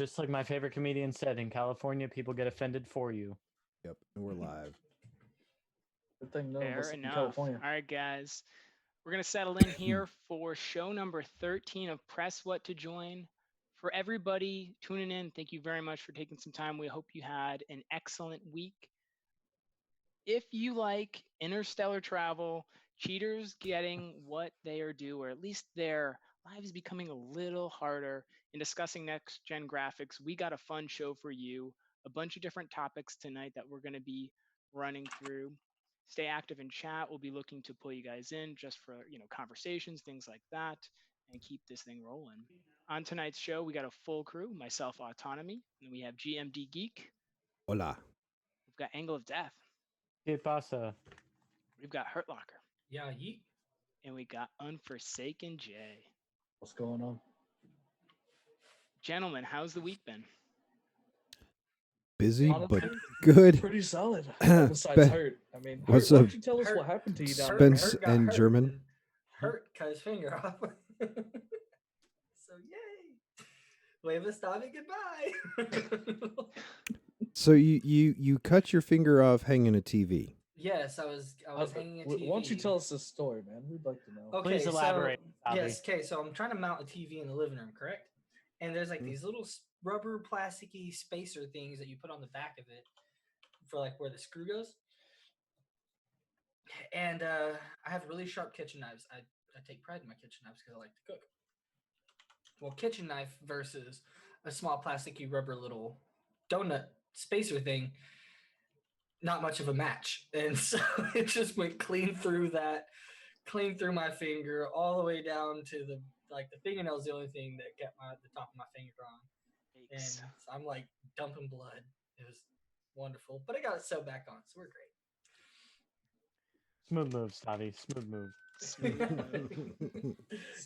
Just like my favorite comedian said, in California, people get offended for you. Yep, and we're live. Good thing none of us Fair in enough. California. All right, guys. We're going to settle in here for show number 13 of Press What to Join. For everybody tuning in, thank you very much for taking some time. We hope you had an excellent week. If you like interstellar travel, cheaters getting what they are due, or at least their lives becoming a little harder in discussing next gen graphics, we got a fun show for you. A bunch of different topics tonight that we're going to be running through. Stay active in chat. We'll be looking to pull you guys in just for, conversations, things like that, and keep this thing rolling. On tonight's show, we got a full crew, myself, Autonomy, and we have GMD Geek. Hola. We've got Angle of Death. ¿Qué pasa? We've got Hurt Locker. Yeah, yeet. And we got Unforsaken J. What's going on? Gentlemen, how's the week been? Busy, Honestly, but good. Pretty solid. Besides Hurt. I mean, What's Hurt, why up? don't you tell us Hurt- what happened to you down Hurt- there? Spence Hurt got and hurt German. and Hurt cut his finger off. So yay! Wave a stop and goodbye. So you cut your finger off hanging a TV. Yes, I was hanging a TV. Why don't you tell us this story, man? We'd like to know. Okay, Please elaborate, So, Bobby. yes, okay, so I'm trying to mount a TV in the living room, correct? And there's like these little rubber plasticky spacer things that you put on the back of it for like where the screw goes. And I have really sharp kitchen knives. I take pride in my kitchen knives because I like to cook. Well, kitchen knife versus a small plasticky rubber little donut spacer thing, not much of a match. And so it just went clean through my finger all the way down to the fingernail's the only thing that kept the top of my finger on. And Yikes. so I'm like dumping blood. It was wonderful, but I got it sewed back on, so we're great. Smooth move, Stavi. Smooth move.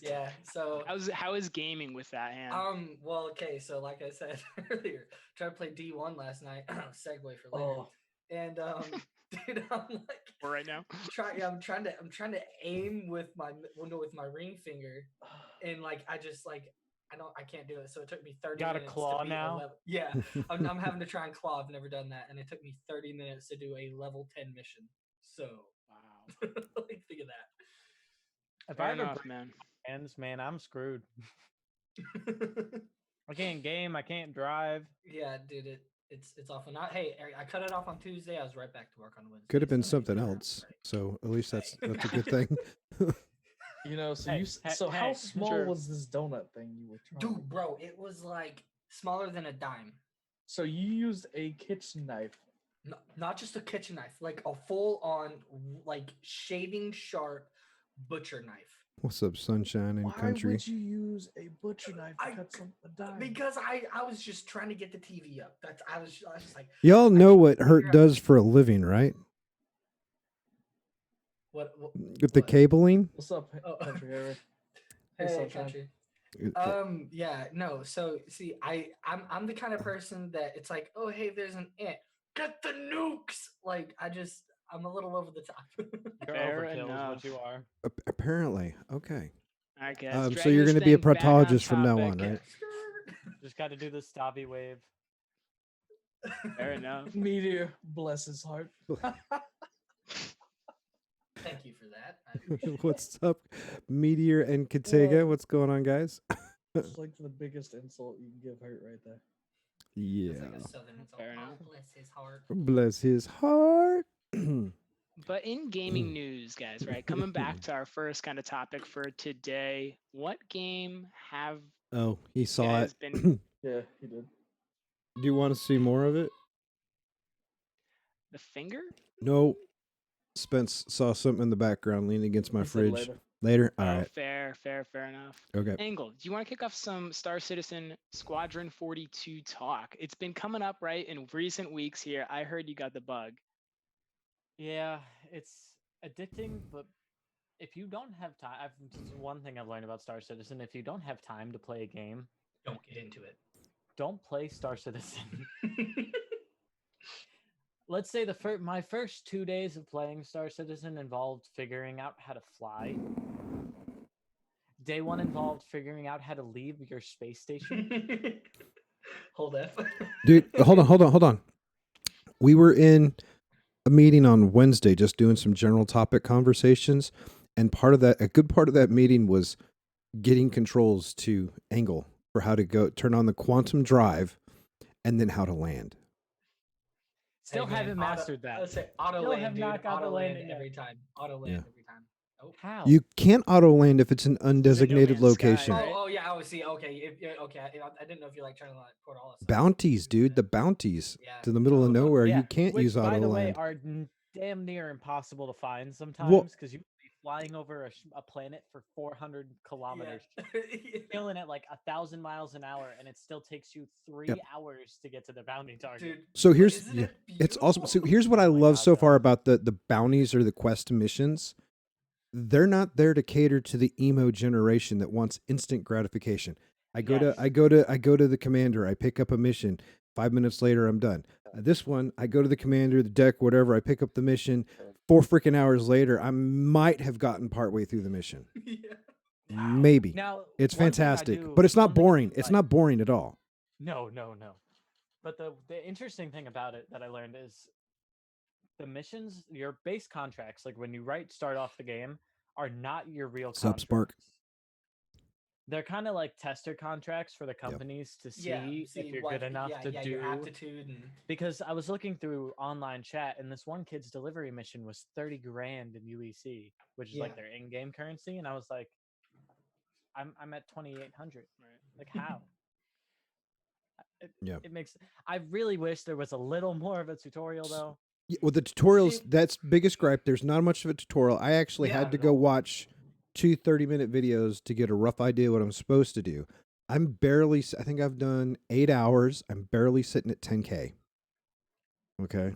Yeah. So How is gaming with that hand? well, okay. So like I said earlier, tried to play D1 last night. Segue for later. Oh, And dude, I'm like For right now? I'm trying to aim with my ring finger, and like I can't do it. So it took me 30 Got a minutes. claw to beat now? Yeah, I'm having to try and claw. I've never done that, and it took me 30 minutes to do a level 10 mission. So Wow. like think of that. If Fair I ever enough, break man. hands, man, I'm screwed. I can't game. I can't drive. Yeah, dude, it's awful. Not hey, I cut it off on Tuesday. I was right back to work on Wednesday. Could have been so something yeah, else. right. So at least that's a good thing. you know, so Hey, so how hey, small sure. was this donut thing you were trying? Dude, bro, it was like smaller than a dime. So you used a kitchen knife. No, not just a kitchen knife, like a full-on, like shaving sharp butcher knife. What's up, sunshine and Why country? would you use a butcher knife to cut a dime? Because I was just trying to get the TV up. I was just like, Y'all know can't what figure Hurt out- does for a living, right? what With the what? cabling. What's up, Oh. country Harry? Hey, Hey, sunshine. country. Yeah, no. So see, I'm the kind of person that it's like, oh hey, there's an ant. Get the nukes. Like I'm a little over the top. You're Fair overkill is enough. what you are. Apparently, okay. All right, guys. So dragging you're this going to be a thing back on proctologist from now on, topic. right? Just got to do the Stavi wave. Fair enough. Meteor, bless his heart. Thank you for that. I appreciate What's up, Meteor and Katega? Well- What's going on, guys? It's like the biggest insult you can give Hurt right there. it. Yeah. It's like a southern insult. Fair Oh, enough. bless his heart. Bless his heart. But in gaming news, guys, right? Coming back to our first kind of topic for today, what game have Oh, he you saw guys it. been Yeah, he did. Do you want to see more of it? the finger? No. Spence saw something in the background leaning against my He said fridge. later. Later? All Oh, right. fair enough. Okay. Angle, do you want to kick off some Star Citizen Squadron 42 talk? It's been coming up, right, in recent weeks here. I heard you got the bug. Yeah, it's addicting, but if you don't have time, one thing I've learned about Star Citizen: if you don't have time to play a game, Don't get into it. don't play Star Citizen. Let's say my first 2 days of playing Star Citizen involved figuring out how to fly. Day one involved figuring out how to leave your space station. Hold F. Dude, hold on. We were in a meeting on Wednesday just doing some general topic conversations, and a good part of that meeting was getting controls to angle for how to turn on the quantum drive and then how to land. Still haven't mastered that. Let's say auto Still land, have dude. not got the Auto land landing yet. every time. Auto land every time. Oh. How? You can't auto land if it's an undesignated Man's location. Sky, right? Oh yeah. Oh, see. Okay. Okay. I didn't know if you're like trying to like put all this. Bounties, dude. The bounties Yeah. to the middle of nowhere. Yeah, You can't which, use auto by the land. way, are damn near impossible to find sometimes because you could be flying over a planet for 400 kilometers, killing at like 1,000 miles an hour, and it still takes you 3 hours to get to the bounty target. Dude, So but here's isn't it it's awesome. So beautiful? here's what I Oh my love God, so though. far about the bounties or the quest missions. They're not there to cater to the emo generation that wants instant gratification. I go to the commander, I pick up a mission, 5 minutes later I'm done. This one, I go to the commander, the deck, whatever, I pick up the mission, 4 freaking hours later, I might have gotten partway through the mission. Yeah. Maybe. Now It's one thing I fantastic, do- but it's not one thing I boring. do It's like- not boring at all. No. But the interesting thing about it that I learned is the missions, your base contracts, like when you start off the game, are not your real Sub Spark. contracts. They're kind of like tester contracts for the companies to see if you're good enough to do your aptitude and because I was looking through online chat and this one kid's delivery mission was 30 grand in UEC, which is like their in-game currency, and I was like, I'm at 2,800. Like how? It makes. I really wish there was a little more of a tutorial though. Yeah, well, the tutorials, that's biggest gripe. There's not much of a tutorial. I actually had to go watch 2 30-minute videos to get a rough idea what I'm supposed to do. I think I've done 8 hours. I'm barely sitting at 10K. Okay.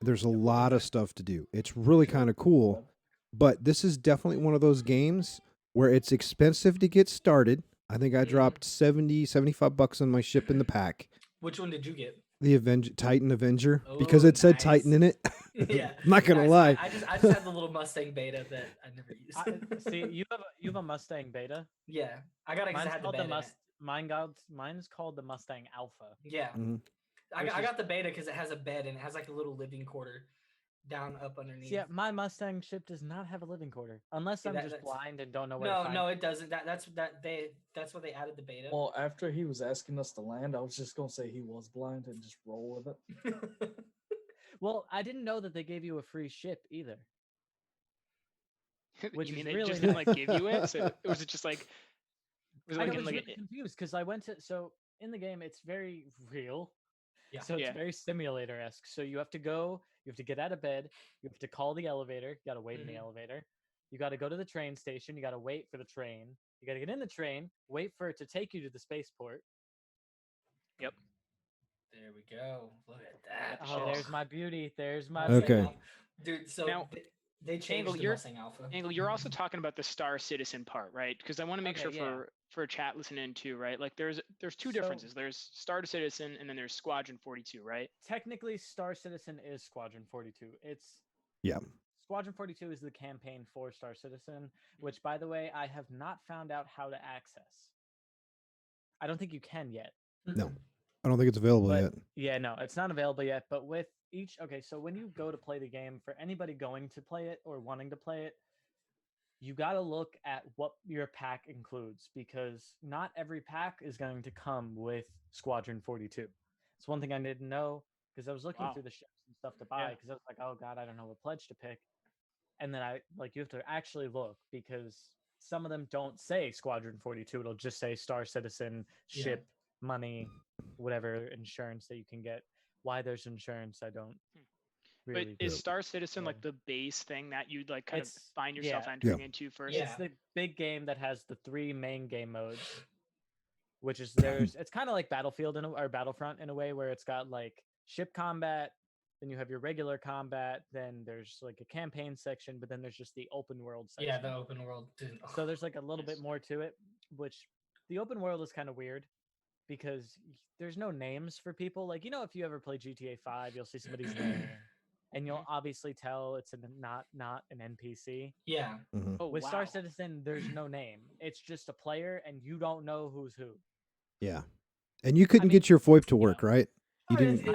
There's a lot of stuff to do. It's really kind of cool, but this is definitely one of those games where it's expensive to get started. I think I dropped $75 on my ship in the pack. Which one did you get? The Titan Avenger, because it said Titan in it. Yeah, I'm not gonna lie. I just had the little Mustang beta that I never used. See, you have a Mustang beta. Yeah, I got it because I had the beta. Mine's called the Mustang Alpha. Yeah, Mhm. I got the beta because it has a bed and it has like a little living quarter down up underneath. Yeah, my Mustang ship does not have a living quarter unless I'm just blind and don't know where. No, it doesn't. That's what they added the beta. Well, after he was asking us to land, I was just gonna say he was blind and just roll with it. Well, I didn't know that they gave you a free ship either. Which you mean is they really just didn't like give you it? So was it just like? Was it I like, was in, really confused because I went to in the game it's very real. Yeah. So it's very simulator-esque. So you have to get out of bed, you have to call the elevator, you gotta wait in the elevator, you gotta go to the train station, you gotta wait for the train, you gotta get in the train, wait for it to take you to the spaceport. Yep. There we go. Look at that. Oh, there's my beauty. There's my Okay. beauty. Dude, so Now, they changed the Mustang Alpha. Angle, you're also talking about the Star Citizen part, right? Because I want to make Okay, sure for a chat listening too, right? Like there's two differences. There's Star Citizen and then there's Squadron 42, right? Technically, Star Citizen is Squadron 42. Squadron 42 is the campaign for Star Citizen, which, by the way, I have not found out how to access. I don't think you can yet. No, I don't think it's available yet. Yeah, no, it's not available yet. But with so when you go to play the game, for anybody going to play it or wanting to play it, you got to look at what your pack includes because not every pack is going to come with Squadron 42. It's one thing I didn't know because I was looking through the ships and stuff to buy because I was like, oh God, I don't know what pledge to pick. And then you have to actually look because some of them don't say Squadron 42. It'll just say Star Citizen, ship, money, whatever insurance that you can get. Why there's insurance, I don't really. But is Star Citizen like the base thing that you'd like kind of It's- find yourself yeah. entering into first? It's the big game that has the 3 main game modes, which is it's kind of like Battlefield or Battlefront in a way where it's got like ship combat, then you have your regular combat, then there's like a campaign section, but then there's just the open world section. Yeah, the open world. Dude. So there's like a little bit more to it, which the open world is kind of weird because there's no names for people. Like, if you ever play GTA 5, you'll see somebody's name and you'll obviously tell it's not an NPC. Yeah. Mhm. Oh, With wow. Star Citizen, there's no name. It's just a player and you don't know who's who. Yeah. And you couldn't mean, get your VoIP to work, right? You didn't.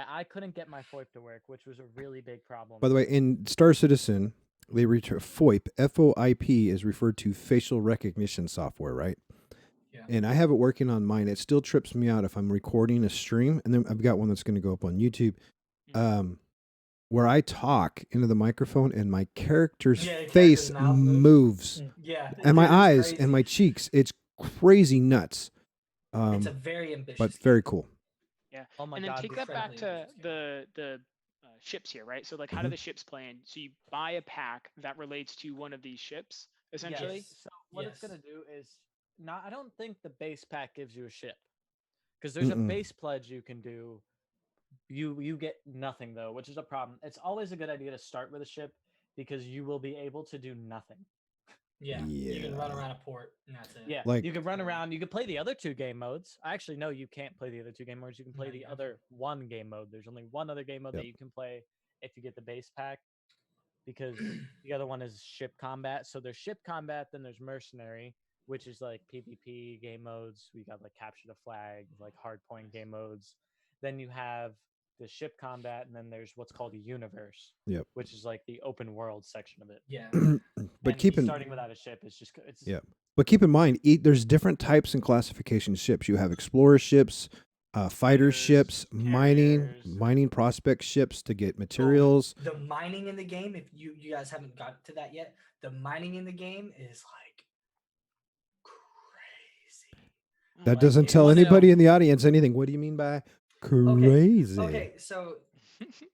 I couldn't get my VoIP to work, which was a really big problem. By the way, in Star Citizen, they refer VoIP. FOIP is referred to facial recognition software, right? Yeah. And I have it working on mine. It still trips me out if I'm recording a stream, and then I've got one that's going to go up on YouTube, where I talk into the microphone and my character's face moves, and my eyes and my cheeks. It's crazy nuts. It's a very ambitious, but very cool. Yeah. Oh my and then God, take that back incredibly to the ships here, right? So like, how do the ships play in? So you buy a pack that relates to one of these ships, essentially. Yes. So what it's Yes. gonna do is not. I don't think the base pack gives you a ship, because there's a Mm-mm. base pledge you can do. You get nothing though, which is a problem. It's always a good idea to start with a ship because you will be able to do nothing. Yeah. You can run Yeah. around a port, and that's it. Yeah, Like- you can run around. You can play the other two game modes. Actually, no, you can't play the other two game modes. You can play No, the you have other one game mode. There's only one other game mode Yep. that you can play if you get the base pack, because the other one is ship combat. So there's ship combat, then there's mercenary, which is like PvP game modes. We got like capture the flag, like hardpoint game modes. Then you have the ship combat, and then there's what's called a universe, Yep. which is like the open world section of it. Yeah. But And keep in starting without a ship is just it's Yeah. But keep in mind, there's different types and classifications of ships. You have explorer ships, fighter Carriers, ships, carriers. mining prospect ships to get materials. The mining in the game, if you guys haven't got to that yet, the mining in the game is like crazy. That like, doesn't you tell wanna anybody know- in the audience anything. What do you mean by crazy? Okay, so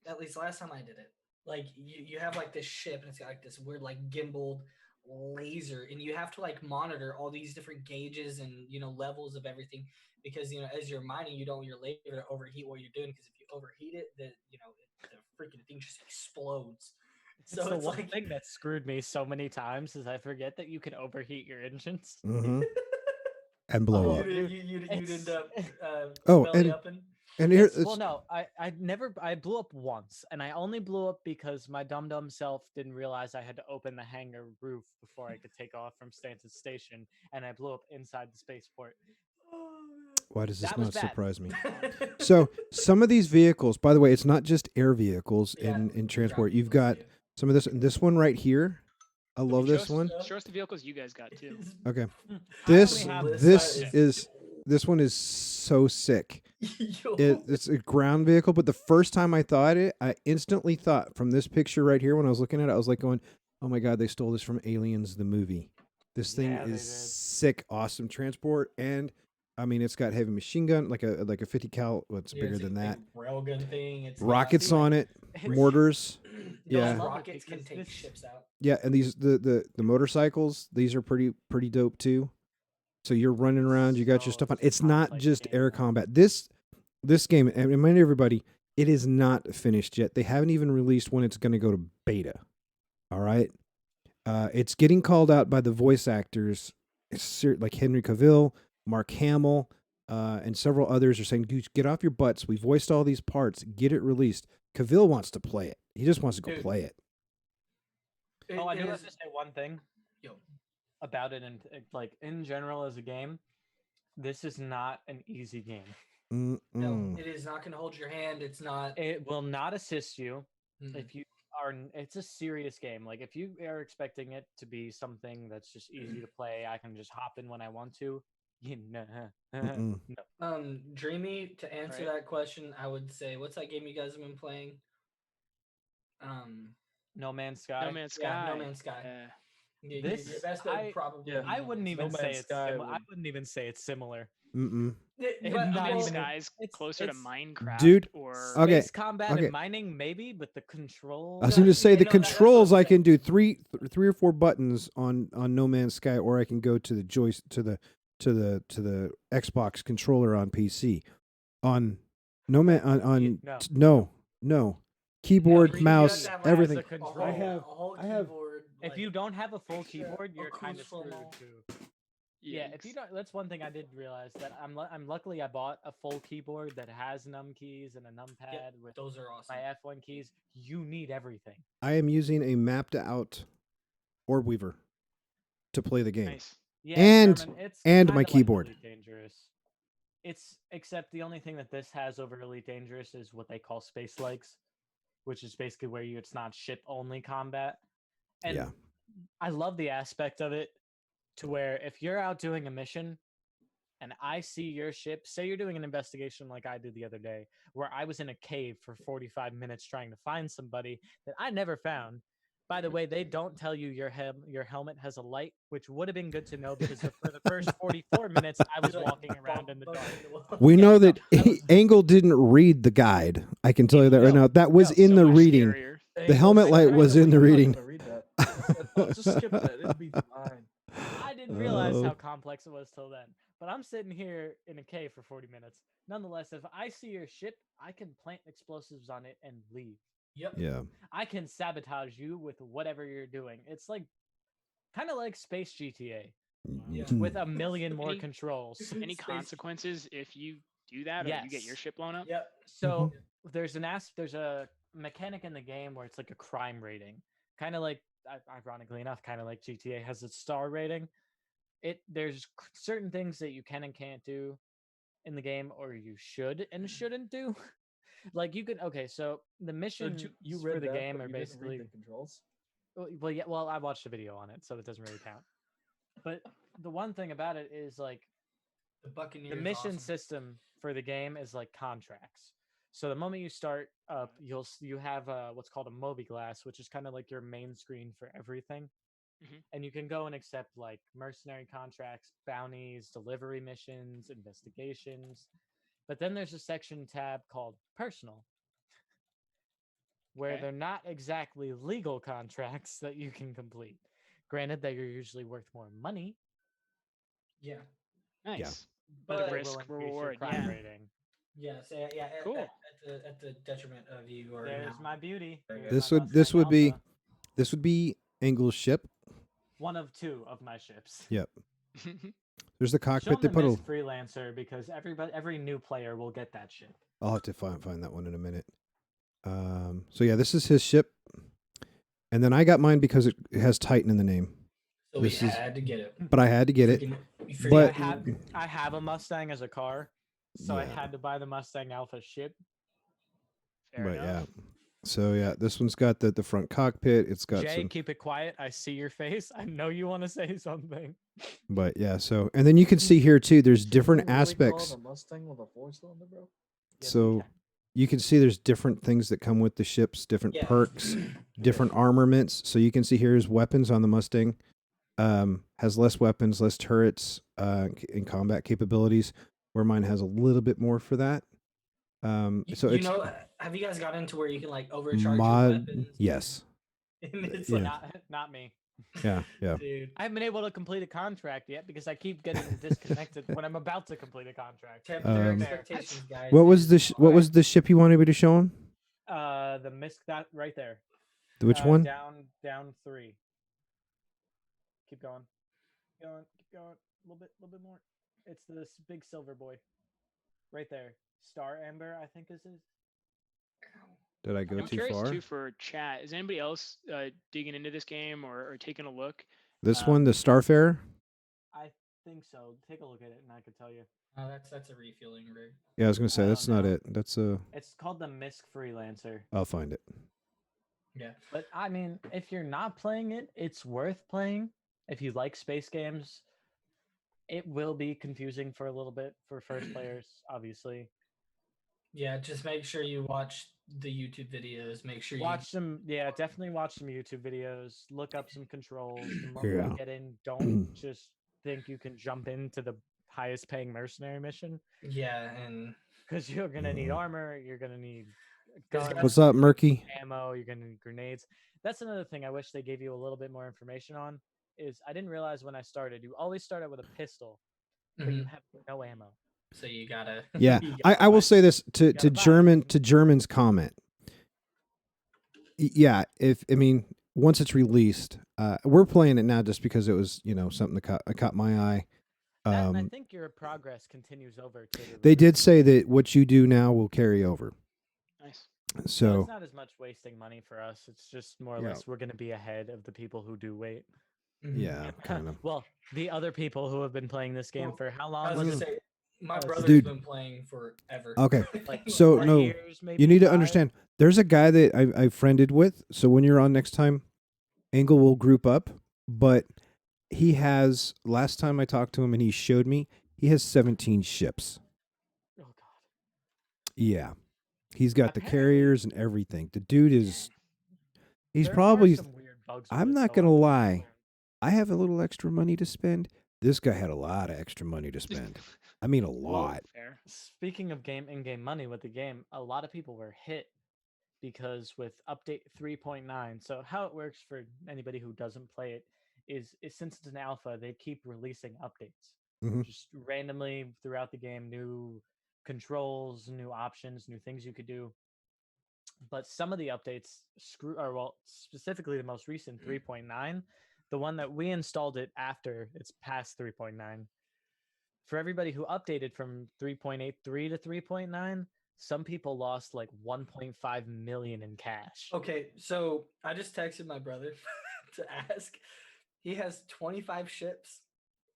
at least last time I did it, like you have like this ship and it's got like this weird like gimbaled laser, and you have to like monitor all these different gauges and levels of everything, because as you're mining, you don't want your laser to overheat what you're doing, because if you overheat it, then the freaking thing just explodes. So the it's one like thing that screwed me so many times is I forget that you can overheat your engines. Mhm. And blow Oh, up. dude, you'd it's- end up Oh, belly and- upping. And here, Well, no, I blew up once, and I only blew up because my dumb self didn't realize I had to open the hangar roof before I could take off from station to station, and I blew up inside the spaceport. why does this that was not bad. surprise me? So some of these vehicles, by the way, it's not just air vehicles Yeah, in transport. ground You've got vehicles, some of this one right here. I love this one. Show us the vehicles you guys got too. Okay. I This only have this one is so sick. Yo. It's a ground vehicle, but the first time I thought it, I instantly thought from this picture right here when I was looking at it, I was like going, "Oh my God, they stole this from Aliens the movie." This thing Yeah, they is did. sick, awesome transport, and I mean it's got heavy machine gun, like a 50 cal. Well, it's Yeah, bigger it's a than big that. railgun thing. It's Rockets got, on it, It's- mortars. those yeah. rockets can Because take this- ships out. Yeah, and these the motorcycles, these are pretty dope too. So you're running around, you got your So stuff on. It's not complex just game air now. combat. This game, and remind everybody, it is not finished yet. They haven't even released when it's going to go to beta. All right, it's getting called out by the voice actors, like Henry Cavill, Mark Hamill, and several others are saying, "Dude, get off your butts. We voiced all these parts. Get it released." Cavill wants to play it. He just wants to go Dude. play it. Oh, I do It have is- to say one thing Yo, about it, and like in general as a game, this is not an easy game. no, Mm-mm. it is not going to hold your hand. It's not. It will not assist you Mm-mm. if you are. It's a serious game. Like if you are expecting it to be something that's just easy to play, I can just hop in when I want to. Mm-mm. No. Dreamy, to answer Right. that question, I would say, what's that game you guys have been playing? No Man's Sky. No Man's Sky. Yeah, No Man's Sky. Yeah. This- that's been I- probably. yeah. I wouldn't even No say Man's it's. Sky I would- wouldn't even say it's similar. Mm-mm. It- But, not No Man's even- Sky is it's- closer to it's- Minecraft, Dude, or Okay, Space combat okay. and mining, maybe, but the control. I was No, going to say the no, that's what controls. I'm I can saying. do three or four buttons on No Man's Sky, or I can go to the to the Xbox controller on PC. On No Man on No. no keyboard, Every- you mouse, have to have everything. a control. I have- If you don't have a full keyboard, a you're kind of cruise screwed full. too. Yeah, if you don't, that's one thing I did realize that I'm luckily I bought a full keyboard that has num keys and a numpad with Those are awesome. my F1 keys. You need everything. I am using a mapped out Orb Weaver to play the game. nice. Yeah, And- Sherman, it's and my kinda, like, keyboard. really dangerous. It's except the only thing that this has over Elite Dangerous is what they call space legs, which is basically where it's not ship only combat. And Yeah. I love the aspect of it to where if you're out doing a mission and I see your ship, say you're doing an investigation like I did the other day, where I was in a cave for 45 minutes trying to find somebody that I never found. By the way, they don't tell you your helmet has a light, which would have been good to know because for the first 44 minutes, I was walking around in the dark. We know that Angle didn't read the guide. I can tell you that right now. That was in So the much reading. scarier. The helmet light was in the reading. Just skip that. It'll be fine. I didn't realize how complex it was till then. But I'm sitting here in a cave for 40 minutes. Nonetheless, if I see your ship, I can plant explosives on it and leave. Yep. Yeah. I can sabotage you with whatever you're doing. It's like kind of like Space GTA Yeah. with a million more Any- controls. Any consequences if you do that or you get your Yes. ship blown up? Yep. So there's a mechanic in the game where it's like a crime rating, kind of like, ironically enough, kind of like GTA has its star rating. There's certain things that you can and can't do in the game, or you should and shouldn't do. Like you can. Okay, so the missions You for read the that, game but are you didn't read basically. the controls. Well, yeah. Well, I watched a video on it, so that doesn't really count. But the one thing about it is like The Buccaneers. the mission awesome. system for the game is like contracts. So the moment you start up, you have what's called a Moby Glass, which is kind of like your main screen for everything. And you can go and accept like mercenary contracts, bounties, delivery missions, investigations. But then there's a section tab called personal, where they're not exactly legal contracts that you can complete. Granted, they are usually worth more money. Yeah. Nice. Yeah. But But the they risk will increase your reward, crime yeah. rating. Yes. Yeah. Cool. At the detriment of you or There's my beauty. Here's This my would Mustang this would be Angle's ship. one of two of my ships. Yep. There's the Show cockpit. They the put a. Mist Freelancer because every new player will get that ship. I'll have to find that one in a minute. So yeah, this is his ship, and then I got mine because it has Titan in the name. So we had to get it. But I had to get it. But I have a Mustang as a car, so I Yeah. had to buy the Mustang Alpha ship. Fair but enough. yeah. So yeah, this one's got the front cockpit. It's got Jay, some. keep it quiet. I see your face. I know you want to say something. But yeah, so and then you can see here too. There's different aspects. A Mustang with a 4-cylinder, bro. So you can see there's different things that come with the ships, different perks, different armaments. So you can see here's weapons on the Mustang. Has less weapons, less turrets, in combat capabilities. Where mine has a little bit more for that. So you it's know, have you guys got into where you can like overcharge mod. your weapons? Yes. And it's Yeah. like, Not me. Yeah. dude. I haven't been able to complete a contract yet because I keep getting disconnected when I'm about to complete a contract. Temper their Um, expectations, guys. What was the what was the ship you wanted me to show him? The Misk that right there. Which one? Down 3. Keep going. Keep going. A little bit more. It's this big silver boy. Right there. Star Amber, I think is his. Did I go I'm too curious far? too for chat. Is anybody else digging into this game or taking a look? This one, the Starfarer. I think so. Take a look at it and I could tell you. Oh, that's a refueling rig. Yeah, I was gonna say I that's don't not know. it. That's a. It's called the Misk Freelancer. I'll find it. Yeah. But I mean, if you're not playing it, it's worth playing. If you like space games, it will be confusing for a little bit for first players, obviously. Yeah, just make sure you watch the YouTube videos. Make sure Watch some, definitely watch some YouTube videos. Look up some controls. The moment Yeah. you get in, don't just think you can jump into the highest paying mercenary mission Yeah, and because you're gonna need armor. You're gonna need guns, What's up, Murky? ammo. You're gonna need grenades. That's another thing I wish they gave you a little bit more information on. Is I didn't realize when I started, you always start out with a pistol, but you have no ammo. so you gotta. Yeah, you I gotta will buy- say this to gotta buy it. to German's comment. Yeah, once it's released, we're playing it now just because it was something that caught my eye. That, and I think your progress continues over to the They did release. say that what you do now will carry over. Nice. So So it's not as much wasting money for us. It's just more or Yeah. less we're going to be ahead of the people who do wait. Mhm. yeah, kind of. Well, the other people who have been playing this game Well, for how I long? was Was gonna it? say My it's- brother's Dude. been playing forever. Okay. like So, 4 no, years, maybe You need to 5. understand. There's a guy that I friended with. So when you're on next time, Angle will group up. But he has. Last time I talked to him and he showed me, he has 17 ships. Oh god. Yeah, he's got the Apparently- carriers and everything. The dude is. He's There are probably. some weird bugs with I'm it, not though, gonna I've lie. learned. I have a little extra money to spend. This guy had a lot of extra money to spend. I mean, a lot. Fair. Speaking of in-game money with the game, a lot of people were hit because with update 3.9. So how it works for anybody who doesn't play it is since it's an alpha, they keep releasing updates Mhm. just randomly throughout the game, new controls, new options, new things you could do. But some of the updates specifically the most recent 3.9, the one that we installed it after it's past 3.9. For everybody who updated from 3.83 to 3.9, some people lost like 1.5 million in cash. Okay, so I just texted my brother to ask. He has 25 ships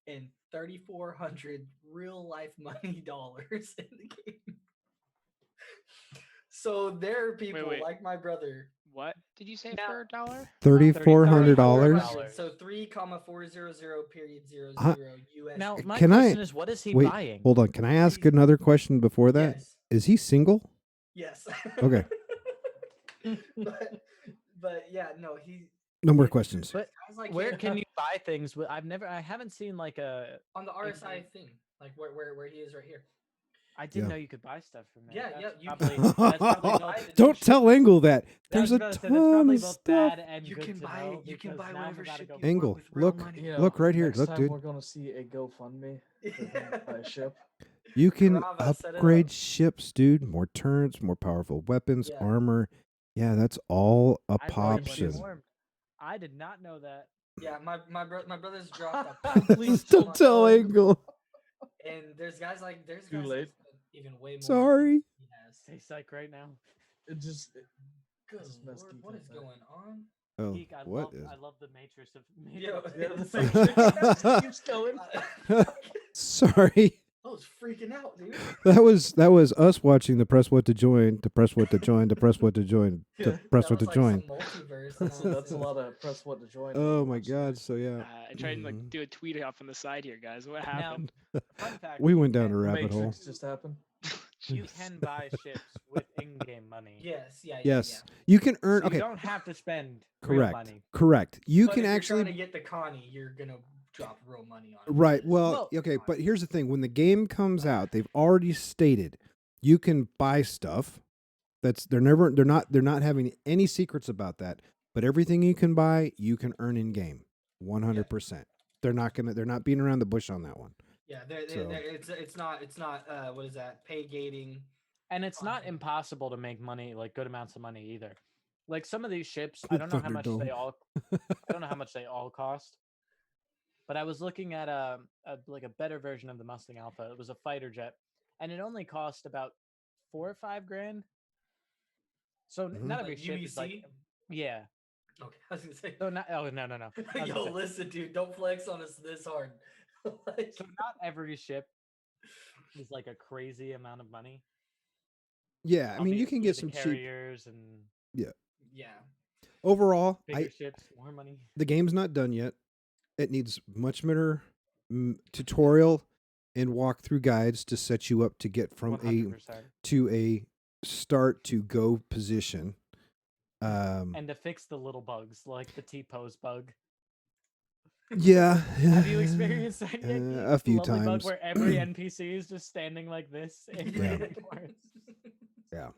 and 3,400 real life money dollars in the game. So there are people wait. like my brother. What did you say Now- for a dollar? $3,400. So 3,400 period 00 Huh? US. Now, my Can I- question is, what is he Wait, buying? hold on. Can I ask another question before that? Yes. Is he single? Yes. Okay. but yeah, no, he. No more it- questions. But guys like where him can you buy things? I haven't seen like a. on the RSI in-game- thing, like where he is right here. I didn't Yeah. know you could buy stuff from there. Yeah, That's you- probably, that's probably both- Don't tell Angle that. I There's was a about to say, ton that's probably of both stuff. bad and You good can to buy know you can because buy now I'm whatever about to ship go you buy Angle, want with real look. money. You know, Look right here. Next Look, time dude. we're gonna see a GoFundMe for him to buy a ship. You can Bravo, set it upgrade up. ships, dude. More turrets, more powerful weapons, Yeah. armor. Yeah, that's all a I wasn't option. informed. I did not know that. Yeah, my brother's dropped a Please Don't bunch tell of- Angle. And there's guys like Too late. even way more. Sorry. than He has. Stay psych right now. It just Good Just messed lord, Geek what up is there. going on? Oh, Geek, what is? I love the matrix of Yo, Matrix. yeah, Matrix keeps going. Sorry. I was freaking out, dude. That was us watching the press what to join, to press what to join, to press what to join, to Yeah, press That what to was like join. some multiverse That's a nonsense. lot of press what to join. Oh my watch god, there. so yeah. I tried and Mhm. like do a tweet off on the side here, guys. What Now, happened? fun fact: We you went down can- a rabbit hole. Matrix just happened. You Jeez. can buy ships with in-game money. Yes, yeah, Yes. You can earn So okay. you don't have to spend real Correct. money. Correct. You But can if you're actually trying to get the Connie, you're gonna drop real money on it. Right. because- Well, okay, but here's the thing. When the game comes out, they've already stated you can buy stuff. They're not having any secrets about that. But everything you can buy, you can earn in game. 100%. They're not being around the bush on that one. yeah, So- it's not what is that, pay gating. And it's not Content. impossible to make money, like good amounts of money either. Like some of these ships, I don't know how much they Thunderdome. all I don't know how much they all cost. But I was looking at a better version of the Mustang Alpha. It was a fighter jet, and it only cost about 4 or 5 grand. So Mhm. not every Like ship is like UEC? yeah. Okay, I was gonna say. So not no. I was Yo, gonna say, listen, dude, don't flex on us this hard. Like, so not every ship is like a crazy amount of money. Yeah, I mean, you can Obviously, get the some cheap. carriers and yeah, Overall, bigger ships, more money. the game's not done yet. It needs much better tutorial and walkthrough guides to set you up to get from 100%. a start to go position. And to fix the little bugs like the T-pose bug. Yeah. Have you experienced that yet? Geek? A The few lovely bug times. where every NPC is just standing like this in Yeah. random parts. Yeah.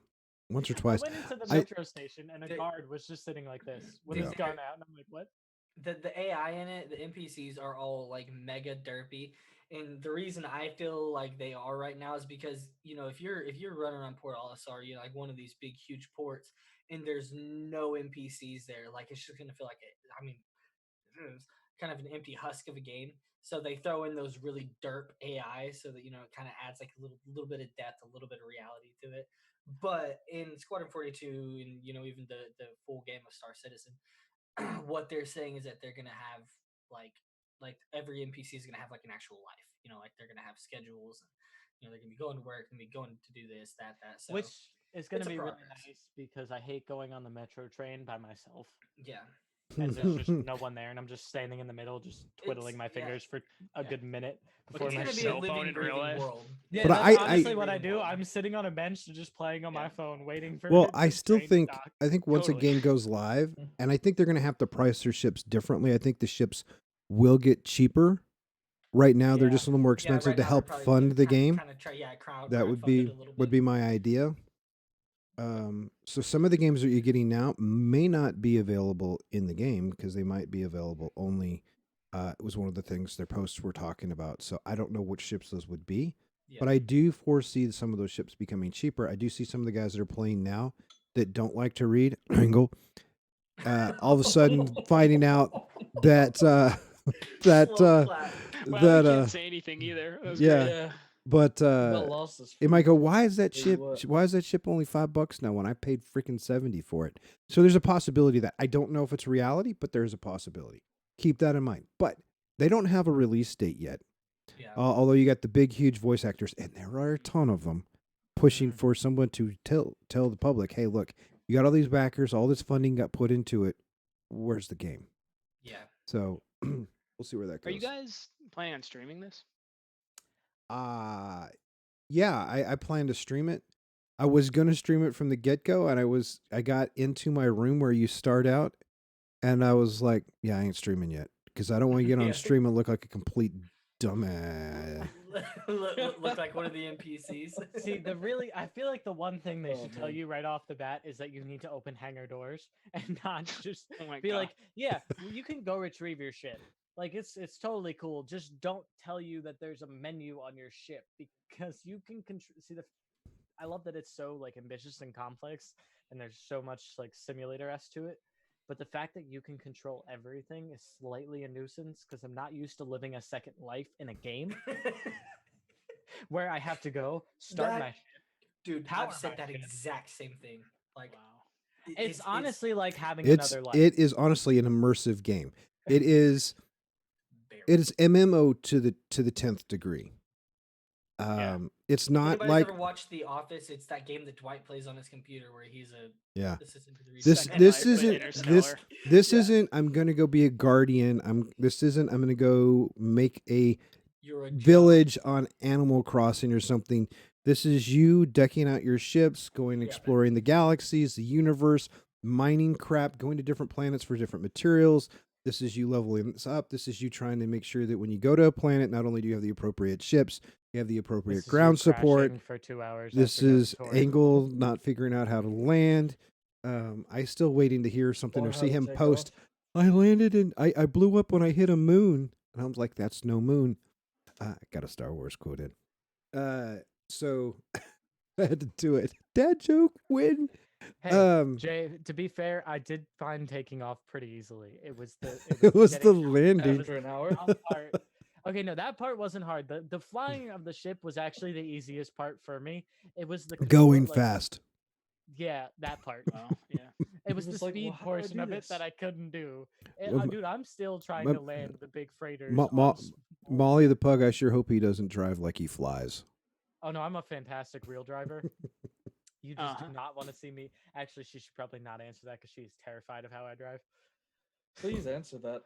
Once or I twice. went into the I- metro station and a The- guard was just sitting like this with the- his gun out, and I'm like, "What?" the AI in it, the NPCs are all like mega derpy. And the reason I feel like they are right now is because, you know, if you're running around Port Olisar, you know, like one of these big huge ports, and there's no NPCs there, like it's just gonna feel like it's kind of an empty husk of a game. So they throw in those really derp AI so that, you know, it kind of adds like a little bit of depth, a little bit of reality to it. But in Squadron 42 and, you know, even the full game of Star Citizen, what they're saying is that they're gonna have like every NPC is gonna have like an actual life. You know, like they're gonna have schedules and they're gonna be going to work, gonna be going to do this, that. So Which is going it's to a be really progress. nice because I hate going on the metro train by myself. yeah, And there's just no one there, and I'm just standing in the middle, just twiddling my fingers for a good minute before it's my gonna be a shift. cell phone living, in real breathing life. world. Yeah, But that's I- honestly I- what I do. World. I'm sitting on a bench, just playing on my Yeah. phone, waiting for. Well, I the still train to think dock. I think once Totally. a game goes live, and I think they're going to have to price their ships differently. I think the ships will get cheaper. Right now, they're Yeah. just a little more expensive to help fund the game. That would be my idea. So some of the games that you're getting now may not be available in the game because they might be available only. It was one of the things their posts were talking about. So I don't know which ships those would be, but I do foresee some of those ships becoming cheaper. I do see some of the guys that are playing now that don't like to read Angle. All of a sudden finding out that Wow, that we can't say anything either. That was yeah. great. Yeah. but Got lost this it might go, why is that Tell you ship what. why is that ship only $5 now when I paid freaking 70 for it? So there's a possibility that I don't know if it's reality, but there's a possibility. Keep that in mind. But they don't have a release date yet. Yeah. Although you got the big huge voice actors, and there are a ton of them pushing for someone to tell the public, hey, look, you got all these backers, all this funding got put into it. Where's the game? Yeah. So we'll see where that goes. Are you guys planning on streaming this? Yeah, I plan to stream it. I was gonna stream it from the get-go, and I got into my room where you start out, and I was like, yeah, I ain't streaming yet because I don't want to get on Yeah. stream and look like a complete dumbass. look like one of the NPCs. See, I feel like the one thing they Oh, should tell man. you right off the bat is that you need to open hangar doors and not just Oh my be God. like, yeah, well, you can go retrieve your ship. Like it's totally cool. Just don't tell you that there's a menu on your ship because you can see I love that it's so like ambitious and complex, and there's so much like simulator-esque to it. But the fact that you can control everything is slightly a nuisance because I'm not used to living a second life in a game where I have to go start That- my ship. Dude, Power I've said my that ship. exact same thing. Like, Wow. It's honestly like having It is honestly an immersive game. It is MMO to the 10th degree. It's not Anybody's like ever watched The Office? It's that game that Dwight plays on his computer where he's a yeah. assistant to the This research. this Life with isn't Interstellar. this Yeah. isn't I'm gonna go be a guardian. I'm gonna go make a You're a Joe. village on Animal Crossing or something. This is you decking out your ships, going exploring the galaxies, the universe, mining crap, going to different planets for different materials. This is you leveling this up. This is you trying to make sure that when you go to a planet, not only do you have the appropriate ships, you have the appropriate ground support. For 2 hours. This after going is to tour. Angle not figuring out how to land. I still waiting to hear something Or or how see to him take post. off. I landed and I blew up when I hit a moon. And I was like, that's no moon. I got a Star Wars quote in. So I had to do it. Dad joke win. Hey, Jay, to be fair, I did find taking off pretty easily. It was the it was the getting out. landing. After an hour. Down part. Okay, no, that part wasn't hard. The flying of the ship was actually the easiest part for me. It was the Going like, fast. Yeah, that part. Wow. Yeah. It was He the was like, speed "Well, how do I portion do of it this?" that I couldn't do. Well, Dude, I'm still trying my- to land the big freighters. Molly the pug, I sure hope he doesn't drive like he flies. Oh no, I'm a fantastic real driver. You just Uh-huh. do not want to see me. Actually, she should probably not answer that because she's terrified of how I drive. Please answer that.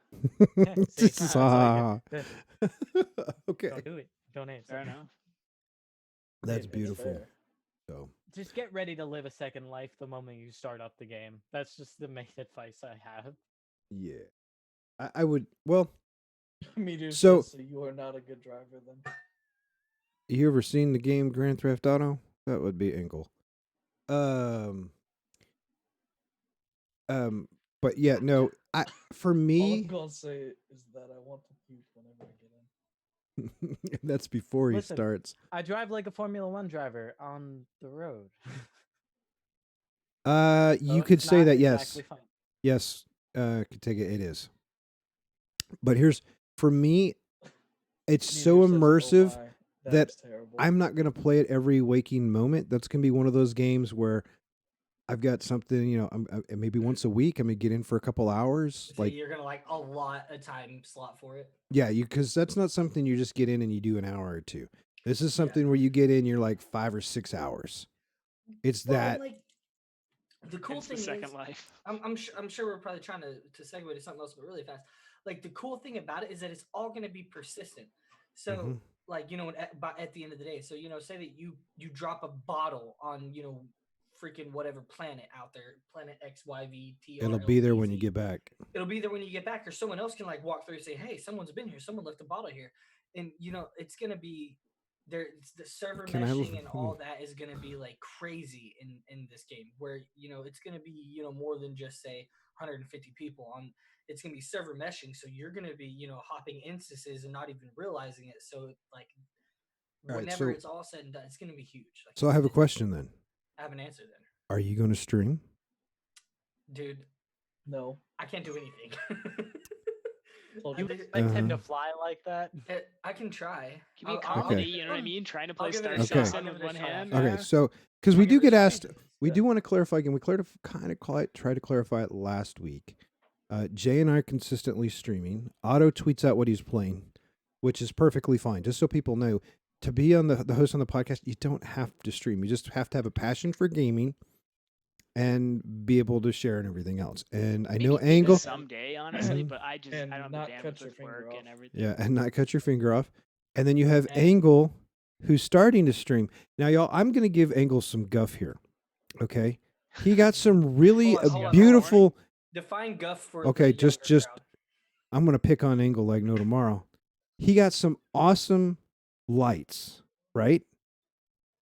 See, that's how you Okay. Don't do it. Don't answer. Fair enough. That's It's beautiful. fair. So Just get ready to live a second life the moment you start up the game. That's just the main advice I have. yeah. I would Meteor So- says, so you are not a good driver then. you ever seen the game Grand Theft Auto? That would be Engel. But yeah, no. For All I'm me, gonna say is that I want to puke whenever I get in. that's before he Listen. starts. I drive like a Formula One driver on the road. You So could it's say not that, yes. exactly fun. Yes, could take it. It is. But for me, it's so Meteor says, "Oh immersive my, that was terrible." I'm not going to play it every waking moment. That's going to be one of those games where I've got something, maybe once a week, I'm going to get in for a couple hours. So Like, you're gonna like a lot of time slot for it. yeah, because that's not something you just get in and you do an hour or two. This is something where you get in, you're like 5 or 6 hours. It's Well, and, that. like, the cool It's the thing Second is, Life. I'm sure we're probably trying to segue to something else, but really fast. Like, the cool thing about it is that it's all going to be persistent. So, Mhm. like, at the end of the day, so, say that you drop a bottle on, freaking whatever planet out there, planet XYVT. It'll be there when you get back. It'll be there when you get back, or someone else can like walk through and say, "Hey, someone's been here. Someone left a bottle here," and it's gonna be there. The server meshing and all that is gonna be like crazy in this game, where it's gonna be more than just say 150 people on. It's gonna be server meshing, so you're gonna be hopping instances and not even realizing it. So like All right, whenever so- it's all said and done, it's gonna be huge. Like, So I have a question then. I have an answer then, Are you going to stream? dude. No. I can't do anything. Told You you. expect him to Uh-huh. fly like that? I can try. Give me a I'll- comedy, Okay. you know what I mean? Trying to play give it Star a shot. Citizen I'll with give it a one shot hand. after. Okay, so because we I'll do give it get a asked, shot. we Yeah. do want to clarify again. We tried to clarify it last week. Jay and I are consistently streaming. Otto tweets out what he's playing, which is perfectly fine. Just so people know, to be on the host on the podcast, you don't have to stream. You just have to have a passion for gaming and be able to share and everything else. And I know We can do Angle, this someday, honestly, Mhm. but I don't have the not bandwidth cut your with finger work off. and everything. yeah, and not cut your finger off. And then you have And- Angle, who's starting to stream. Now, y'all, I'm going to give Angle some guff here. Okay, he got some really Hold on. beautiful. Define guff for Okay, the just younger crowd. I'm gonna pick on Angle like no tomorrow. He got some awesome lights, right?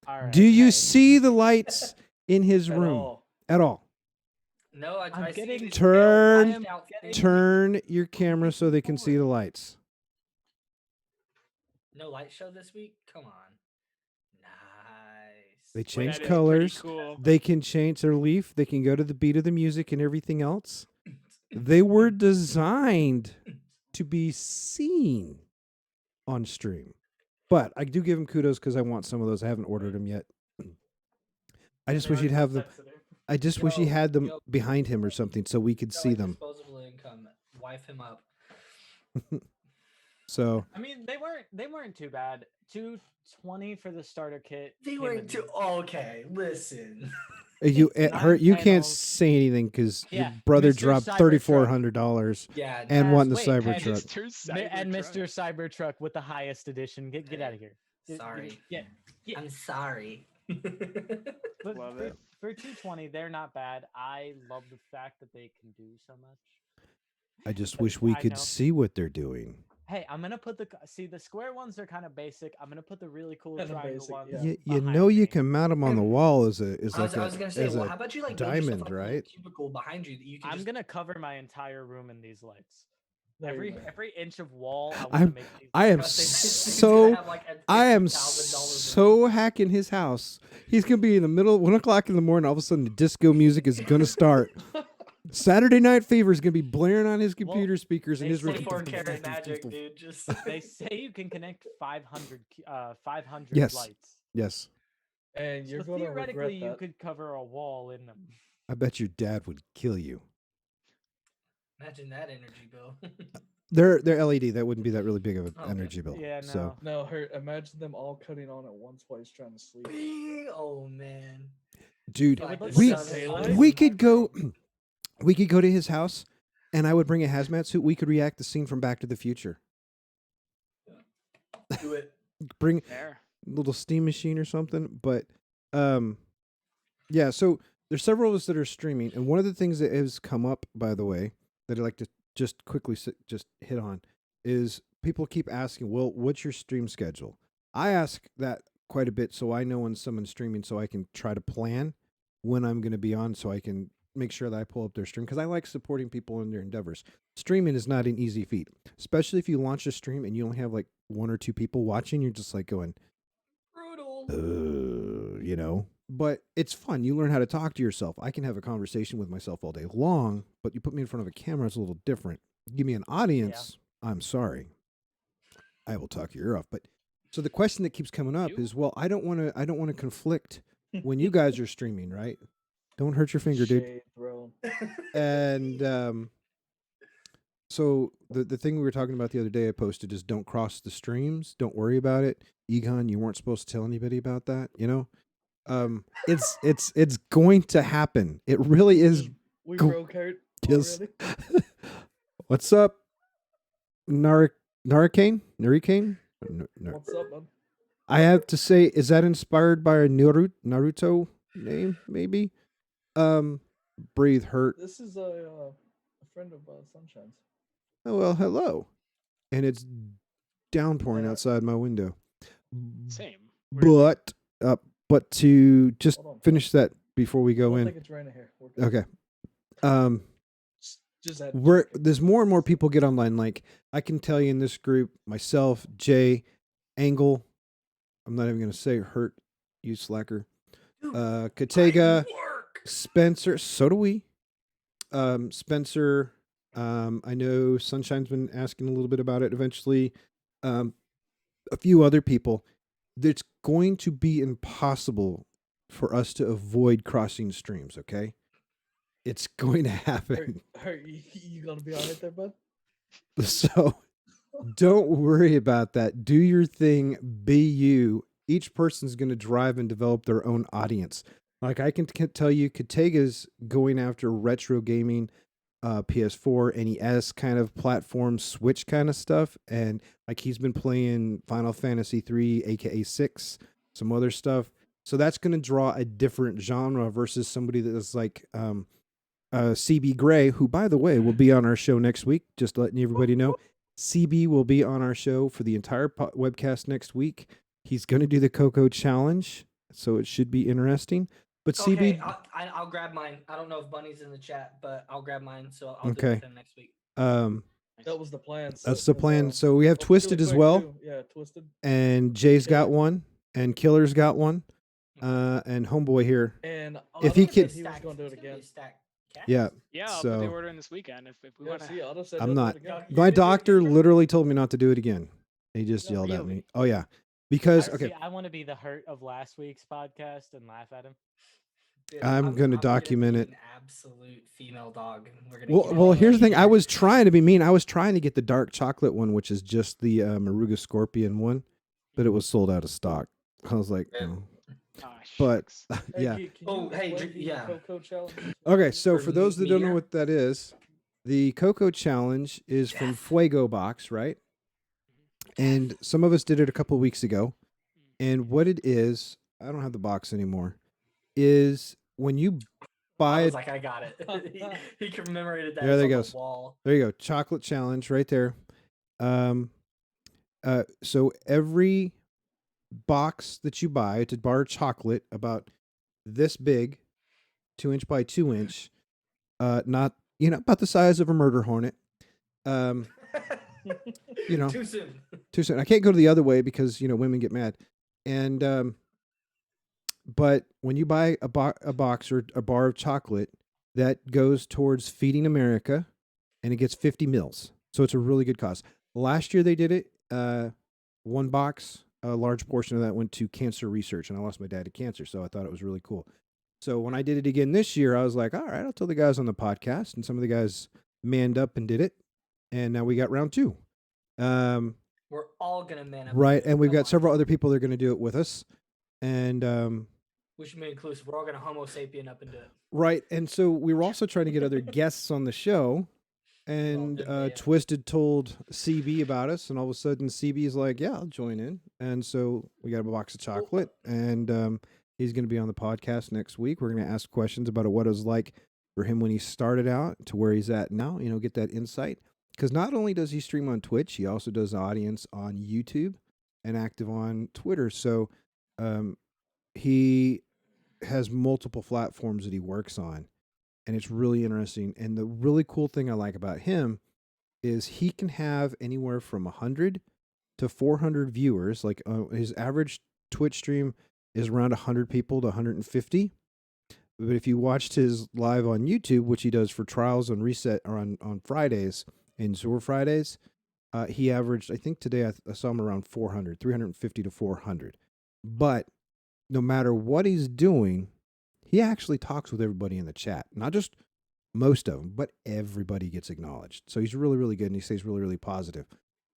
All right. Do you hey, see the lights in his At room all. at all? No, I'm I see getting- these Turn- pale, washed out getting- things. Turn your camera so they can see the lights. No light show this week. Come on. Nice. They Wait, change That is colors. pretty cool. They can change their leaf. They can go to the beat of the music and everything else. They were designed to be seen on stream. But I do give him kudos because I want some of those. I haven't ordered them yet. I just wish he'd have them. I just wish he had them Yo. behind him or something so we could see them. Disposable income. Wife him up. So I mean, they weren't too bad. 220 for the starter kit. They came weren't in- too. Okay, listen. you Nine hurt. You can't panels. say anything because Yeah, your brother Mr. dropped Cybertruck. $3,400 Yeah. and Yes, won the wait, Cybertruck. Mr. And Cybertruck. Mr. Cybertruck with the highest edition. Get Hey, out of here. Sorry. Yeah. Yeah. I'm sorry. But Love for, it. for 220, they're not bad. I love the fact that they can do so much. I just But wish we I could know. see what they're doing. Hey, I'm gonna put the square ones are kind of basic. I'm gonna put the really cool Kinda triangle basic, ones. yeah. You behind know you me. can mount them on the wall as a I was gonna say, as well, a how about you like build yourself, diamond, like, a little right? cubicle behind you that you can I'm just gonna cover my entire room in these lights. There you go. Every inch of wall. I I'm- want to make these. I am Because thing's so gonna have, like, a I am $50,000 so hacking his house. He's gonna be in the middle 1 o'clock in the morning. All of a sudden, the disco music is gonna start. Saturday Night Fever is gonna be blaring on his computer speakers in they his room. say 24 karat magic, dude. Just They say you can connect 500 Yes. lights. Yes, And you're So going to theoretically, regret you that. could cover a wall in them. I bet your dad would kill you. imagine that energy bill. They're LED. That wouldn't be that really big of an Okay. energy bill. Yeah, no. So No, imagine them all cutting on at once while he's trying to sleep. Oh man. dude, Like would the we sun is daylight. rising we in could my go brain. we could go to his house and I would bring a hazmat suit. We could react the scene from Back to the Future. Do it. Bring Fair. a little steam machine or something. But yeah, so there's several of us that are streaming, and one of the things that has come up, by the way, that I'd like to just quickly just hit on is people keep asking, well, what's your stream schedule? I ask that quite a bit so I know when someone's streaming so I can try to plan when I'm going to be on so I can make sure that I pull up their stream because I like supporting people in their endeavors. Streaming is not an easy feat, especially if you launch a stream and you only have like 1 or 2 people watching. You're just like going, Brutal. you know, but it's fun. You learn how to talk to yourself. I can have a conversation with myself all day long, but you put me in front of a camera, it's a little different. Give me an audience, I'm sorry. I will talk your ear off. But so the question that keeps coming up You? is, well, I don't want to conflict when you guys are streaming, right? Don't hurt your finger, dude. Shade thrown. And so the thing we were talking about the other day I posted is don't cross the streams. Don't worry about it. Egon, you weren't supposed to tell anybody about that, you know? It's going to happen. It really is. We Go- broke out Yes. already. What's up, Naricane? No. What's up, man? I have to say, is that inspired by a Naruto name? Maybe. Breathe hurt. This is a friend of Sunshine's. Oh well, hello. And it's downpouring outside my window. Same. But to just Hold on. finish that before we I go don't in. think it's raining here. We're good. Okay. Just add There's more and more people get online. Like I can tell you in this group, myself, Jay, Angle, I'm not even gonna say hurt, you slacker. Katega, Spencer, so do we. Spencer, I know Sunshine's been asking a little bit about it eventually. A few other people. It's going to be impossible for us to avoid crossing streams, okay? It's going to happen. You gonna be alright there, bud? So don't worry about that. Do your thing. Be you. Each person's going to drive and develop their own audience. Like I can tell you, Katega's going after retro gaming, PS4, NES kind of platform, Switch kind of stuff. And like he's been playing Final Fantasy 3, aka 6, some other stuff. So that's going to draw a different genre versus somebody that is like CB Gray, who, by the way, will be on our show next week. Just letting everybody know. CB will be on our show for the entire webcast next week. He's going to do the Coco Challenge, so it should be interesting. But Okay, CB, I'll grab mine. I don't know if Bunny's in the chat, but I'll grab mine. So I'll do Okay. it with him next week. That was the plan. That's the plan. So we have really Twisted as quick, well, too. Yeah, Twisted. and Jay's got Okay. one, and Killer's got one, and Homeboy here. And If he Otto could- said he was going to do it again. Yeah. Yeah, I'll put the So order in this weekend if we Yeah, want see, to. Otto said I'm he'll do not. it again. My doctor literally told me not to do it again. He just No, yelled at really? me. Oh yeah, because See, okay, I want to be the hurt of last week's podcast and laugh at him. Dude, I'm gonna be document it. an absolute female dog. And we're gonna Well, get well, all here's the thing. I over was it. trying to be mean. I was trying to get the dark chocolate one, which is just the Maruga Scorpion one, but it was sold out of stock. I was like, Yeah. oh. Ah, But shucks. Hey, yeah. can you Oh, hey, explain the yeah. Coco challenge? Okay, so For for those that don't know Meteor? what that is, the Coco Challenge is from Yes. Fuego Box, right? And some of us did it a couple weeks ago. And what it is, I don't have the box anymore, is when you I buy was it. like, I got it. he commemorated that. There It's they on the goes. wall. There you go. Chocolate challenge right there. So every box that you buy, it's a bar of chocolate about this big, 2-inch by 2-inch, not, about the size of a murder hornet. Too soon. Too soon. I can't go to the other way because, women get mad. And, but when you buy a box or a bar of chocolate, that goes towards feeding America, and it gets 50 mils. So it's a really good cause. Last year they did it. One box, a large portion of that went to cancer research, and I lost my dad to cancer, so I thought it was really cool. So when I did it again this year, I was like, all right, I'll tell the guys on the podcast, and some of the guys manned up and did it, and now we got round 2. We're all gonna man up. Right, do it. and we've Come got on. several other people that are going to do it with us, and We should be inclusive. We're all gonna Homo sapien up and do it. right, and so we were also trying to get other guests on the show, and didn't they, Twisted told CB about us, and all of a sudden CB is like, yeah, I'll join in, and so we got a box of chocolate, and he's going to be on the podcast next week. We're going to ask questions about what it was like for him when he started out to where he's at now, get that insight. Because not only does he stream on Twitch, he also does audience on YouTube and active on Twitter. So he has multiple platforms that he works on, and it's really interesting. And the really cool thing I like about him is he can have anywhere from 100 to 400 viewers. Like his average Twitch stream is around 100 people to 150. But if you watched his live on YouTube, which he does for Trials on Reset or on Fridays, in Zor Fridays, he averaged, I think today I saw him around 400, 350 to 400. But no matter what he's doing, he actually talks with everybody in the chat. Not just most of them, but everybody gets acknowledged. So he's really, really good, and he stays really, really positive.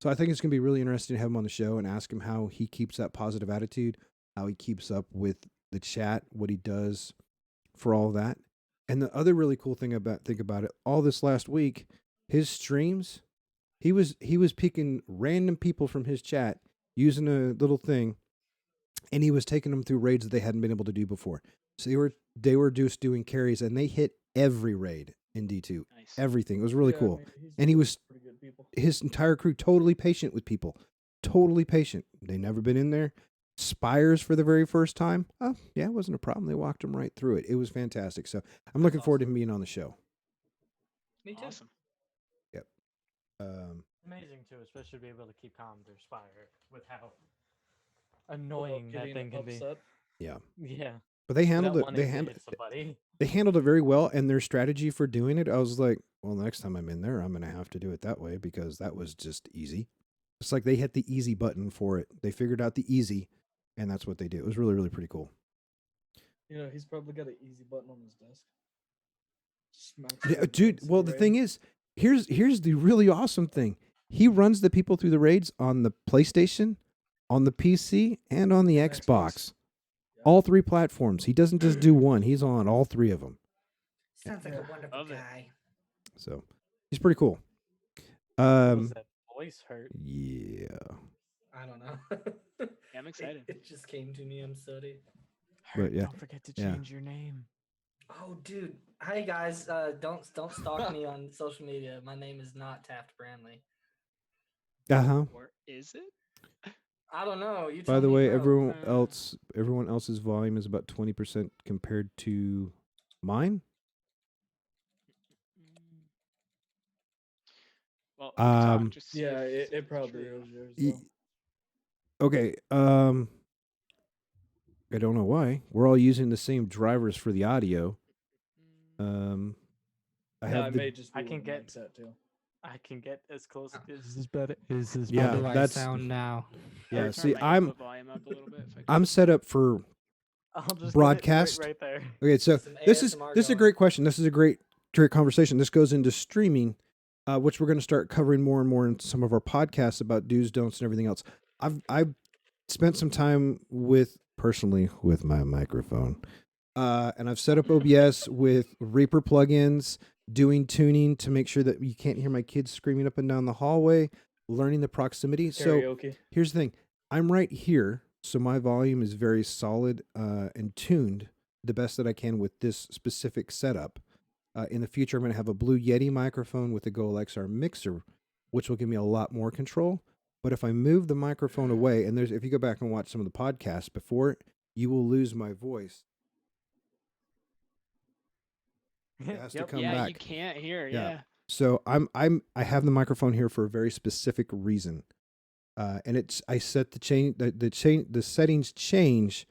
So I think it's going to be really interesting to have him on the show and ask him how he keeps that positive attitude, how he keeps up with the chat, what he does for all of that. And the other really cool thing think about it, all this last week, his streams, he was picking random people from his chat using a little thing, and he was taking them through raids that they hadn't been able to do before. So they were just doing carries, and they hit every raid in D2. Nice. Everything. It was really Yeah, I cool. mean, he's And he dealing was with pretty good people. his entire crew totally patient with people. Totally patient. They never been in there. Spires for the very first time. Oh, yeah, it wasn't a problem. They walked him right through it. It was fantastic. So I'm looking forward to him being on the show. Me too. Awesome. Amazing too, especially to be able to keep calm through Spire with how annoying that Getting thing can be. upset. Yeah. Yeah. But they handled without it. wanting They to handled hit somebody. they handled it very well, and their strategy for doing it, I was like, well, next time I'm in there, I'm going to have to do it that way because that was just easy. It's like they hit the easy button for it. They figured out the easy, and that's what they did. It was really, really pretty cool. You know, he's probably got an easy button on his desk. Smacks Yeah, it dude. against Well, the raid. thing is, here's the really awesome thing. He runs the people through the raids on the PlayStation, on the PC, and on the And Xbox. Yeah. All three platforms. He doesn't just do one. He's on all three of them. Sounds like Yeah. a wonderful Love it. guy. So he's pretty cool. Was that voice hurt? Yeah. I don't know. Yeah, I'm excited. It just came to me. I'm sorry. But yeah. Don't forget to Yeah. change your name. Oh, dude. Hi guys. Don't stalk me on social media. My name is not Taft Branley. Uh-huh. Or is it? I don't know. You By tell the me, way, bro. everyone else's volume is about 20% compared to mine. Well, we can talk, Um, just see Yeah, if it probably true. is yours. Ye- though. Okay. I don't know why. We're all using the same drivers for the audio. I No, have it the may just be I can with get- Mike's at too. I can get as close. Oh. Is this better? Is this Yeah, better? How do I that's- sound now? yeah. Turn See, my I'm input volume up a little bit. If I I'm could. set up for I'll just get it broadcast. right there. Okay, so Some this is ASMR a going. great question. This is a great conversation. This goes into streaming, which we're going to start covering more and more in some of our podcasts about do's, don'ts, and everything else. I've spent some time personally with my microphone, and I've set up OBS with Reaper plugins, doing tuning to make sure that you can't hear my kids screaming up and down the hallway, learning the proximity. So Karaoke. here's the thing. I'm right here, so my volume is very solid and tuned the best that I can with this specific setup. In the future, I'm going to have a Blue Yeti microphone with a Go XR mixer, which will give me a lot more control. But if I move the microphone away, and if you go back and watch some of the podcasts before, you will lose my voice. It has to come Yeah, back. you can't hear. Yeah. Yeah. So I have the microphone here for a very specific reason, and I set the settings change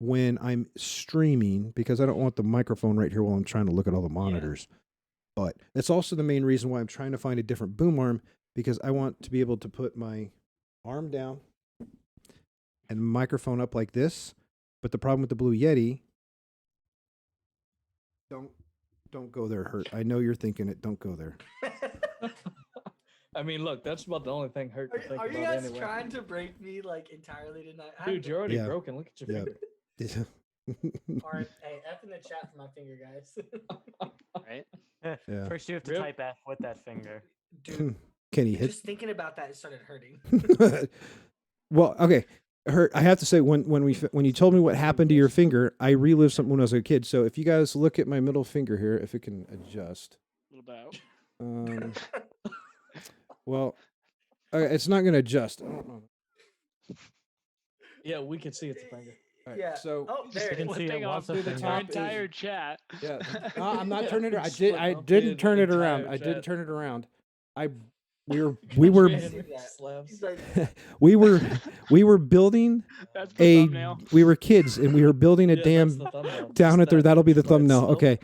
when I'm streaming because I don't want the microphone right here while I'm trying to look at all the monitors. But that's also the main reason why I'm trying to find a different boom arm because I want to be able to put my arm down and microphone up like this. But the problem with the Blue Yeti, don't go there, Hurt. I know you're thinking it. Don't go there. I mean, look, that's about the only thing hurt to think Are you about guys anyway. trying to break me like entirely tonight? Dude, you're already Yeah. broken. Look at your Yeah. finger. Alright, hey, F in the chat for my finger, guys. Right. Yeah. First, you have to Rip. type F with that finger. Dude, Can he hit? just thinking about that, it started hurting. Well, okay. Hurt. I have to say, when you told me what happened to your finger, I relived something when I was a kid. So if you guys look at my middle finger here, if it can adjust, A little bit out. well, okay, it's not going to adjust. I don't know. Yeah, we can see it's a finger. All right, Yeah. so Oh, there it can is. see it Flipping was off a through the finger. our Top is- entire chat. yeah, no, I'm not turning it. I Just did. split I up didn't the turn it around. entire I didn't chat. turn it around. We were Trans- Random that. slabs. He's like, we were building That's the a. thumbnail. We were kids and we were building a Yeah, damn that's the thumbnail. down Just at there. that That'll be the red thumbnail. slope. Okay,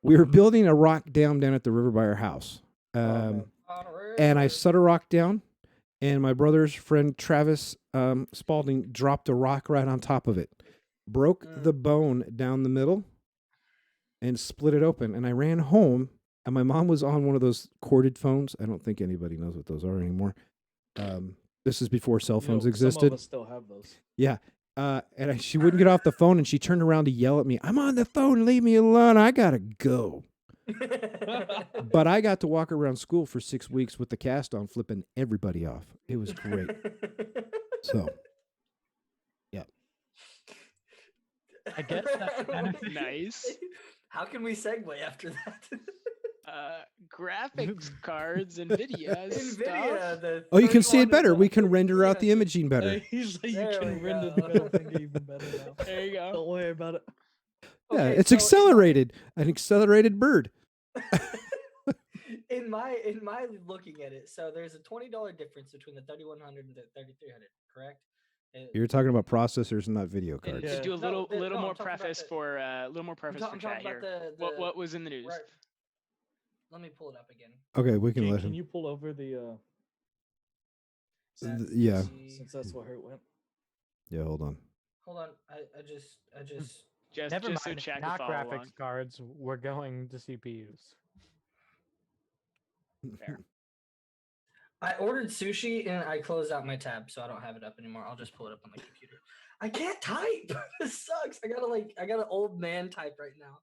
we were building a rock dam down at the river by our house. man. And I set a rock down, and my brother's friend Travis Spalding dropped a rock right on top of it, broke the bone down the middle, and split it open. And I ran home, and my mom was on one of those corded phones. I don't think anybody knows what those are anymore. This is before cell phones Some of existed. us still have those. Yeah. She wouldn't get off the phone, and she turned around to yell at me, "I'm on the phone, leave me alone, I gotta go." But I got to walk around school for 6 weeks with the cast on, flipping everybody off. It was great. So, yeah. I guess that's kind of Nice. How can we segue after that? Graphics cards, Nvidia stuff. Nvidia. Oh, you can see it better. We can render out the Yeah. imaging better. He's like, you There can we render go. the middle finger even better now. There you go. Don't worry about it. Yeah, Okay, it's so accelerated. An accelerated bird. In my looking at it, so there's a $20 difference between the 3100 and the 3300, correct? You're talking about processors and not video And cards. Yeah. do a little No, little I'm more talking about preface the- for I'm chat talking here. about What was in the news? right. Let me pull it up again. Okay, we can Jake, let can him. you pull over the Yeah. since that's where it went? Yeah, hold on. Hold on. I just never Just so mind. chat can Not follow graphics along. cards. We're going to CPUs. Fair. I ordered sushi and I closed out my tab, so I don't have it up anymore. I'll just pull it up on the computer. I can't type. This sucks. I got an old man type right now.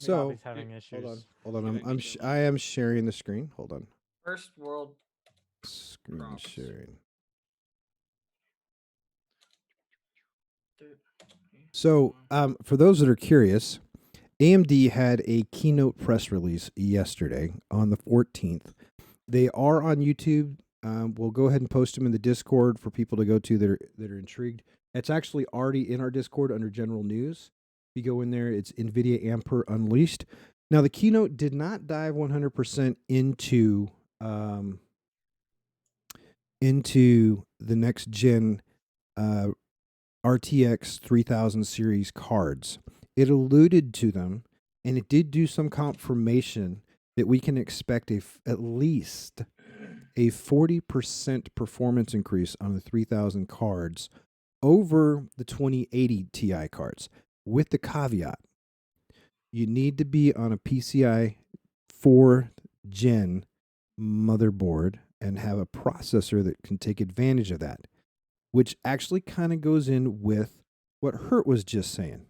So Bobby's having issues. hold on. Giving me I am sharing the screen. Hold on. First world. Screen Prompts. sharing. Dude. So, for those that are curious, AMD had a keynote press release yesterday on the 14th. They are on YouTube. We'll go ahead and post them in the Discord for people to go to that are intrigued. It's actually already in our Discord under General News. If you go in there, it's NVIDIA Ampere Unleashed. Now, the keynote did not dive 100% into the next gen RTX 3000 series cards. It alluded to them, and it did do some confirmation that we can expect at least a 40% performance increase on the 3000 cards over the 2080 Ti cards, with the caveat you need to be on a PCI 4th gen motherboard and have a processor that can take advantage of that, which actually kind of goes in with what Hurt was just saying.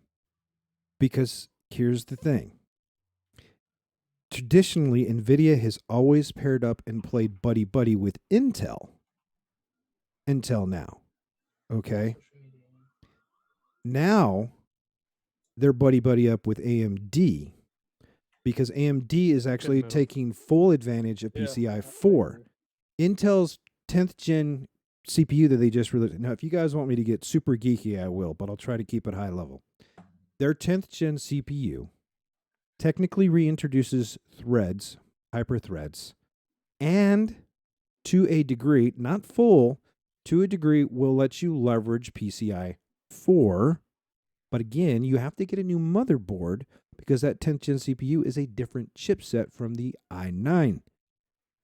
Because here's the thing. Traditionally, NVIDIA has always paired up and played buddy-buddy with Intel. Until now. Okay? Now, they're buddy-buddy up with AMD. Because AMD is actually move. taking full advantage of PCI 4. Intel's 10th gen CPU that they just released. Now, if you guys want me to get super geeky, I will, but I'll try to keep it high level. Their 10th gen CPU technically reintroduces threads, hyperthreads, and to a degree, not full, to a degree will let you leverage PCI 4. But again, you have to get a new motherboard because that 10th gen CPU is a different chipset from the i9.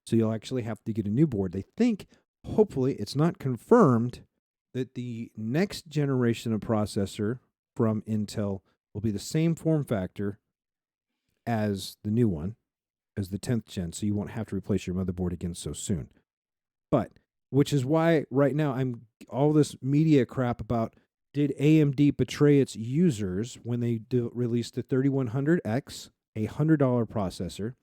So you'll actually have to get a new board. They think, hopefully, it's not confirmed, that the next generation of processor from Intel will be the same form factor as the new one, as the 10th gen, so you won't have to replace your motherboard again so soon. But, which is why right now all this media crap about did AMD betray its users when they released the 3100X, a $100 processor,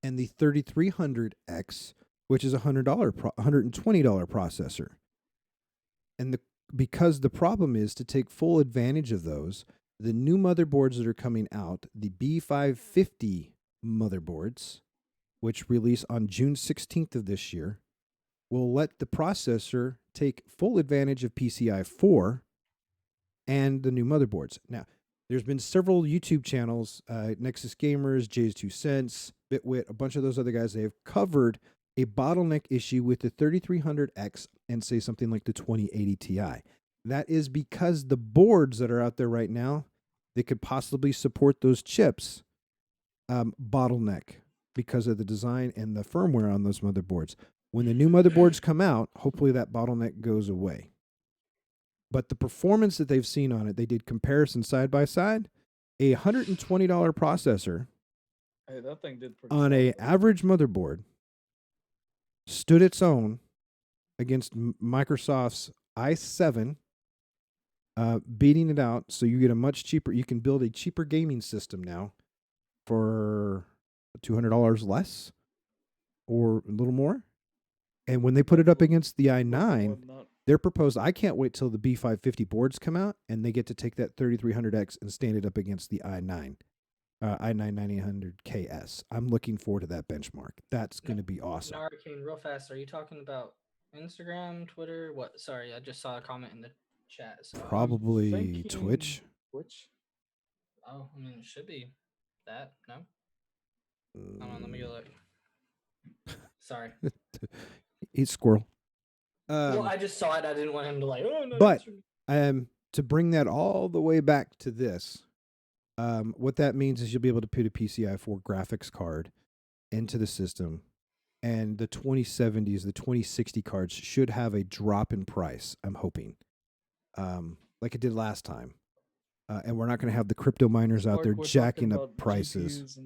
and the 3300X, which is a $120 processor. And because the problem is to take full advantage of those, the new motherboards that are coming out, the B550 motherboards, which release on June 16th of this year, will let the processor take full advantage of PCI 4 and the new motherboards. Now, there's been several YouTube channels, Nexus Gamers, Jay's 2 Cents, Bitwit, a bunch of those other guys. They have covered a bottleneck issue with the 3300X and say something like the 2080 Ti. That is because the boards that are out there right now that could possibly support those chips bottleneck because of the design and the firmware on those motherboards. When the new motherboards come out, hopefully that bottleneck goes away. But the performance that they've seen on it, they did comparison side by side. A $120 processor Hey, that thing did pretty on a solid. average motherboard stood its own against Microsoft's i7, beating it out. So you get a much cheaper. You can build a cheaper gaming system now for $200 less or a little more. And when they put it up against the i9, they're proposed. I can't wait till the B550 boards come out and they get to take that 3300X and stand it up against the i9. i9-9800KS. I'm looking forward to that benchmark. That's going to be awesome. Narcane, real fast. Are you talking about Instagram, Twitter? What? Sorry, I just saw a comment in the chat. So. Probably Twitch. Twitch. Oh, I mean, it should be that. No. Hold on, let me go look. Sorry. Eat squirrel. Well, I just saw it. I didn't want him to like. Oh no. But to bring that all the way back to this. What that means is you'll be able to put a PCI 4 graphics card into the system, and the 2070s, the 2060 cards should have a drop in price, I'm hoping, like it did last time. And we're not going to have the crypto miners out there jacking up prices.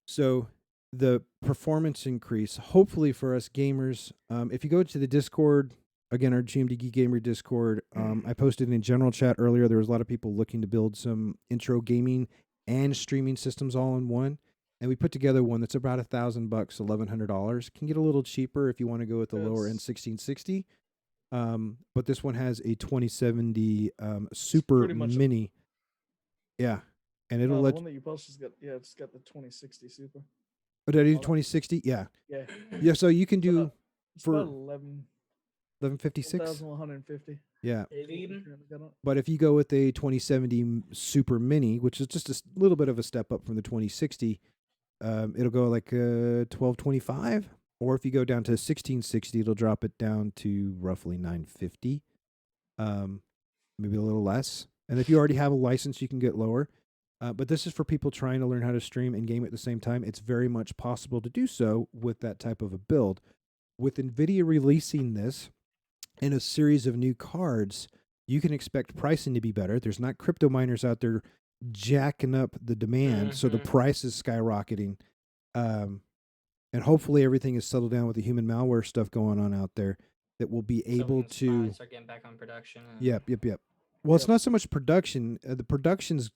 So the performance increase, hopefully for us gamers, if you go to the Discord, again, our GMD Geek Gamer Discord, I posted in general chat earlier, there was a lot of people looking to build some intro gaming and streaming systems all in one. And we put together one that's about $1,000, $1,100. Can get a little cheaper if you want to go with the lower end 1660. But this one has a 2070 Super Mini. Yeah. And it'll let the one that you posted it's got the 2060 Super. Oh, did I do 2060? Yeah. Yeah. Yeah, so you can do for about 1156. 1150. Yeah. Even. But if you go with a 2070 Super Mini, which is just a little bit of a step up from the 2060, it'll go like 1225. Or if you go down to 1660, it'll drop it down to roughly 950, maybe a little less. And if you already have a license, you can get lower. But this is for people trying to learn how to stream and game at the same time. It's very much possible to do so with that type of a build. With Nvidia releasing this in a series of new cards, you can expect pricing to be better. There's not crypto miners out there jacking up the demand, so the price is skyrocketing. And hopefully everything is settled down with the human malware stuff going on out there that will be able to start getting back on production. Yep. Well, it's not so much production. The production's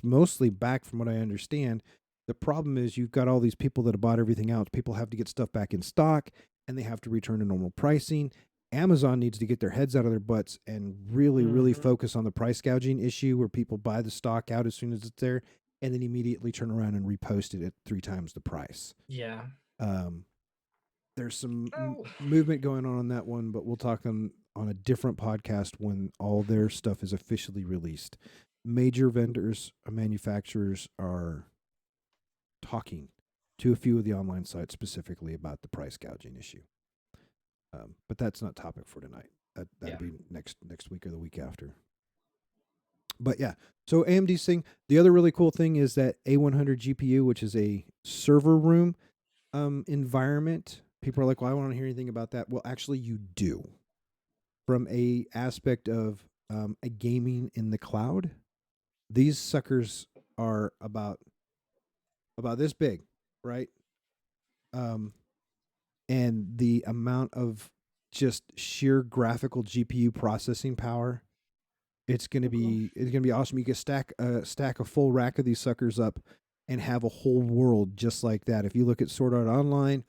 mostly back from what I understand. The problem is you've got all these people that have bought everything out. People have to get stuff back in stock, and they have to return to normal pricing. Amazon needs to get their heads out of their butts and really focus on the price gouging issue where people buy the stock out as soon as it's there and then immediately turn around and repost it at 3 times the price. Yeah. There's some movement going on that one, but we'll talk on a different podcast when all their stuff is officially released. Major vendors, manufacturers are talking to a few of the online sites specifically about the price gouging issue. But that's not topic for tonight. That'll be next week or the week after. But yeah, so AMD's thing. The other really cool thing is that A100 GPU, which is a server room environment. People are like, well, I don't want to hear anything about that. Well, actually, you do. From a aspect of a gaming in the cloud, these suckers are about this big, right? And the amount of just sheer graphical GPU processing power, it's gonna be awesome. You can stack a full rack of these suckers up and have a whole world just like that. If you look at Sword Art Online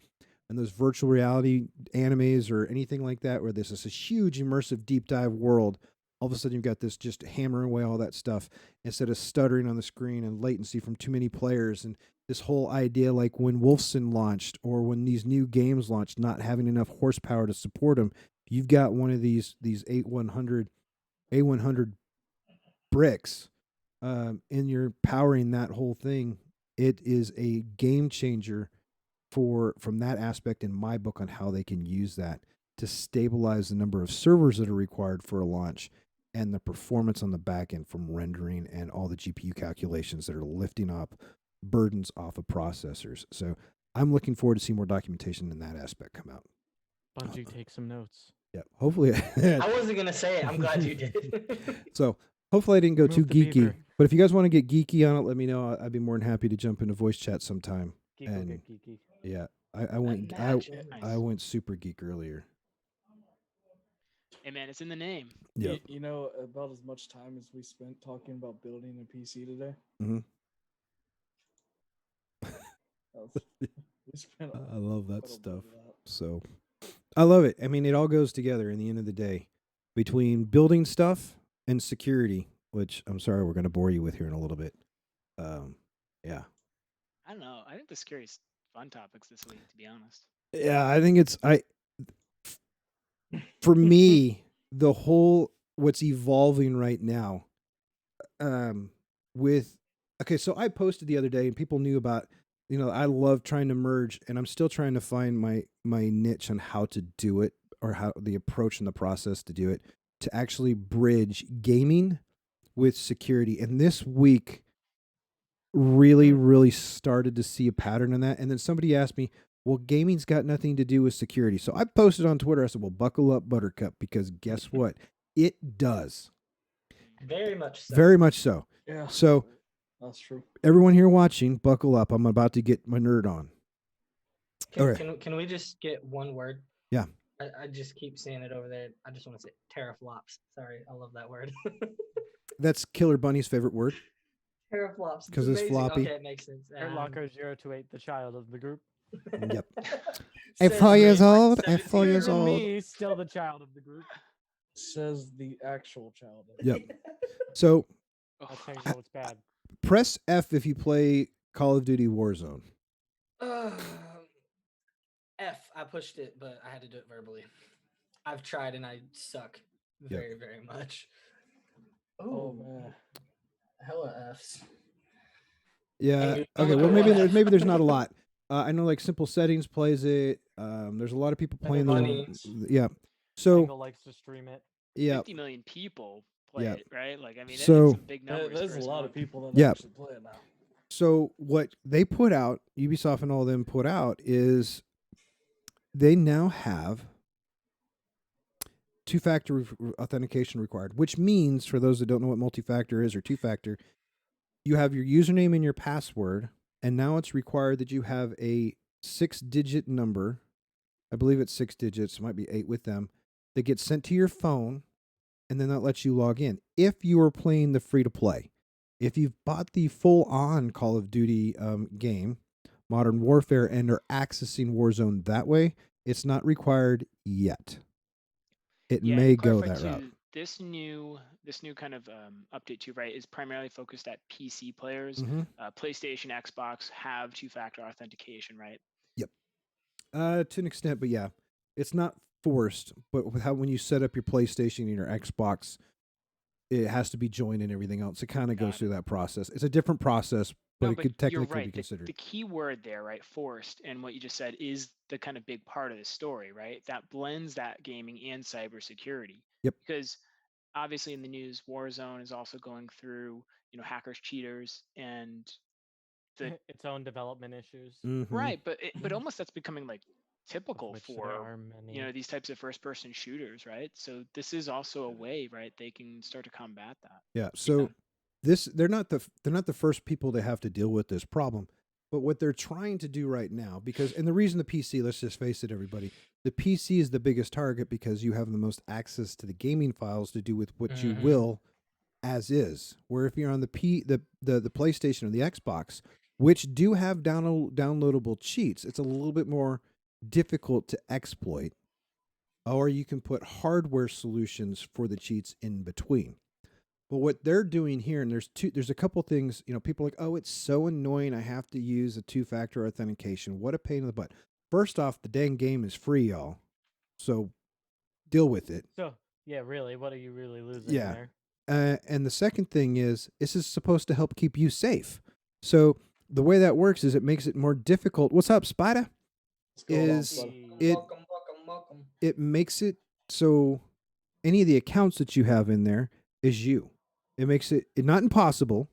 and those virtual reality animes or anything like that, where this is a huge immersive deep dive world, all of a sudden you've got this just hammering away all that stuff instead of stuttering on the screen and latency from too many players. And this whole idea, like when Wolfenstein launched or when these new games launched, not having enough horsepower to support them, you've got one of these A100 bricks, and you're powering that whole thing. It is a game changer from that aspect in my book on how they can use that to stabilize the number of servers that are required for a launch and the performance on the back end from rendering and all the GPU calculations that are lifting up burdens off of processors. So I'm looking forward to see more documentation in that aspect come out. Bungie, take some notes. Yeah, hopefully. I wasn't gonna say it. I'm glad you did. So hopefully I didn't go too geeky. But if you guys want to get geeky on it, let me know. I'd be more than happy to jump into voice chat sometime. Geek will And get geeky. yeah, I went Imagine. I went super geek earlier. Hey man, it's in the name. Yeah. You know, about as much time as we spent talking about building a PC today. Mhm. We spent. I love that quite a bit stuff. of that. So I love it. I mean, it all goes together in the end of the day between building stuff and security, which I'm sorry we're going to bore you with here in a little bit. Yeah. I don't know. I think the scariest fun topics this week, to be honest. Yeah, I think for me, the whole what's evolving right now with okay, so I posted the other day and people knew about, I love trying to merge, and I'm still trying to find my niche on how to do it, or how the approach and the process to do it, to actually bridge gaming with security. And this week really started to see a pattern in that. And then somebody asked me, well, gaming's got nothing to do with security. So I posted on Twitter, I said, well, buckle up, Buttercup, because guess what? It does. Very much so. Very much so. Yeah. So That's true. everyone here watching, buckle up. I'm about to get my nerd on. Can we just get one word? Yeah. I just keep saying it over there. I just want to say teraflops. Sorry, I love that word. That's Killer Bunny's favorite word. Teraflops. 'Cause it's amazing. floppy. Okay, it makes sense. Kurt Locker 028, the child of the group. Yep. Says At 4 years me, old, like at 4 years 17. old. Me, still the child of the group. Says the actual child. Yep. So That's how you know it's bad. press F if you play Call of Duty Warzone. F. I pushed it, but I had to do it verbally. I've tried and I suck very, very much. Oh man. Hella Fs. Yeah. Angry Okay. Bird Well, or maybe there's not a whatever. lot. I know like Simple Settings plays it. There's a lot of people playing Bunny. yeah. So Angle likes to stream it. yeah. 50 million people play Yeah. it, right? Like, I mean, So- that's some big numbers. There's a first lot month. of people that Yeah. actually play it now. So what they put out, Ubisoft and all of them put out, is they now have two-factor authentication required, which means, for those that don't know what multi-factor is or two-factor, you have your username and your password, and now it's required that you have a 6-digit number. I believe it's 6 digits. It might be 8 with them. That gets sent to your phone, and then that lets you log in. If you are playing the free-to-play, if you've bought the full-on Call of Duty game, Modern Warfare, and are accessing Warzone that way, it's not required yet. It Yeah, may and go clarify that too, route. this new kind of update too, right, is primarily focused at PC players. Mm-hmm. PlayStation, Xbox have two-factor authentication, right? To an extent, but yeah, it's not forced. But with how when you set up your PlayStation and your Xbox, it has to be joined and everything else. It kind of Got goes it. through that process. It's a different process, but No, it could you're technically right. be considered. The key word there, right, forced, and what you just said is the kind of big part of the story, right? That blends that gaming and cybersecurity. Yep. Because obviously in the news, Warzone is also going through, hackers, cheaters, and Its own development issues. Mhm. right. But almost that's becoming like typical Which there for are many. these types of first-person shooters, right? So this is also a way, right, they can start to combat that. Yeah. So they're not the first people to have to deal with this problem, but what they're trying to do right now, and the reason the PC, let's just face it, everybody, the PC is the biggest target because you have the most access to the gaming files to do with what you Mhm. will, as is. Where if you're on the PlayStation or the Xbox, which do have downloadable cheats, it's a little bit more difficult to exploit, or you can put hardware solutions for the cheats in between. But what they're doing here, and there's a couple things, people are like, oh, it's so annoying, I have to use a two-factor authentication. What a pain in the butt. First off, the dang game is free, y'all. So deal with it. So, yeah, really, what are you really losing Yeah. there? And the second thing is, this is supposed to help keep you safe. So the way that works is it makes it more difficult. What's up, Spider? What's going on, Is bud? it- Welcome. It makes it so any of the accounts that you have in there is you. It makes it not impossible,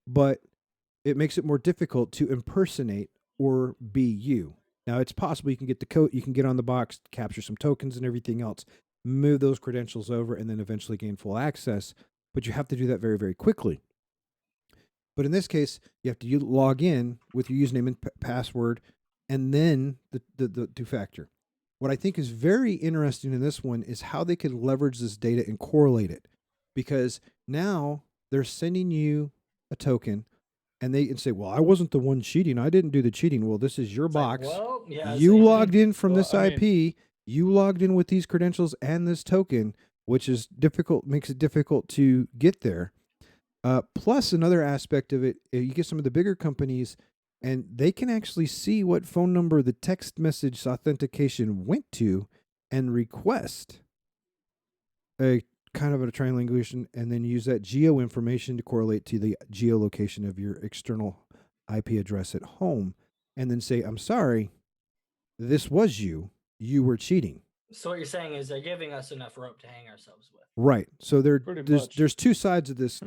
but it makes it more difficult to impersonate or be you. Now, it's possible you can get the code, you can get on the box, capture some tokens and everything else, move those credentials over, and then eventually gain full access. But you have to do that very, very quickly. But in this case, you have to log in with your username and password, and then the two-factor. What I think is very interesting in this one is how they could leverage this data and correlate it, because now they're sending you a token, and they can say, "Well, I wasn't the one cheating. I didn't do the cheating." Well, this is your It's box. like, well, yeah, You same. logged in from Well, this I IP. You logged in with these credentials and this token, which is difficult, makes it difficult to get there. Plus, another aspect of it, you get some of the bigger companies, and they can actually see what phone number the text message authentication went to and request a kind of a triangulation, and then use that geo information to correlate to the geolocation of your external IP address at home, and then say, "I'm sorry, this was you. You were cheating." So what you're saying is they're giving us enough rope to hang ourselves with. Right. So Pretty much. there's two sides of this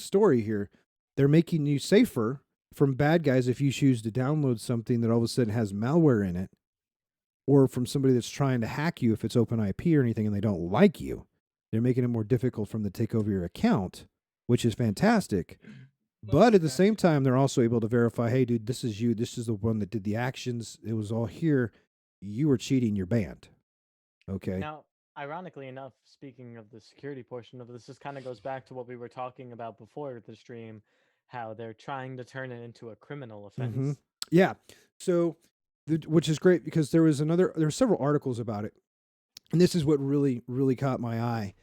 story here. They're making you safer from bad guys if you choose to download something that all of a sudden has malware in it, or from somebody that's trying to hack you if it's open IP or anything and they don't like you. They're making it more difficult for them to take over your account, which is fantastic. But at the same time, they're also able to verify, "Hey, dude, this is you. This is the one that did the actions. It was all here. You were cheating. You're banned." Okay. Now, ironically enough, speaking of the security portion of this kind of goes back to what we were talking about before the stream, how they're trying to turn it into a criminal offense. Mhm. Yeah. So, which is great because there were several articles about it, and this is what really, really caught my eye.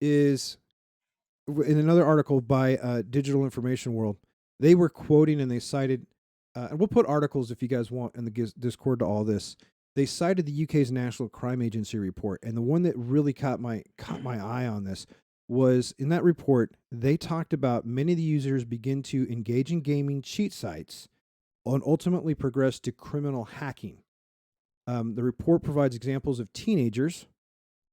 Is in another article by Digital Information World, they were quoting and they cited, and we'll put articles if you guys want in the Discord to all this. They cited the UK's National Crime Agency report, and the one that really caught my eye on this was in that report. They talked about many of the users begin to engage in gaming cheat sites and ultimately progress to criminal hacking. The report provides examples of teenagers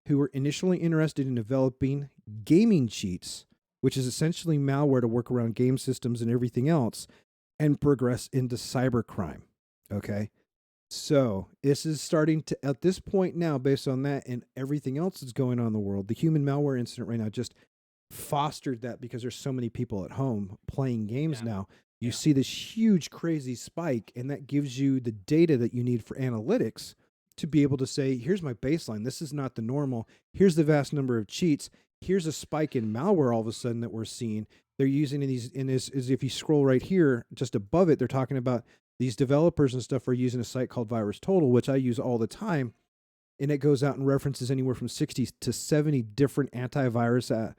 who were initially interested in developing gaming cheats, which is essentially malware to work around game systems and everything else, and progress into cybercrime. Okay. So this is starting to, at this point now, based on that and everything else that's going on in the world, the human malware incident right now just fostered that because there's so many people at home playing games now. You see this huge, crazy spike, and that gives you the data that you need for analytics to be able to say, here's my baseline. This is not the normal. Here's the vast number of cheats. Here's a spike in malware all of a sudden that we're seeing. They're using in this, as if you scroll right here, just above it, they're talking about these developers and stuff are using a site called VirusTotal, which I use all the time. And it goes out and references anywhere from 60 to 70 different antivirus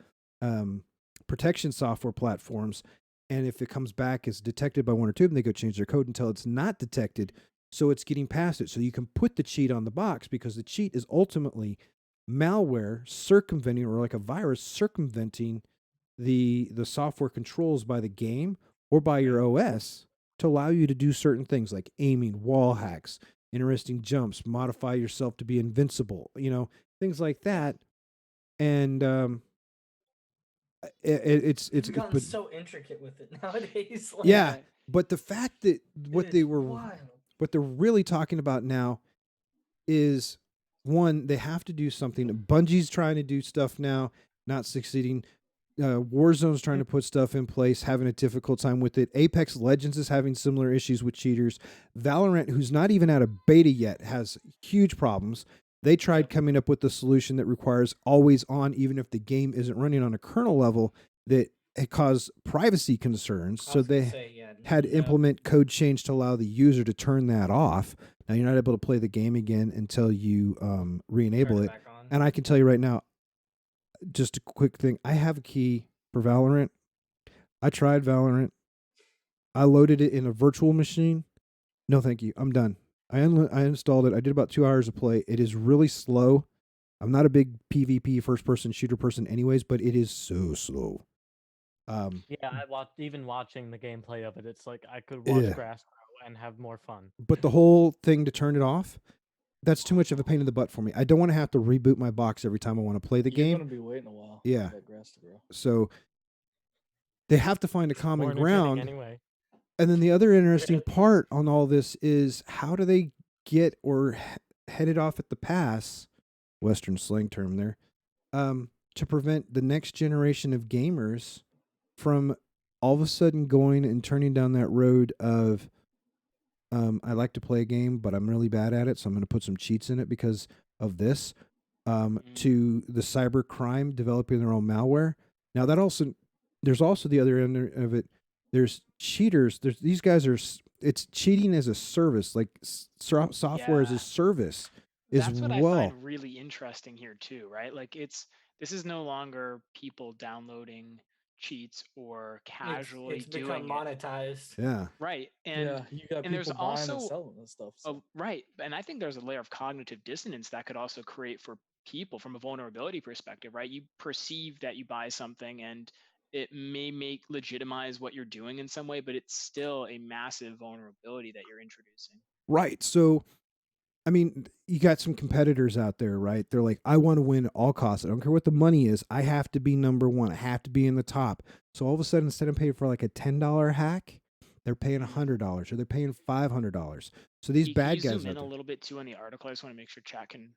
protection software platforms. And if it comes back as detected by one or two of them, they go change their code until it's not detected. So it's getting past it. So you can put the cheat on the box because the cheat is ultimately malware circumventing, or like a virus circumventing the software controls by the game or by your OS to allow you to do certain things like aiming, wall hacks, interesting jumps, modify yourself to be invincible, things like that. And it's gotten so intricate with it nowadays. Like, yeah, but the fact that what wild. what they're really talking about now is, one, they have to do something. Bungie's trying to do stuff now, not succeeding. Warzone's trying to put stuff in place, having a difficult time with it. Apex Legends is having similar issues with cheaters. Valorant, who's not even out of beta yet, has huge problems. They tried coming up with a solution that requires always on, even if the game isn't running on a kernel level, that it caused privacy concerns. So they had to implement code change to allow the user to turn that off. Now you're not able to play the game again until you re-enable it. And I can tell you right now, just a quick thing, I have a key for Valorant. I tried Valorant. I loaded it in a virtual machine. No, thank you. I'm done. I installed it. I did about 2 hours of play. It is really slow. I'm not a big PvP first-person shooter person anyways, but it is so slow. Yeah, even watching the gameplay of it, it's like I could watch grass grow and have more fun. But the whole thing to turn it off, that's too much of a pain in the butt for me. I don't want to have to reboot my box every time I want to play the game. You're going to be waiting a while for that grass to grow. So they have to find a common ground. Anyway. And then the other interesting part on all this is, how do they get or head it off at the pass, Western slang term there, to prevent the next generation of gamers from all of a sudden going and turning down that road of I like to play a game, but I'm really bad at it, so I'm going to put some cheats in it because of this, to the cyber crime developing their own malware. Now that also, there's also the other end of it. There's cheaters. There's these guys are. It's cheating as a service, like software as Yeah. a service. As That's what well. I find really interesting here too, right? Like this is no longer people downloading cheats or casually it's doing become monetized. Yeah. right. And yeah, you got and there's people buying and also selling this stuff. So. right. And I think there's a layer of cognitive dissonance that could also create for people from a vulnerability perspective, right? You perceive that you buy something and it may legitimize what you're doing in some way, but it's still a massive vulnerability that you're introducing. Right. So, I mean, you got some competitors out there, right? They're like, I want to win at all costs. I don't care what the money is. I have to be number one. I have to be in the top. So all of a sudden, instead of paying for like a $10 hack, they're paying $100 or they're paying $500. So these bad Can you guys. zoom in a little bit too on the article? I just want to make sure chat can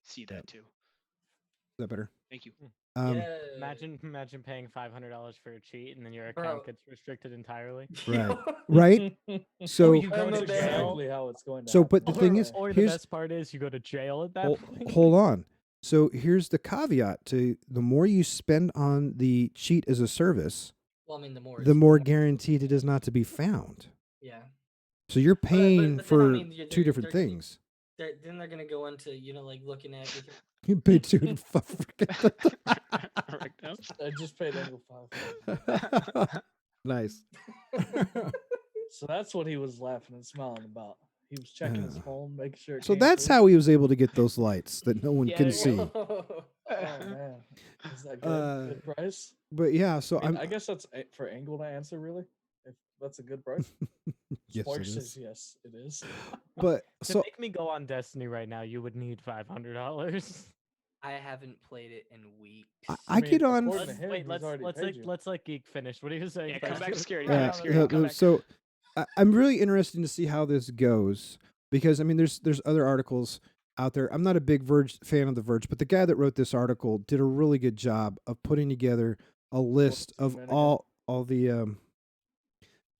see that too. Is that better? Thank you. Yeah. Imagine paying $500 for a cheat and then your Bro. account gets restricted entirely. Right. Right. So you I go don't know to jail. exactly how it's going to So, happen. but the thing is, Or the here's best part is you go to jail at that point. hold on. So here's the caveat to the more you spend on the cheat as a service, Well, I mean, the more guaranteed it is not to be found. Yeah. So you're paying then, I for mean, two different things. Then they're gonna go into like looking at. You paid $2. Correct. No? I just paid Angle 5. Nice. So that's what he was laughing and smiling about. He was checking his phone, making sure. So that's how he was able to get those lights that no one Yeah, can there see. you Oh man, is that good? Good price? But yeah, so I guess that's for Angle to answer. Really, if that's a good price. Yes, Spark it says is. yes, it is. But To so make me go on Destiny right now, you would need $500. I haven't played it in weeks. I get on. according to him, he's already paid you. Let's like Geek finish. What are you saying? Yeah, come back scary. Yeah, Come back. so I'm really interested to see how this goes because I mean, there's other articles out there. I'm not a big Verge fan of the Verge, but the guy that wrote this article did a really good job of putting together a list of all the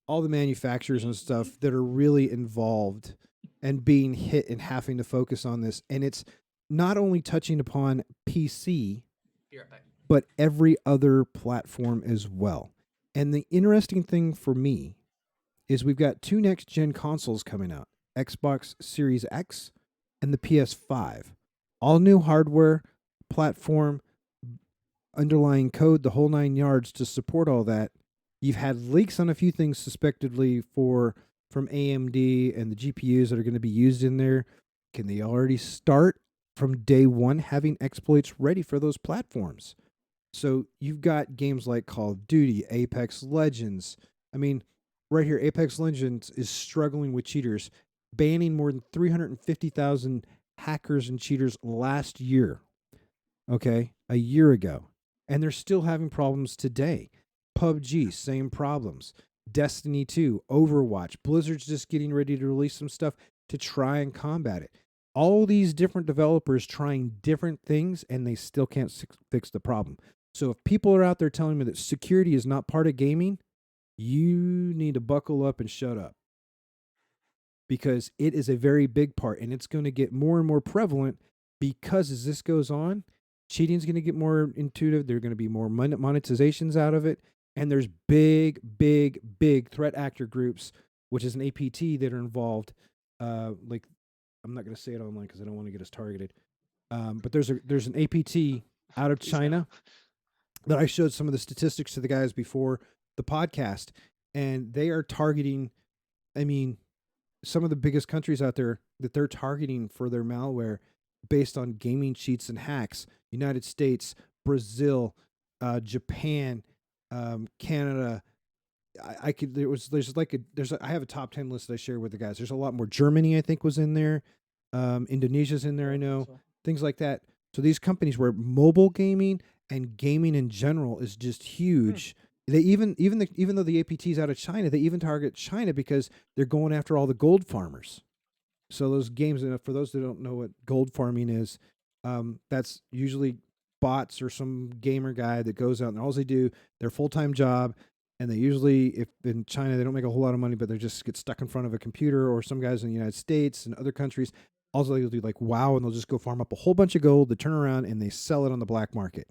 manufacturers and stuff that are really involved and being hit and having to focus on this. And it's not only touching upon PC, Be right back. but every other platform as well. And the interesting thing for me is we've got two next-gen consoles coming out, Xbox Series X and the PS5. All new hardware, platform, underlying code, the whole 9 yards to support all that. You've had leaks on a few things suspectedly from AMD and the GPUs that are going to be used in there. Can they already start from day one having exploits ready for those platforms? So you've got games like Call of Duty, Apex Legends. I mean, right here, Apex Legends is struggling with cheaters, banning more than 350,000 hackers and cheaters last year. Okay, a year ago. And they're still having problems today. PUBG, same problems. Destiny 2, Overwatch. Blizzard's just getting ready to release some stuff to try and combat it. All these different developers trying different things, and they still can't fix the problem. So if people are out there telling me that security is not part of gaming, you need to buckle up and shut up. Because it is a very big part, and it's going to get more and more prevalent because as this goes on, cheating is going to get more intuitive. There are going to be more monetizations out of it. And there's big threat actor groups, which is an APT that are involved. Like, I'm not going to say it online because I don't want to get us targeted. But there's an APT out of China that I showed some of the statistics to the guys before the podcast, and they are targeting, I mean, some of the biggest countries out there that they're targeting for their malware based on gaming cheats and hacks. United States, Brazil, Japan, Canada. I have a top 10 list that I share with the guys. There's a lot more. Germany, I think, was in there. Indonesia's in there, I know. Things like that. So these companies where mobile gaming and gaming in general is just huge. They even though the APT's out of China, they even target China because they're going after all the gold farmers. So those games, and for those that don't know what gold farming is, that's usually bots or some gamer guy that goes out and all they do, their full-time job, And they usually, if in China, they don't make a whole lot of money, but they just get stuck in front of a computer, or some guys in the United States and other countries. Also, they'll do like WoW, and they'll just go farm up a whole bunch of gold. They turn around and they sell it on the black market.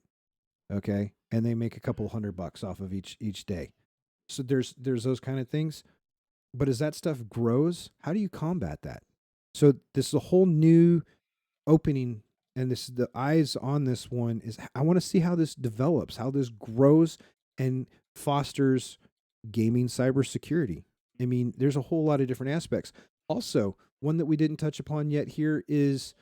Okay. And they make a couple $100 off of each day. So there's those kind of things. But as that stuff grows, how do you combat that? So this is a whole new opening, and this the eyes on this one is I want to see how this develops, how this grows and fosters gaming cybersecurity. I mean, there's a whole lot of different aspects. Also, one that we didn't touch upon yet here is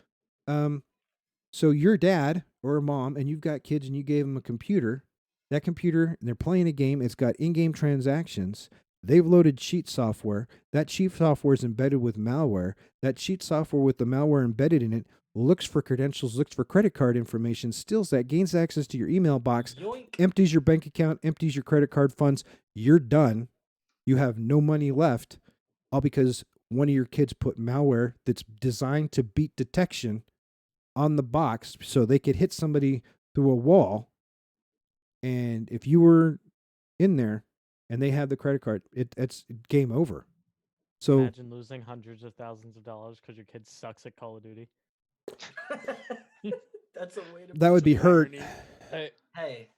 so your dad or mom, and you've got kids, and you gave them a computer. That computer, and they're playing a game. It's got in-game transactions. They've loaded cheat software. That cheat software is embedded with malware. That cheat software with the malware embedded in it looks for credentials, looks for credit card information, steals that, gains access to your email box, Yoink. empties your bank account, empties your credit card funds. You're done. You have no money left, all because one of your kids put malware that's designed to beat detection on the box so they could hit somebody through a wall. And if you were in there and they had the credit card, it's game over. So imagine losing hundreds of thousands of dollars because your kid sucks at Call of Duty. That's a way to. that would be hurt. Hey.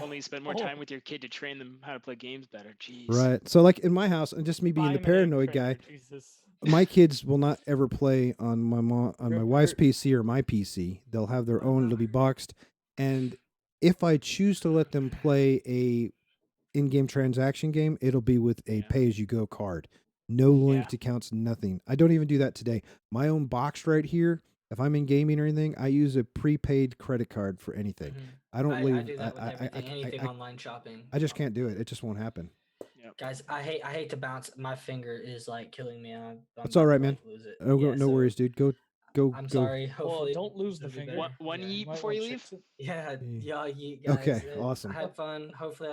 Only spend more time with your kid to train them how to play games better. Jeez. Right. So like in my house, and just me being Buy the him an egg paranoid trainer, guy, Jesus. my kids will not ever play on my wife's PC or my PC. They'll have their own. It'll be boxed. And if I choose to let them play a in-game transaction game, it'll be with a pay-as-you-go card. No linked accounts, nothing. I don't even do that today. My own box right here, if I'm in gaming or anything, I use a prepaid credit card for anything. I don't leave. I do that with everything. Anything online shopping. I just can't do it. It just won't happen. Yep. Guys, I hate to bounce. My finger is like killing me. I'm It's all right, about man. to, like, lose it. Oh, Yeah, no so worries, dude. Go. I'm go. sorry. Hopefully, don't lose the it'll be finger. better. One Yeah. eat before you leave? Yeah, you guys. Okay, awesome. I had fun. Hopefully,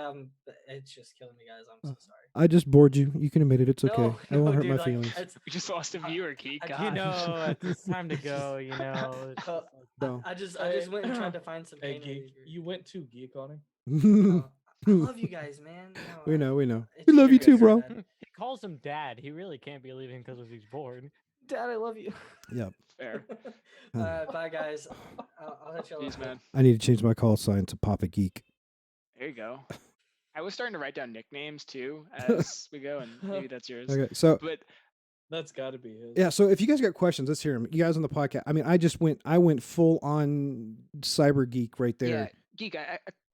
it's just killing me, guys. I'm so sorry. I just bored you. You can admit it. It's okay. No, I won't hurt dude, my like, feelings. We just lost a viewer, Keith. I- God. You know, it's time to go. You know, it's just like- No. I just went and tried to find some Hey, pain geek, reliever. you went too geek on him. I love you guys, man. We know. We It's love you good, too, bro. Dad. he calls him dad. He really can't be leaving because he's bored. Dad, I love you. Yep. Fair. Bye, guys. I'll let you all. Jeez, man. I need to change my call sign to Papa Geek. There you go. I was starting to write down nicknames too as we go, and maybe that's yours. Okay. So But That's got to be his. yeah. So if you guys got questions, let's hear them. You guys on the podcast. I mean, I went full on cyber geek right there. yeah, Geek,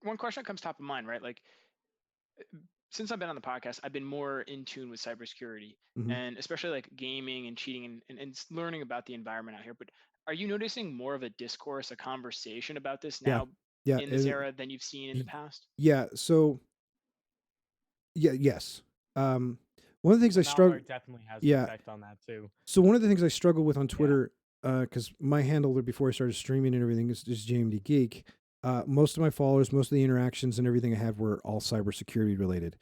one question that comes top of mind, right? Like, since I've been on the podcast, I've been more in tune with cybersecurity Mhm. and especially like gaming and cheating and learning about the environment out here. But are you noticing more of a discourse, a conversation about this now Yeah. in this era than you've seen in the past? Yeah. So. Yeah. Yes. One of the things I Malware struggle. definitely has yeah. an effect on that too. So one of the things I struggle with on Twitter, because my handle before I started streaming and everything is JMD Geek. Most of my followers, most of the interactions and everything I had were all cybersecurity related,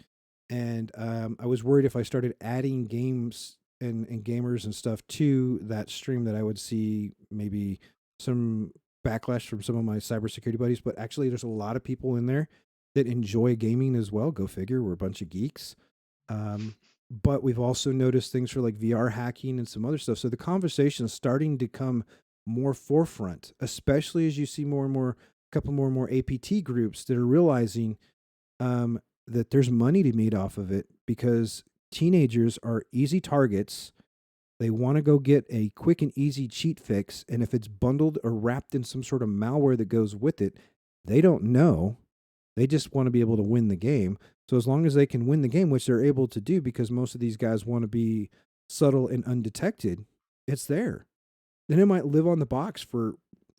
and I was worried if I started adding games and gamers and stuff to that stream that I would see maybe some backlash from some of my cybersecurity buddies. But actually, there's a lot of people in there that enjoy gaming as well. Go figure. We're a bunch of geeks. But we've also noticed things for like VR hacking and some other stuff. So the conversation is starting to come more forefront, especially as you see more and more, a couple more and more APT groups that are realizing that there's money to be made off of it because teenagers are easy targets. They want to go get a quick and easy cheat fix. And if it's bundled or wrapped in some sort of malware that goes with it, they don't know. They just want to be able to win the game. So as long as they can win the game, which they're able to do because most of these guys want to be subtle and undetected, it's there. Then it might live on the box for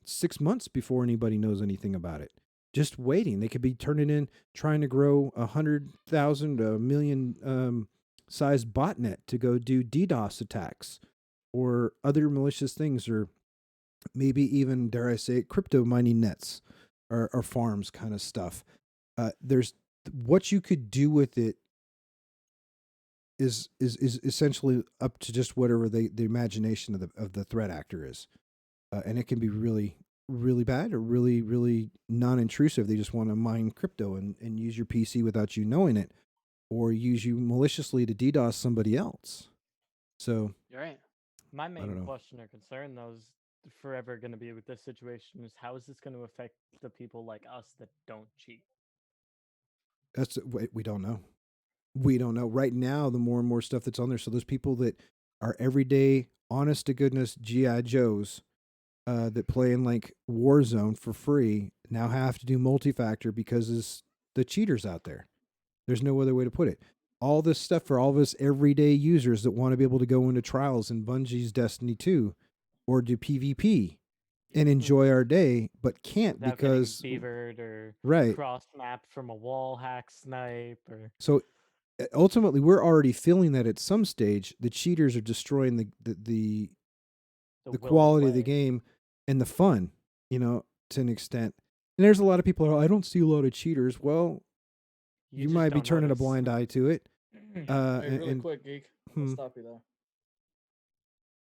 6 months before anybody knows anything about it. Just waiting. They could be turning in, trying to grow 100,000, 1 million size botnet to go do DDoS attacks or other malicious things, or maybe even, dare I say it, crypto mining nets or farms kind of stuff. There's what you could do with it is essentially up to just whatever the imagination of the threat actor is, and it can be really, really bad or really, really non-intrusive. They just want to mine crypto and use your PC without you knowing it, or use you maliciously to DDoS somebody else. So You're right. My don't main know. question or concern, though, is forever going to be with this situation is how is this going to affect the people like us that don't cheat? we don't know. We don't know. Right now, the more and more stuff that's on there. So those people that are everyday, honest to goodness GI Joes that play in like Warzone for free now have to do multi-factor because there's the cheaters out there. There's no other way to put it. All this stuff for all of us everyday users that want to be able to go into trials in Bungie's Destiny 2 or do PvP and enjoy our day, but can't Without because getting beavered or right. cross-mapped from a wall hack snipe or So ultimately, we're already feeling that at some stage the cheaters are destroying the will to quality of the play. game and the fun, to an extent. And there's a lot of people who are, I don't see a lot of cheaters. Well, you just might be don't turning a notice. blind eye to it. Hey, really quick, Geek. I'll stop you there.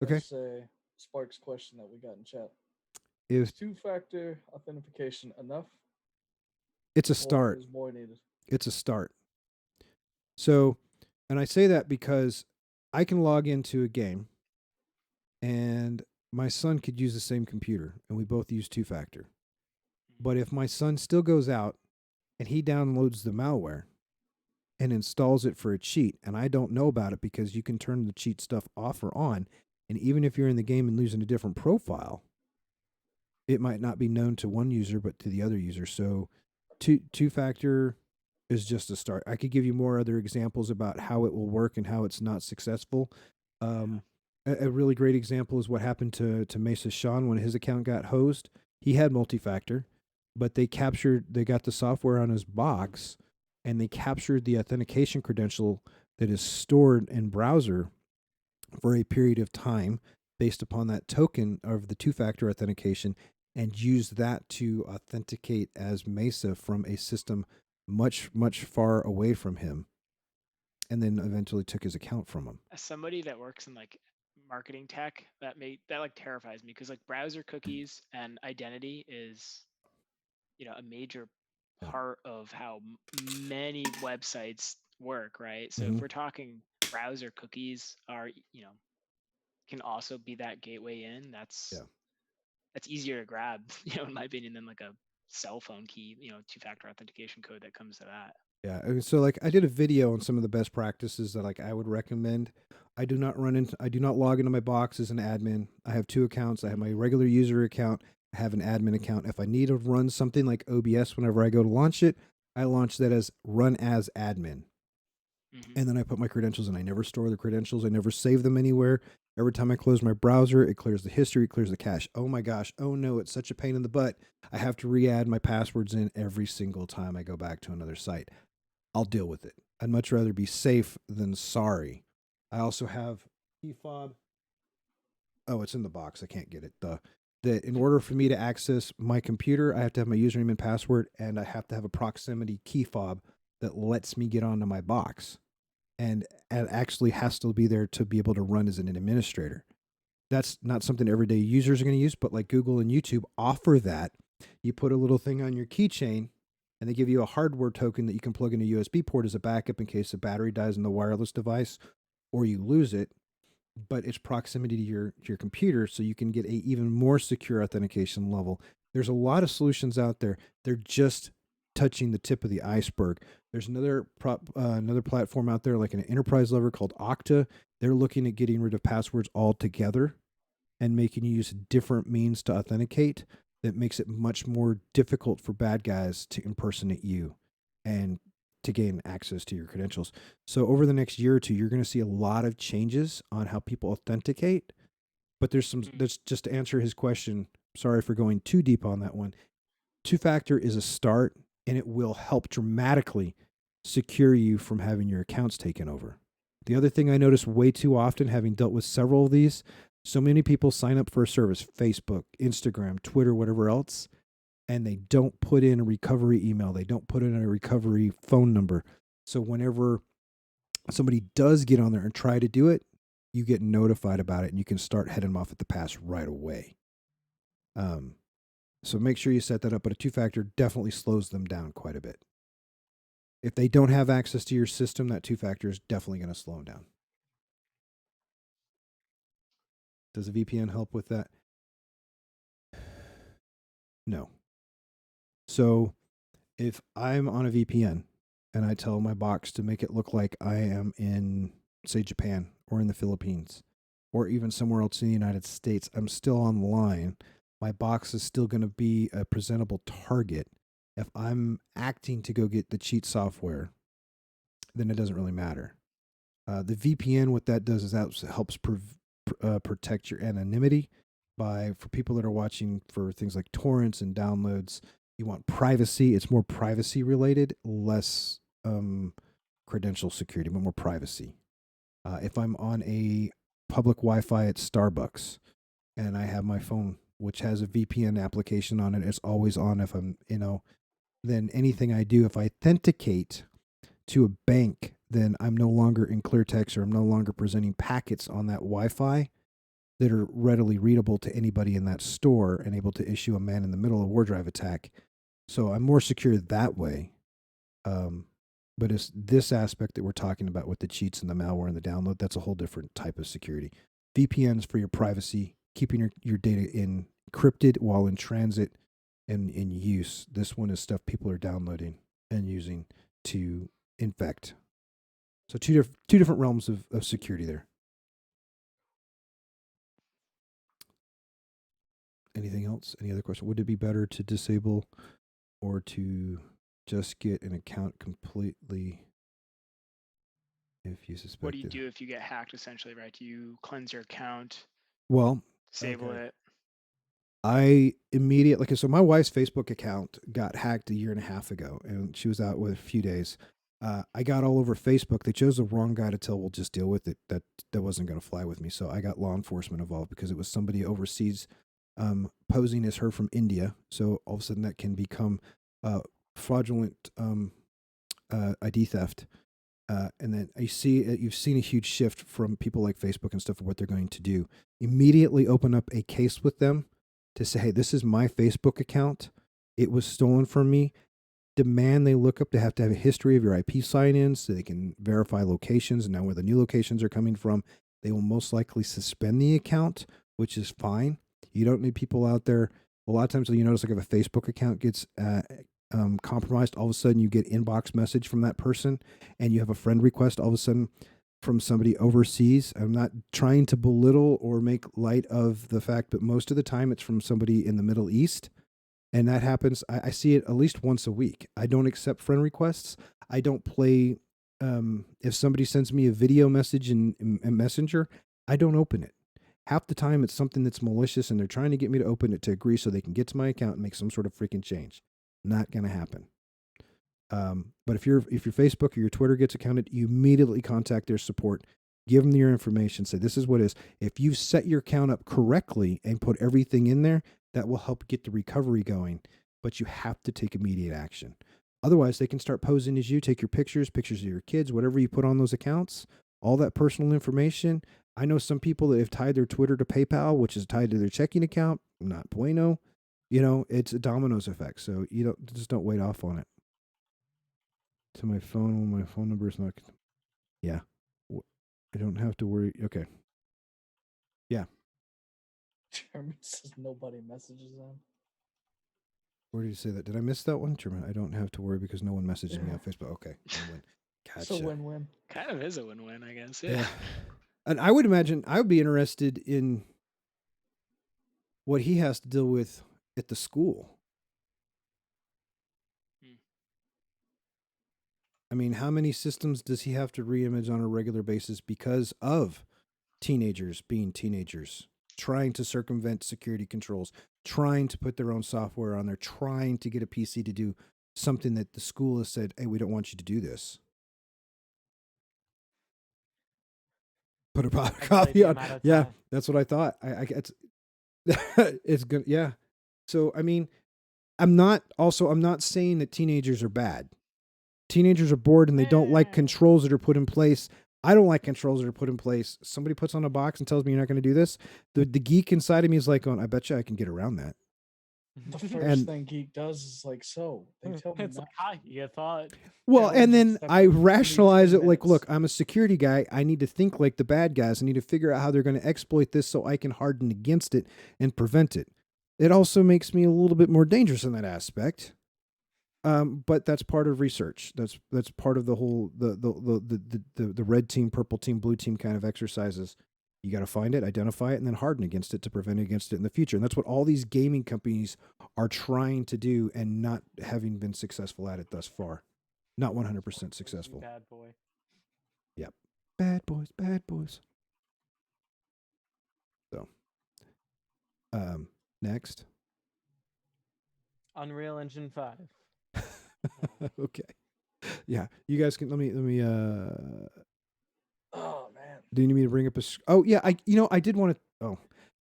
Okay. Let's say Spark's question that we got in chat. Is two-factor authentication enough? It's a Or start. is more needed? It's a start. So, and I say that because I can log into a game and my son could use the same computer and we both use two-factor. But if my son still goes out and he downloads the malware and installs it for a cheat, and I don't know about it because you can turn the cheat stuff off or on, and even if you're in the game and using a different profile, it might not be known to one user but to the other user. So two-factor is just a start. I could give you more other examples about how it will work and how it's not successful. A really great example is what happened to Mesa Sean when his account got hosed. He had multi-factor, but they got the software on his box and they captured the authentication credential that is stored in browser for a period of time based upon that token of the two-factor authentication and used that to authenticate as Mesa from a system much, much far away from him, and then eventually took his account from him. As somebody that works in like marketing tech, that like terrifies me because like browser cookies and identity is, a major part of how many websites work, right? So if we're talking browser cookies are, can also be that gateway in, that's easier to grab, in my opinion, than like a cell phone key, two-factor authentication code that comes to that. Yeah. So like I did a video on some of the best practices that like I would recommend. I do not log into my box as an admin. I have two accounts. I have my regular user account. I have an admin account. If I need to run something like OBS whenever I go to launch it, I launch that as run as admin. And then I put my credentials in. I never store the credentials. I never save them anywhere. Every time I close my browser, it clears the history, it clears the cache. Oh my gosh. Oh no, it's such a pain in the butt. I have to re-add my passwords in every single time I go back to another site. I'll deal with it. I'd much rather be safe than sorry. I also have key fob. Oh, it's in the box. I can't get it. That in order for me to access my computer, I have to have my username and password, and I have to have a proximity key fob that lets me get onto my box. And it actually has to be there to be able to run as an administrator. That's not something everyday users are going to use, but like Google and YouTube offer that. You put a little thing on your keychain, and they give you a hardware token that you can plug in a USB port as a backup in case the battery dies in the wireless device or you lose it. But it's proximity to your computer, so you can get a even more secure authentication level. There's a lot of solutions out there. They're just touching the tip of the iceberg. There's another platform out there, like an enterprise level called Okta. They're looking at getting rid of passwords altogether and making you use different means to authenticate. That makes it much more difficult for bad guys to impersonate you and to gain access to your credentials. So over the next year or two, you're going to see a lot of changes on how people authenticate. But there's just to answer his question, sorry for going too deep on that one. Two-factor is a start, and it will help dramatically secure you from having your accounts taken over. The other thing I notice way too often, having dealt with several of these, so many people sign up for a service, Facebook, Instagram, Twitter, whatever else, and they don't put in a recovery email. They don't put in a recovery phone number. So whenever somebody does get on there and try to do it, you get notified about it and you can start heading them off at the pass right away. So make sure you set that up, but a two-factor definitely slows them down quite a bit. If they don't have access to your system, that two-factor is definitely going to slow them down. Does a VPN help with that? No. So if I'm on a VPN and I tell my box to make it look like I am in, say, Japan or in the Philippines or even somewhere else in the United States, I'm still online. My box is still going to be a presentable target. If I'm acting to go get the cheat software, then it doesn't really matter. The VPN, what that does is that helps protect your anonymity for people that are watching for things like torrents and downloads. You want privacy. It's more privacy related, less credential security, but more privacy. If I'm on a public Wi-Fi at Starbucks and I have my phone, which has a VPN application on it, it's always on. If I'm, then anything I do, if I authenticate to a bank, then I'm no longer in clear text, or I'm no longer presenting packets on that Wi-Fi that are readily readable to anybody in that store and able to issue a man-in-the-middle of war drive attack. So I'm more secure that way. But it's this aspect that we're talking about with the cheats and the malware and the download. That's a whole different type of security. VPNs for your privacy, keeping your data encrypted while in transit and in use. This one is stuff people are downloading and using to infect. So two different realms of security there. Anything else? Any other question? Would it be better to disable or to just get an account completely if you suspect What do you do if you get hacked, essentially, right? Do you cleanse your account, well, disable it? I immediately, so my wife's Facebook account got hacked 1.5 years ago, and she was out with a few days. I got all over Facebook. They chose the wrong guy to tell, we'll just deal with it. That wasn't going to fly with me. So I got law enforcement involved because it was somebody overseas posing as her from India. So all of a sudden that can become fraudulent ID theft. And then you've seen a huge shift from people like Facebook and stuff of what they're going to do. Immediately open up a case with them to say, hey, this is my Facebook account. It was stolen from me. Demand they look up to have a history of your IP sign-ins so they can verify locations and know where the new locations are coming from. They will most likely suspend the account, which is fine. You don't need people out there. A lot of times you notice, like, if a Facebook account gets compromised, all of a sudden you get inbox message from that person and you have a friend request all of a sudden from somebody overseas. I'm not trying to belittle or make light of the fact, but most of the time it's from somebody in the Middle East. And that happens. I see it at least once a week. I don't accept friend requests. I don't play. If somebody sends me a video message in Messenger, I don't open it. Half the time it's something that's malicious and they're trying to get me to open it to agree so they can get to my account and make some sort of freaking change. Not going to happen. But if your Facebook or your Twitter gets accounted, you immediately contact their support. Give them your information. Say, this is what it is. If you've set your account up correctly and put everything in there, that will help get the recovery going. But you have to take immediate action. Otherwise, they can start posing as you. Take your pictures of your kids, whatever you put on those accounts, all that personal information. I know some people that have tied their Twitter to PayPal, which is tied to their checking account. Not bueno. It's a dominoes effect. So just don't wait off on it. To my phone when my phone number is not. Yeah. I don't have to worry. Okay. Yeah. Jeremy says nobody messages him. Where did you say that? Did I miss that one, Jeremy? I don't have to worry because no one messages me on Facebook. Okay. Win-win. Gotcha. It's a win-win. Kind of is a win-win, I guess. Yeah. And I would imagine I would be interested in what he has to deal with at the school. I mean, how many systems does he have to reimage on a regular basis because of teenagers being teenagers, trying to circumvent security controls, trying to put their own software on there, trying to get a PC to do something that the school has said, hey, we don't want you to do this. Put a copy on. Yeah, that's what I thought. It's good. Yeah. So, I mean, I'm not saying that teenagers are bad. Teenagers are bored and they don't like controls that are put in place. I don't like controls that are put in place. Somebody puts on a box and tells me you're not going to do this. The geek inside of me is like, I bet you I can get around that. The first And- thing Geek does is like, so they tell me It's not. like, hi, you thought. Well, Yeah, and then except I for maybe rationalize 10 it like, look, minutes. I'm a security guy. I need to think like the bad guys. I need to figure out how they're going to exploit this so I can harden against it and prevent it. It also makes me a little bit more dangerous in that aspect. But that's part of research. That's part of the whole the red team, purple team, blue team kind of exercises. You got to find it, identify it, and then harden against it to prevent against it in the future. And that's what all these gaming companies are trying to do, and not having been successful at it thus far. Not 100% successful. Bad boy. Bad boys, bad boys. So, next. Unreal Engine 5. Okay. Yeah, you guys can let me. Oh man. Do you need me to bring up a? Oh yeah, I did want to. Oh,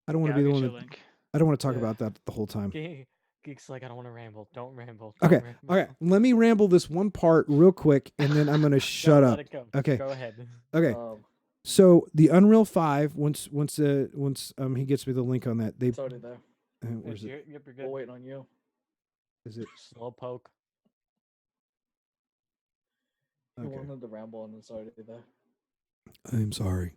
I don't want Yeah, to be I'll the get one. you a link. I don't want to talk Yeah. about that the whole time. Geek's like, I don't want to ramble. Don't ramble. Okay, Don't ramble. okay. Let me ramble this one part real quick, and then I'm gonna shut No, up. Let it go. Okay. Go ahead. Okay. Um, So the Unreal 5, once he gets me the link on that, they it's already there. where's it? Yep, you're good. We're waiting on you. Is it? Slow poke. You Okay. wanted to ramble and it's already there. I'm sorry.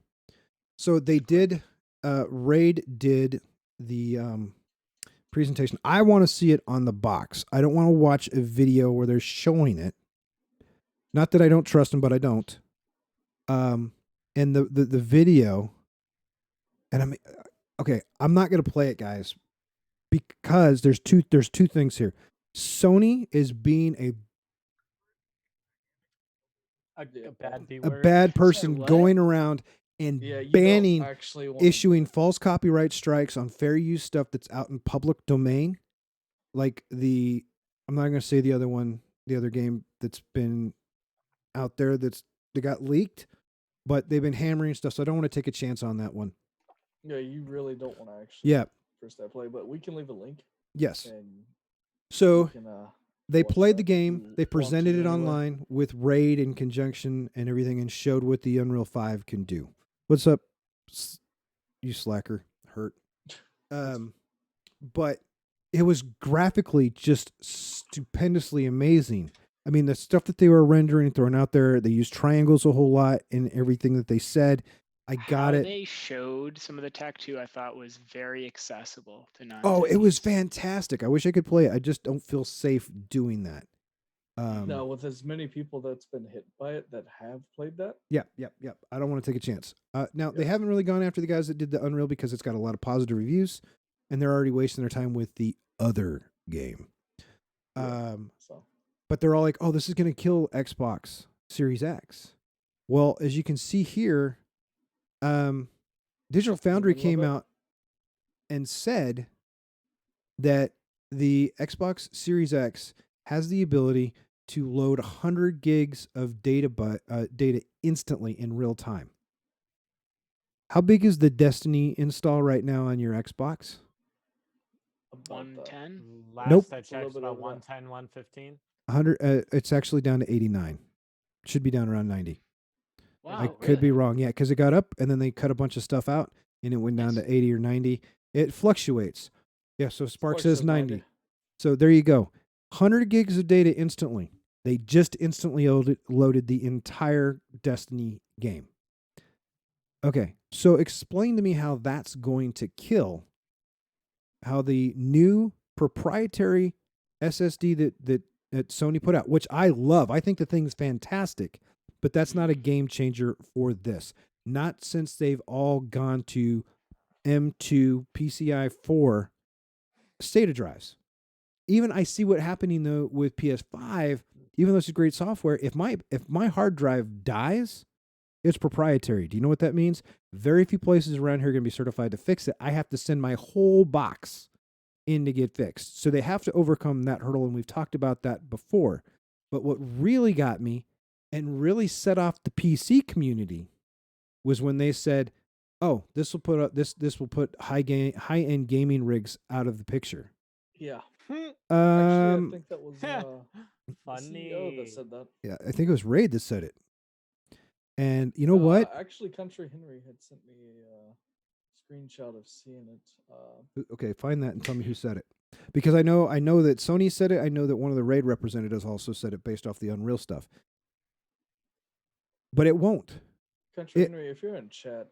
So they did. Raid did the presentation. I want to see it on the box. I don't want to watch a video where they're showing it. Not that I don't trust them, but I don't. And the video, and I'm okay. I'm not gonna play it, guys, because there's two things here. Sony is being A bad B a word. bad person what? going around and Yeah, you banning, don't actually want to do issuing it. false copyright strikes on fair use stuff that's out in public domain, like I'm not going to say the other one, the other game that's been out there that got leaked, but they've been hammering stuff, so I don't want to take a chance on that one. Yeah, you really don't want to actually Yeah. first that play, but we can leave a link Yes. and So you can they watch played that the if game. you They want presented to it anyway. online with Raid in conjunction and everything, and showed what the Unreal 5 can do. What's up, you slacker? Hurt. But it was graphically just stupendously amazing. I mean, the stuff that they were rendering, throwing out there, they used triangles a whole lot in everything that they said. I got How it. they showed some of the tech too, I thought was very accessible to non. Oh, it was fantastic. I wish I could play it. I just don't feel safe doing that. Now, with as many people that's been hit by it that have played that, Yep. I don't want to take a chance. Now, they Yeah. haven't really gone after the guys that did the Unreal because it's got a lot of positive reviews, and they're already wasting their time with the other game. so But they're all like, oh, this is going to kill Xbox Series X. Well, as you can see here, Digital Foundry middle of came it? out and said that the Xbox Series X has the ability to load 100 gigs of data instantly in real time. How big is the Destiny install right now on your Xbox? about that. 110. Last Nope. I A little checked, bit about over that. 110, 115. 100. It's actually down to 89. Should be down around 90. Wow, I could be really? wrong. Yeah, because it got up and then they cut a bunch of stuff out and it went down Nice. to 80 or 90. It fluctuates. Yeah, so Spark Spark says says 90. 90. So there you go. 100 gigs of data instantly. They just instantly loaded the entire Destiny game. Okay, so explain to me how that's going to kill, how the new proprietary SSD that Sony put out, which I love. I think the thing's fantastic, but that's not a game changer for this. Not since they've all gone to M2 PCI 4 SATA drives. Even I see what happening though with PS5, even though it's great software, if my hard drive dies, it's proprietary. Do you know what that means? Very few places around here are going to be certified to fix it. I have to send my whole box in to get fixed. So they have to overcome that hurdle, and we've talked about that before. But what really got me and really set off the PC community was when they said, "Oh, this will put high-end gaming rigs out of the picture." Yeah. Actually, I think that was the CEO Funny. that said that. Yeah, I think it was Raid that said it. And you know what? Actually, Country Henry had sent me a screenshot of seeing it. Okay, find that and tell me who said it. Because I know that Sony said it. I know that one of the Raid representatives also said it based off the Unreal stuff. But it won't. Country Henry, if you're in chat,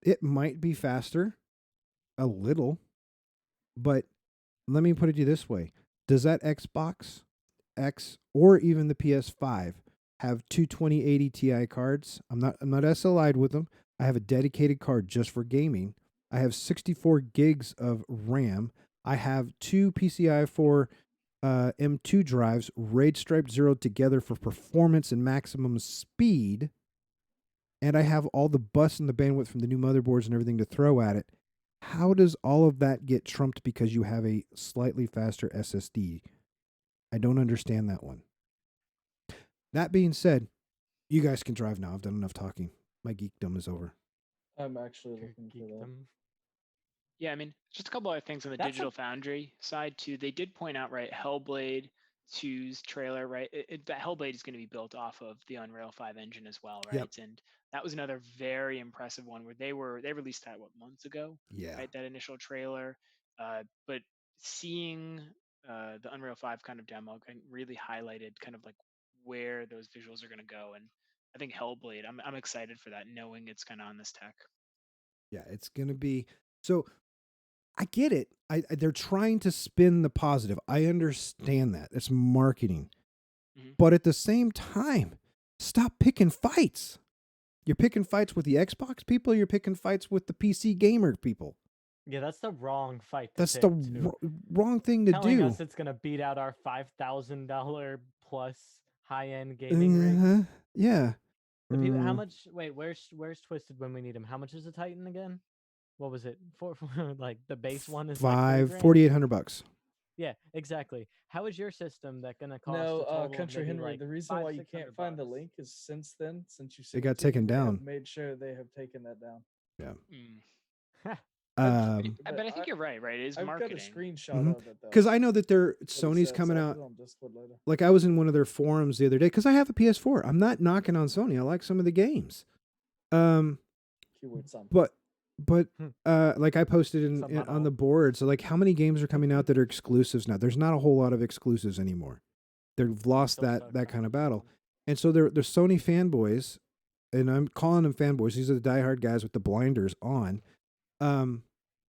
It might be faster, a little, but let me put it to you this way: does that Xbox X or even the PS5 have two 2080 Ti cards? I'm not SLI'd with them. I have a dedicated card just for gaming. I have 64 gigs of RAM. I have two PCI 4 M2 drives, RAID striped 0 together for performance and maximum speed. And I have all the bus and the bandwidth from the new motherboards and everything to throw at it. How does all of that get trumped because you have a slightly faster SSD? I don't understand that one. That being said, you guys can drive now. I've done enough talking. My geekdom is over. I'm actually looking for that. Yeah, I mean, just a couple other things on the Digital Foundry side too. They did point out, right, Hellblade 2's trailer, right? That Hellblade is going to be built off of the Unreal 5 engine as well, right? Yep. And that was another very impressive one where they released that months ago, Yeah. right? That initial trailer, but seeing the Unreal 5 kind of demo really highlighted kind of like where those visuals are going to go, and I think Hellblade, I'm excited for that, knowing it's kind of on this tech. Yeah, it's going to be so. I get it. They're trying to spin the positive. I understand that. It's marketing. Mm-hmm. But at the same time, stop picking fights. You're picking fights with the Xbox people, or you're picking fights with the PC gamer people. Yeah, that's the wrong fight. That's the wrong thing to Telling do. us it's going to beat out our $5,000 plus high-end gaming rig. Yeah. The people, how much? Wait, where's Twisted when we need him? How much is a Titan again? What was it? For like the base one is $4,800. Yeah, exactly. How is your system that gonna cost? No, Country Henry. Like the reason why you can't find the $500-600? link is since you It got taken down. Made sure they have taken that down. Yeah. But I think you're right. It is marketing. I've got a screenshot of it though. Because I know that Sony's coming out. Like I was in one of their forums the other day because I have a PS4. I'm not knocking on Sony. I like some of the games. But like I posted on the board. So like, how many games are coming out that are exclusives now? There's not a whole lot of exclusives anymore. They've lost that kind of battle. And so they're Sony fanboys, and I'm calling them fanboys. These are the diehard guys with the blinders on.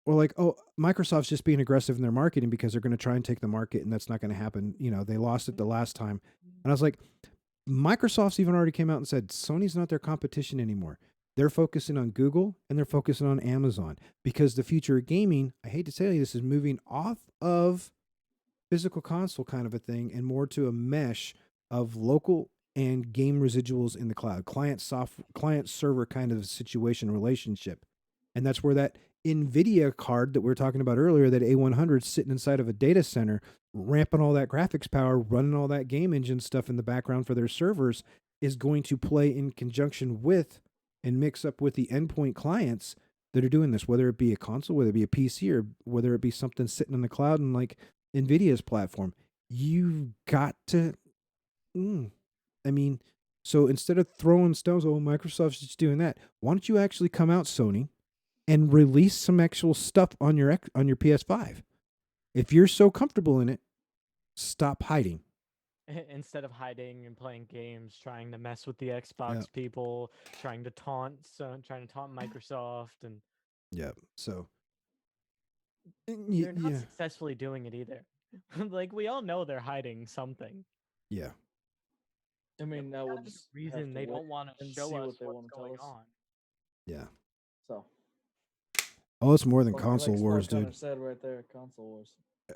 Or like, oh, Microsoft's just being aggressive in their marketing because they're going to try and take the market, and that's not going to happen. You know, they lost it the last time. And I was like, Microsoft's even already came out and said Sony's not their competition anymore. They're focusing on Google and they're focusing on Amazon because the future of gaming, I hate to tell you this, is moving off of physical console kind of a thing and more to a mesh of local and game residuals in the cloud, client server kind of situation relationship. And that's where that Nvidia card that we were talking about earlier, that A100 sitting inside of a data center, ramping all that graphics power, running all that game engine stuff in the background for their servers, is going to play in conjunction with and mix up with the endpoint clients that are doing this, whether it be a console, whether it be a PC, or whether it be something sitting in the cloud and like Nvidia's platform. You've got to, I mean, so instead of throwing stones, oh, Microsoft's just doing that. Why don't you actually come out, Sony, and release some actual stuff on your PS5? If you're so comfortable in it, stop hiding. Instead of hiding and playing games, trying to mess with the Xbox people, trying to taunt Microsoft, and so they're not successfully doing it either. Like we all know they're hiding something. Yeah. I mean, that was reason they don't want to show us what's going on. Yeah. So. Oh, it's more than console wars, dude. Said right there, console wars.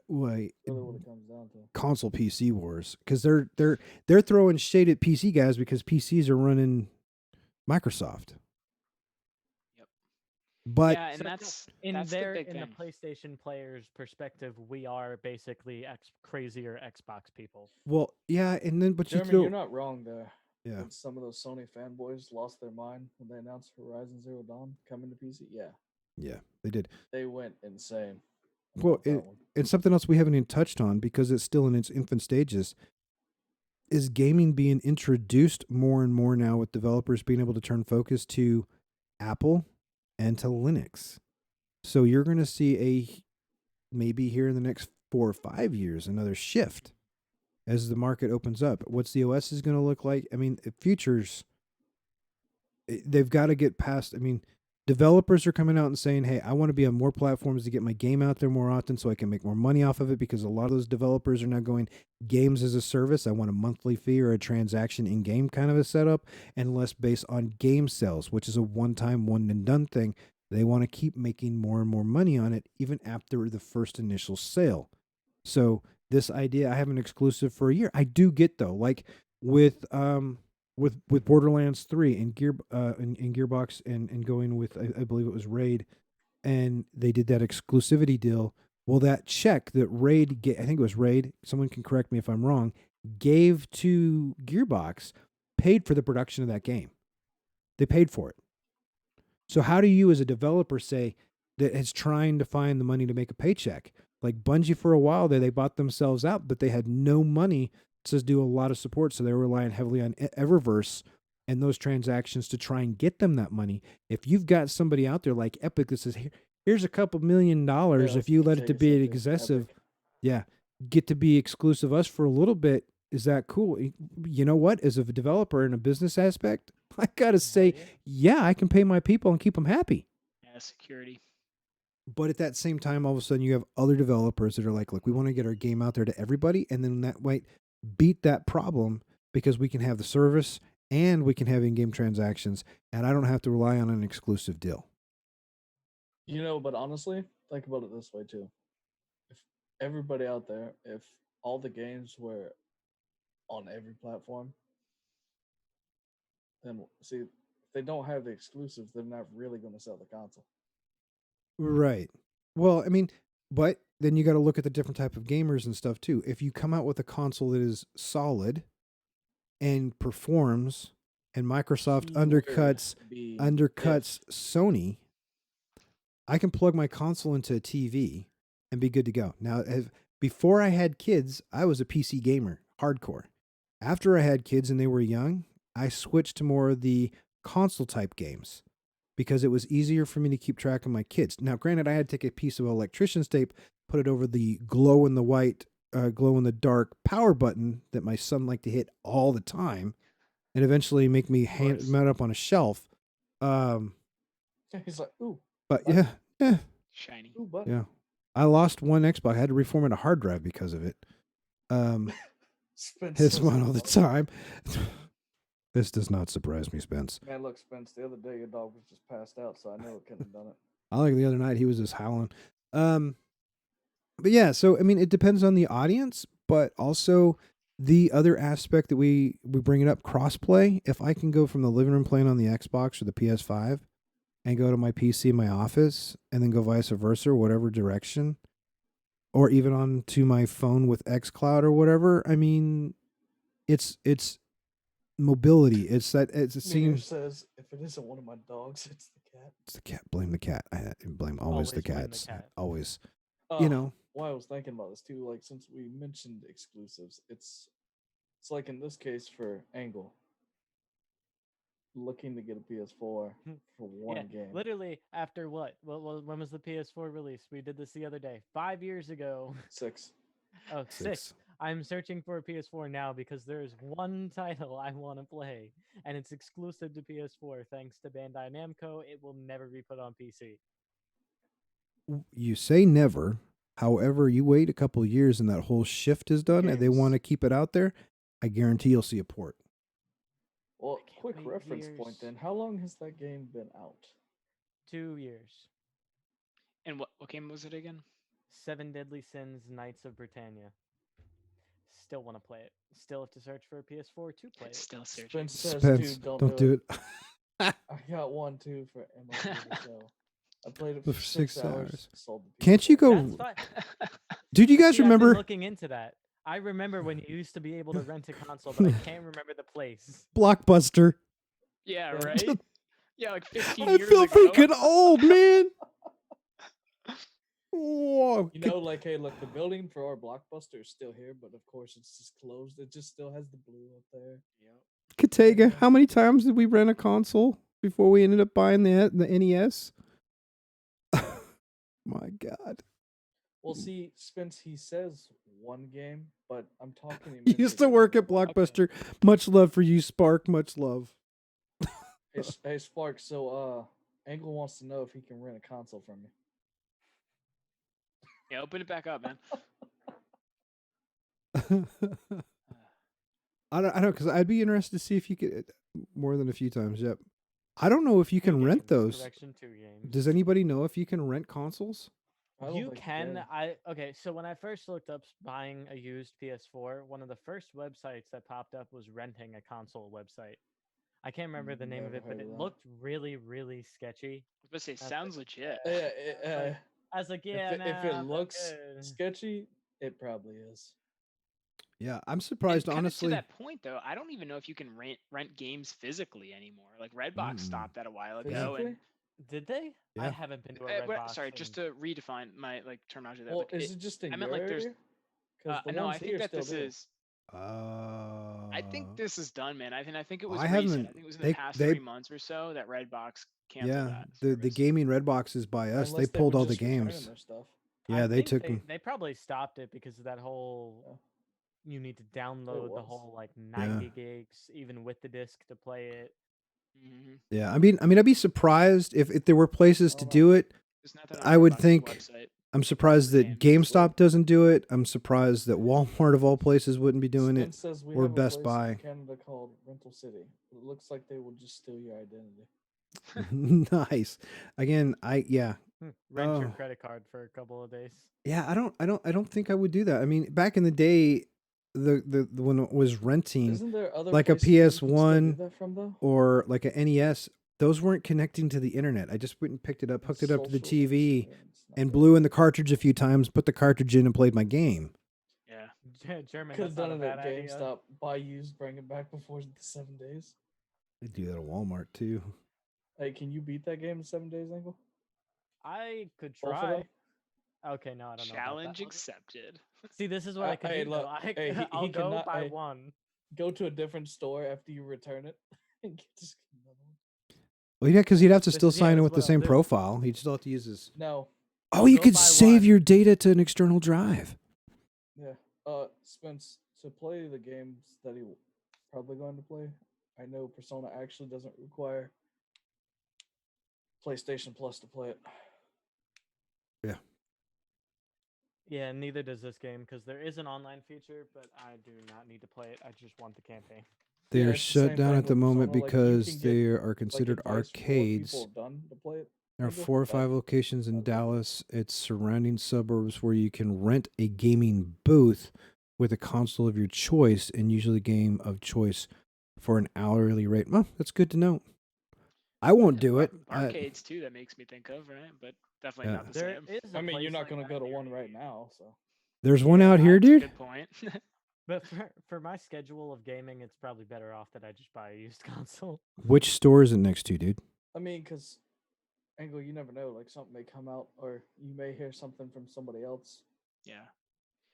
Wait, really what it comes down to. Console PC wars, because they're throwing shade at PC guys because PCs are running Microsoft. Yep. But yeah, and that's in the PlayStation players' perspective, we are basically crazier Xbox people. Well, yeah, and then but Jeremy, you're not wrong there. Yeah. When some of those Sony fanboys lost their mind when they announced Horizon Zero Dawn coming to PC. Yeah, they did. They went insane. Well, and something else we haven't even touched on because it's still in its infant stages is gaming being introduced more and more now with developers being able to turn focus to Apple and to Linux. So you're going to see maybe here in the next 4 or 5 years, another shift as the market opens up. What's the OS is going to look like? I mean, futures, they've got to get past. I mean, developers are coming out and saying, hey, I want to be on more platforms to get my game out there more often so I can make more money off of it, because a lot of those developers are now going games as a service. I want a monthly fee or a transaction in-game kind of a setup, and less based on game sales, which is a one-time, one-and-done thing. They want to keep making more and more money on it even after the first initial sale. So this idea, I have an exclusive for a year. I do get, though, like with Borderlands 3 and Gearbox and going with I believe it was Raid, and they did that exclusivity deal. Well, that check that Raid I think it was Raid, someone can correct me if I'm wrong, gave to Gearbox, paid for the production of that game. They paid for it. So how do you as a developer say that is trying to find the money to make a paycheck? Like Bungie for a while there, they bought themselves out, but they had no money to do a lot of support, so they were relying heavily on Eververse and those transactions to try and get them that money. If you've got somebody out there like Epic that says, here's a couple $1 million if you let it to be excessive, get to be exclusive us for a little bit, is that cool? You know what? As a developer in a business aspect, I got to say, I can pay my people and keep them happy. Yeah, security. But at that same time, all of a sudden you have other developers that are like, look, we want to get our game out there to everybody, and then that way beat that problem, because we can have the service and we can have in-game transactions, and I don't have to rely on an exclusive deal. But honestly, think about it this way too. If everybody out there, if all the games were on every platform, then see, if they don't have the exclusives, they're not really going to sell the console. Right. Well, I mean, but then you got to look at the different type of gamers and stuff too. If you come out with a console that is solid and performs, and Microsoft undercuts Sony, I can plug my console into a TV and be good to go. Now, before I had kids, I was a PC gamer, hardcore. After I had kids and they were young, I switched to more of the console type games, because it was easier for me to keep track of my kids. Now, granted, I had to take a piece of electrician's tape, put it over the glow in the dark power button that my son liked to hit all the time, and eventually make me hand it up on a shelf. He's like, ooh. But yeah. Shiny. Ooh, button. Yeah. I lost one Xbox. I had to reformat a hard drive because of it. It's one all the time. This does not surprise me, Spence. Man, look, Spence, the other day your dog was just passed out, so I know it couldn't have done it. I like the other night he was just howling. But yeah, so I mean, it depends on the audience, but also the other aspect that we bring it up, crossplay. If I can go from the living room playing on the Xbox or the PS5 and go to my PC in my office, and then go vice versa, or whatever direction, or even on to my phone with xCloud or whatever. I mean, it's mobility. It's a scene. Says, if it isn't one of my dogs, it's the cat. It's the cat. Blame the cat. I blame always the cats. Always. Well, I was thinking about this too. Like, since we mentioned exclusives, it's like in this case for Angle, looking to get a PS4 for one game. Literally after what? Well, when was the PS4 released? We did this the other day. 5 years ago. 6. Oh, 6. I'm searching for a PS4 now because there is one title I want to play, and it's exclusive to PS4. Thanks to Bandai Namco, it will never be put on PC. You say never. However, you wait a couple of years and that whole shift is done, and they want to keep it out there, I guarantee you'll see a port. Well, quick reference point then. How long has that game been out? 2 years. And what game was it again? 7 Deadly Sins, Knights of Britannia. Still want to play it. Still have to search for a PS4 to play it. Still searching. Spence, don't do it. I got one too for MFA. I played it for 6 hours. Can't you go? Dude, you guys remember? I've been looking into that. I remember when you used to be able to rent a console, but I can't remember the place. Blockbuster. Yeah, right? Yeah, like 15 I years feel ago. freaking old, man. Whoa. Like, hey, look, the building for our Blockbuster is still here, but of course it's just closed. It just still has the blue up there. Yep. Katega, how many times did we rent a console before we ended up buying the NES? My God. Well, see, Spence, he says one game, but I'm talking. He used to work at Blockbuster. Much love for you, Spark. Much love. Hey, Spark. So, Angle wants to know if he can rent a console from me. Yeah, open it back up, man. I don't know, because I'd be interested to see if you could more than a few times. Yep. I don't know if you can rent those. Correction, 2 games. Does anybody know if you can rent consoles? You can. Okay. So when I first looked up buying a used PS4, one of the first websites that popped up was renting a console website. I can't remember the name of it, but it looked really, really sketchy. I was about to say, sounds legit. I was like, yeah, if it looks sketchy, it probably is. Yeah, I'm surprised, and honestly. To that point, though, I don't even know if you can rent games physically anymore. Like Redbox stopped that a while ago. And did they? Yeah. I haven't been to a Redbox. Sorry, just to redefine my terminology there. Well, is it just in I meant your like there's. area? No, I think that this do. is. I think this is done, man. I think it was I recent. I think it was in the past 3 months or so that Redbox canceled that. The gaming Redbox is by us. Unless they pulled were all the just returning games. their stuff. Yeah, they took them. They probably stopped it because of that whole. You need to download the whole like 90 gigs, even with the disc, to play it. Mm-hmm. Yeah, I mean, I'd be surprised if there were places to do it. I would think. Website. I'm surprised that GameStop doesn't do it. I'm surprised that Walmart of all places wouldn't be doing it, or Best Buy. In Canada called Rental City. It looks like they will just steal your identity. Nice. Again, rent your credit card for a couple of days. Yeah, I don't think I would do that. I mean, back in the day, the when it was renting, Isn't there other like a PS1 or like a NES, those weren't connecting to the internet. I just went and picked it up, hooked it up to the TV, and blew in the cartridge a few times, put the cartridge in, and played my game. Yeah, German. Could have done it at GameStop. Buy used, bring it back before the 7 days. They do that at Walmart too. Hey, can you beat that game in 7 days, Angle? I could try. Okay, no, I don't know. Challenge accepted. See, this is what I could do. Look, I'll go by one. Go to a different store after you return it. And get this well, yeah, because he'd have to still sign in with the same profile. He'd still have to use his. No. Oh, you could save your data to an external drive. Yeah. Spence, to play the games that he's probably going to play, I know Persona actually doesn't require PlayStation Plus to play it. Yeah. Yeah, neither does this game because there is an online feature, but I do not need to play it. I just want the campaign. They are shut down at the moment because they are considered arcades. There are 4 or 5 locations in Dallas. It's surrounding suburbs where you can rent a gaming booth with a console of your choice, and usually game of choice for an hourly rate. Well, that's good to know. I won't do it. Arcades too. That makes me think of, right? But definitely not the same. I mean, you're not going to go to one right now, so. There's one out here, dude. Good point. But for my schedule of gaming, it's probably better off that I just buy a used console. Which store is it next to, dude? I mean, because, Angle, you never know. Like, something may come out, or you may hear something from somebody else. Yeah.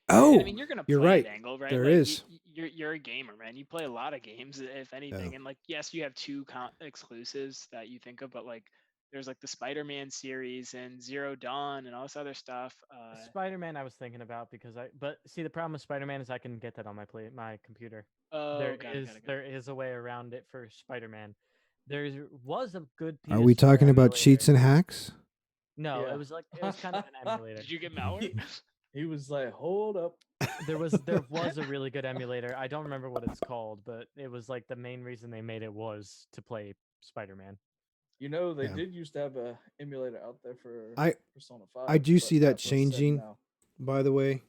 Oh, and, I mean, you're gonna play right. Angle, right? There like, is. You're a gamer, man. You play a lot of games, if anything. And, like, yes, you have 2 exclusives that you think of, but, like, there's, like, the Spider-Man series and Zero Dawn and all this other stuff. Spider-Man I was thinking about but see, the problem with Spider-Man is I can get that on my computer. Oh, there is a way around it for Spider-Man. There was a good PS4 Are we talking about emulator. cheats and hacks? No, it was kind of an emulator. Did you get malware? He was like, hold up. There was a really good emulator. I don't remember what it's called, but it was like the main reason they made it was to play Spider-Man. You know, they did used to have a emulator out there for Persona 5. I do see that changing, by the way,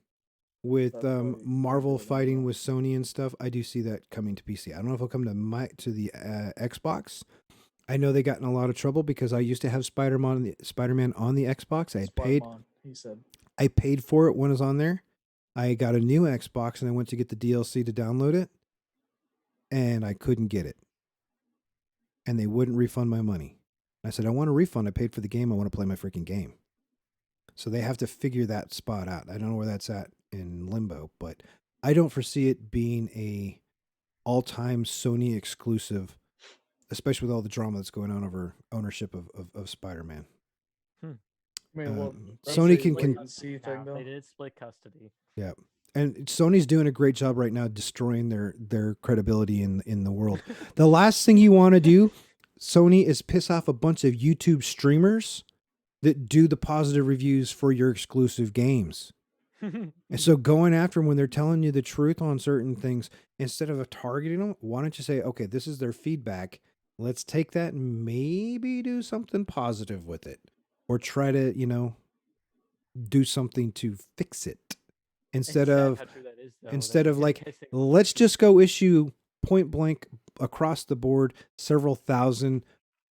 with Marvel fighting with Sony and stuff. I do see that coming to PC. I don't know if it'll come to the Xbox. I know they got in a lot of trouble because I used to have Spider-Man on the Xbox. I paid for it when it was on there. I got a new Xbox and I went to get the DLC to download it, and I couldn't get it. And they wouldn't refund my money. I said, I want a refund. I paid for the game. I want to play my freaking game. So they have to figure that spot out. I don't know where that's at in limbo, but I don't foresee it being a all-time Sony exclusive, especially with all the drama that's going on over ownership of Spider-Man. I mean, well, that's Sony a can wait and see Now, thing, though. they did split custody. Yeah. And Sony's doing a great job right now destroying their credibility in the world. The last thing you want to do, Sony, is piss off a bunch of YouTube streamers that do the positive reviews for your exclusive games. And so going after them when they're telling you the truth on certain things, instead of targeting them, why don't you say, okay, this is their feedback. Let's take that and maybe do something positive with it, or try to, do something to fix it. Instead of like, let's just go issue point blank across the board several thousand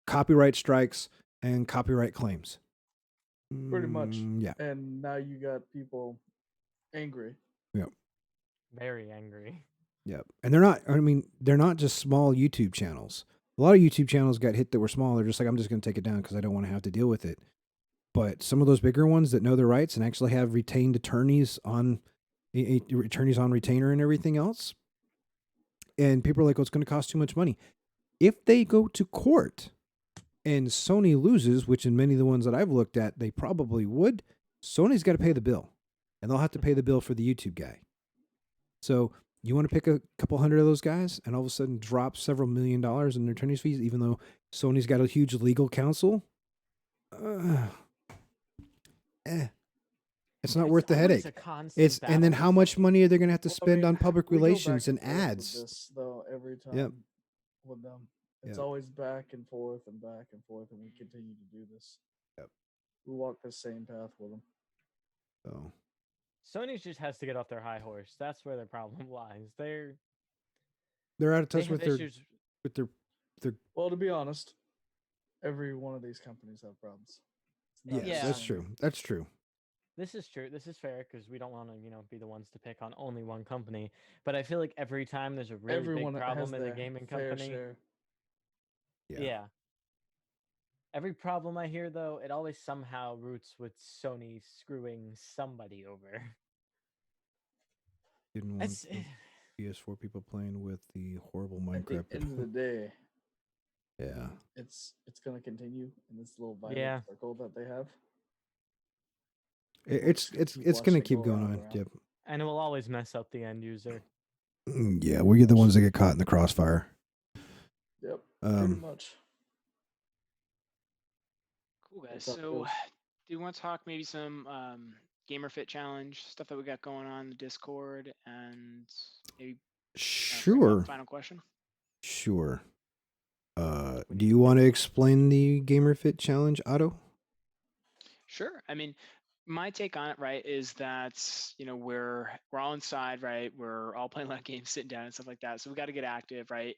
copyright strikes and copyright claims. Pretty much. Yeah. And now you got people angry. Yep. Very angry. Yep. And they're not just small YouTube channels. A lot of YouTube channels got hit that were small. They're just like, I'm just going to take it down because I don't want to have to deal with it. But some of those bigger ones that know their rights and actually have retained attorneys on retainer and everything else. And people are like, well, it's going to cost too much money. If they go to court and Sony loses, which in many of the ones that I've looked at, they probably would, Sony's got to pay the bill. And they'll have to pay the bill for the YouTube guy. So you want to pick a couple hundred of those guys and all of a sudden drop several $1 million in their attorney's fees, even though Sony's got a huge legal counsel? It's not worth the headache. And then how much money are they going to have to spend on public relations and ads? This, though, every time Yep. with them. It's Yep. always back and forth and back and forth, and we continue to do this. Yep. We walk the same path with them. So Sony just has to get off their high horse. That's where their problem lies. They're out of they touch have with issues. their Well, to be honest, every one of these companies have problems. It's not Yes, just that's Sony. true. That's true. This is true. This is fair because we don't want to, be the ones to pick on only one company. But I feel like every time there's a really Everyone big has problem in a their gaming fair company, share. yeah. Every problem I hear, though, it always somehow roots with Sony screwing somebody over. Didn't want It's, PS4 people playing with the horrible At the Minecraft. end of the day, Yeah. it's going to continue in this little violent Yeah. circle that they have. It's Watch going to it keep go going round on. and round. Yep. and it will always mess up the end user. Yeah, we get the ones that get caught in the crossfire. Yep, pretty much. Cool, guys. What's up, So, Bills? do you want to talk maybe some GamerFit challenge stuff that we got going on in the Discord, and maybe bring up Sure. final question? Sure. Do you want to explain the GamerFit challenge, Otto? Sure. I mean, my take on it, right, is that we're all inside, right? We're all playing a lot of games, sitting down and stuff like that. So we got to get active, right?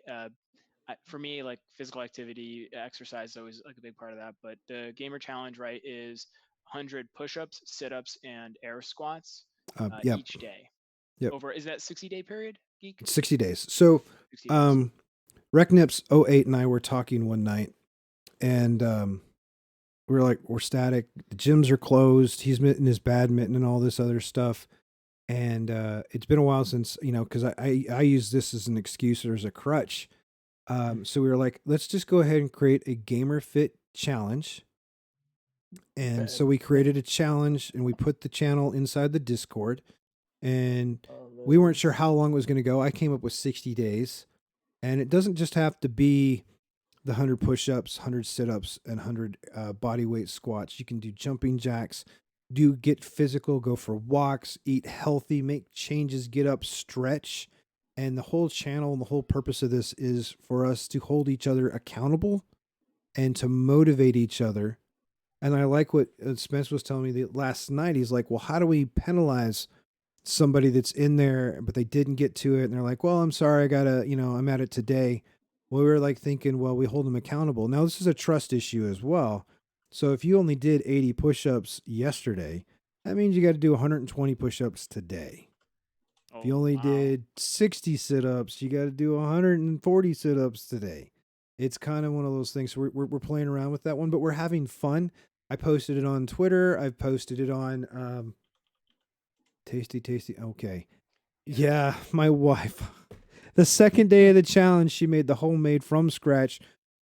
For me, like physical activity, exercise is always like a big part of that. But the gamer challenge, right, is 100 push-ups, sit-ups, and air squats Yep. each day. Yep. Is that 60-day period, Geek? 60 days. So, 60 days. Recnips 08 and I were talking one night, and we were like, we're static. The gyms are closed. He's in his badminton and all this other stuff. And it's been a while since, because I use this as an excuse or as a crutch. So we were like, let's just go ahead and create a GamerFit challenge. And so we created a challenge and we put the channel inside the Discord. And we weren't sure how long it was going to go. I came up with 60 days. And it doesn't just have to be the 100 push-ups, 100 sit-ups, and 100 body weight squats. You can do jumping jacks, get physical, go for walks, eat healthy, make changes, get up, stretch. And the whole channel and the whole purpose of this is for us to hold each other accountable and to motivate each other. And I like what Spence was telling me last night. He's like, well, how do we penalize somebody that's in there, but they didn't get to it? And they're like, well, I'm sorry, I gotta, I'm at it today. Well, we were like thinking, well, we hold them accountable. Now, this is a trust issue as well. So if you only did 80 push-ups yesterday, that means you got to do 120 push-ups today. If you only did 60 sit-ups, you got to do 140 sit-ups today. It's kind of one of those things. We're playing around with that one, but we're having fun. I posted it on Twitter. I've posted it on Tasty. Okay. Yeah, my wife. The second day of the challenge, she made the homemade from scratch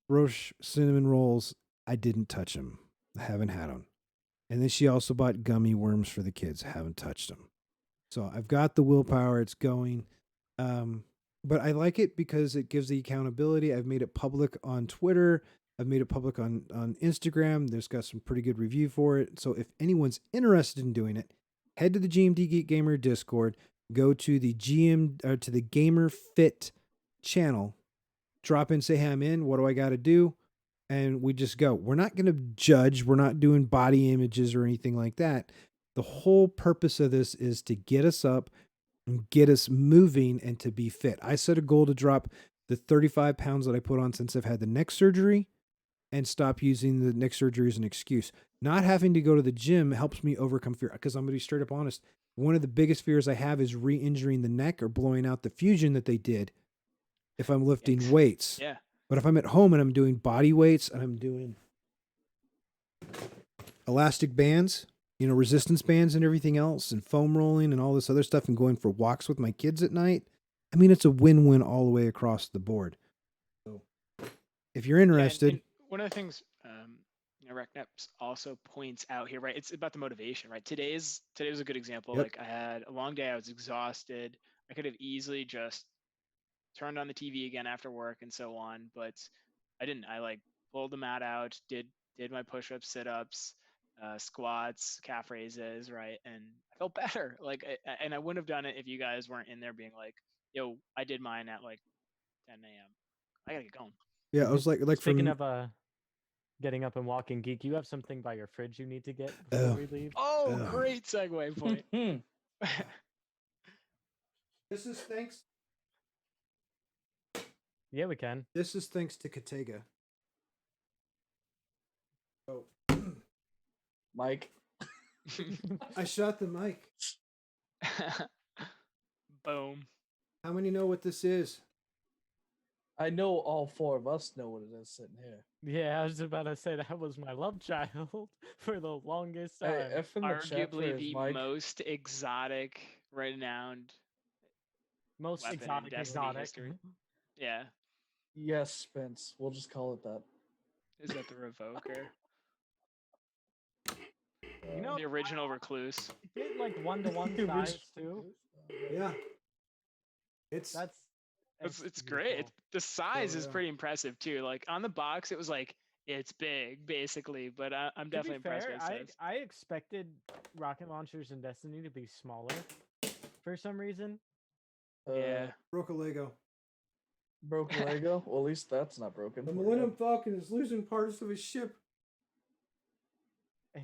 roast cinnamon rolls. I didn't touch them. I haven't had them. And then she also bought gummy worms for the kids. I haven't touched them. So I've got the willpower. It's going. But I like it because it gives the accountability. I've made it public on Twitter. I've made it public on Instagram. There's got some pretty good review for it. So if anyone's interested in doing it, head to the GMD Geek Gamer Discord. Go to the GamerFit channel. Drop in, say, hey, I'm in. What do I got to do? And we just go. We're not going to judge. We're not doing body images or anything like that. The whole purpose of this is to get us up and get us moving and to be fit. I set a goal to drop the 35 pounds that I put on since I've had the neck surgery and stop using the neck surgery as an excuse. Not having to go to the gym helps me overcome fear, because I'm going to be straight up honest. One of the biggest fears I have is re-injuring the neck or blowing out the fusion that they did if I'm lifting weights. Yeah. But if I'm at home and I'm doing body weights and I'm doing elastic bands, resistance bands and everything else, and foam rolling and all this other stuff, and going for walks with my kids at night, I mean, it's a win-win all the way across the board. So if you're interested. And one of the things, RecNeps also points out here, right? It's about the motivation, right? Today was a good example. Yep. Like, I had a long day. I was exhausted. I could have easily just turned on the TV again after work and so on, but I didn't. I pulled the mat out, did my push-ups, sit-ups, squats, calf raises, right? And I felt better. And I wouldn't have done it if you guys weren't in there being like, yo, I did mine at 10 a.m. I gotta get going. Yeah, I was like Speaking of getting up and walking, Geek, you have something by your fridge you need to get before we leave? Oh, great segue point. This is thanks. Yeah, we can. This is thanks to Katega. Oh, Mike. I shot the mic. Boom. How many know what this is? I know all four of us know what it is sitting here. Yeah, I was about to say that was my love child for the longest time. Hey, F in the chat for Arguably his the mic. most exotic, renowned Most weapon in exotic. Destiny history. Yeah. Yes, Spence. We'll just call it that. Is that the Revoker? The original Recluse. Get 1-to-1 size too. Yeah. It's It's great. The size is yeah. pretty impressive too. Like, on the box, it was it's big basically, but I'm definitely impressed with it. I expected rocket launchers in Destiny to be smaller for some reason. Yeah. broke a Lego. Broke a Lego? Well, at least that's not broken. The Millennium Falcon is losing parts of his ship.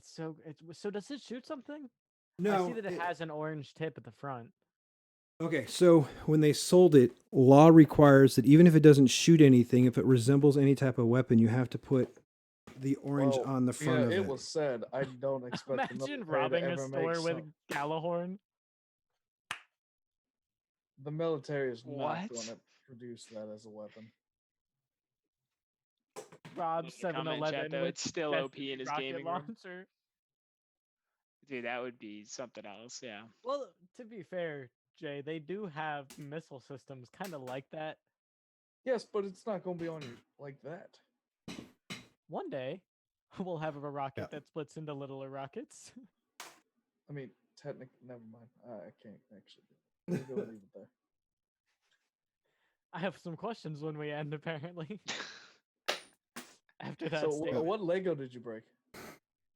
So does it shoot something? No. I see that it has an orange tip at the front. Okay, so when they sold it, law requires that even if it doesn't shoot anything, if it resembles any type of weapon, you have to put the orange on the front of it. It was said. I don't expect. Imagine robbing a store with Galahorn. The military is not What? going to produce that as a weapon. Rob Comment chat, 7-Eleven though, with it's still OP Destiny in his rocket gaming room. launcher. Dude, that would be something else. Yeah. Well, to be fair, Jay, they do have missile systems kind of like that. Yes, but it's not going to be on you like that. One day, we'll have a rocket that splits into littler rockets. I mean, technically, never mind. I can't actually. We'll go leave it there. I have some questions when we end, apparently. After that So, statement. what Lego did you break?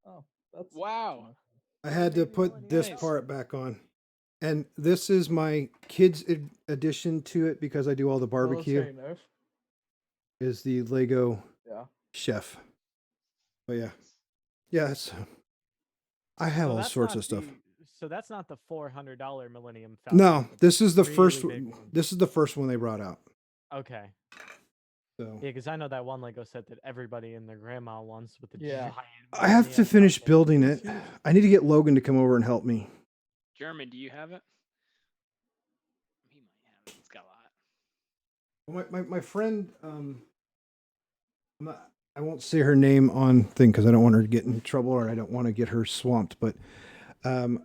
Oh, that's Wow. I had to put this part back on. And this is my kids' addition to it because I do all the barbecue. Military nerf. Is the Lego chef. But yeah. Yes. I have all sorts of stuff. So that's not the $400 Millennium Falcon. No, this is the Really first big one. This is the first one they brought out. Okay. So Yeah, because I know that one Lego set that everybody and their grandma wants with the Yeah. giant. I have to Millennium finish Falcon. building it. I need to get Logan to come over and help me. German, do you have it? He might have it. He's got a lot. Well, my friend, I won't say her name on thing because I don't want her to get in trouble or I don't want to get her swamped. But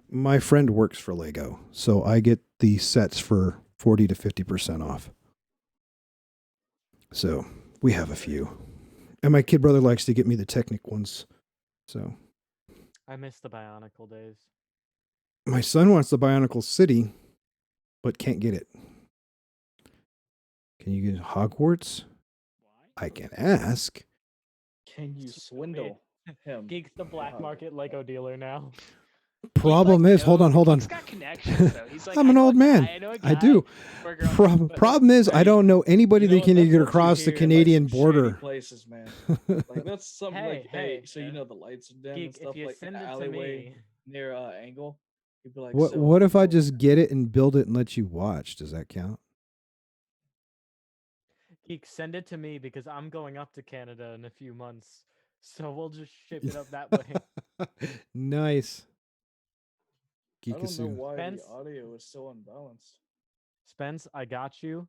my friend works for Lego, so I get the sets for 40 to 50% off. So we have a few, and my kid brother likes to get me the Technic ones. So I miss the Bionicle days. My son wants the Bionicle City, but can't get it. Can you get Hogwarts? Why? I can ask. Can you It's swindle him? Geek's the black Hogwarts. market Lego dealer now. Problem is, hold on. He's got connections though. He's like, I'm I an know old a man. guy, I know a I guy do. working on it, but- Problem is, I don't know anybody You know that what, can that's get what you across the hear in, like, Canadian some shady border. places, man. Like that's something Hey, like, hey, hey, so you know the lights are dim and Geek, stuff if you like in send the it to alleyway me, near Angle. You'd be like, What so, What if I oh, just get it and build it and let you watch? Does that count? Geek, send it to me because I'm going up to Canada in a few months. So we'll just ship it up that way. Nice. I don't know Geekasu. why Spence? the audio is so unbalanced. Spence, I got you.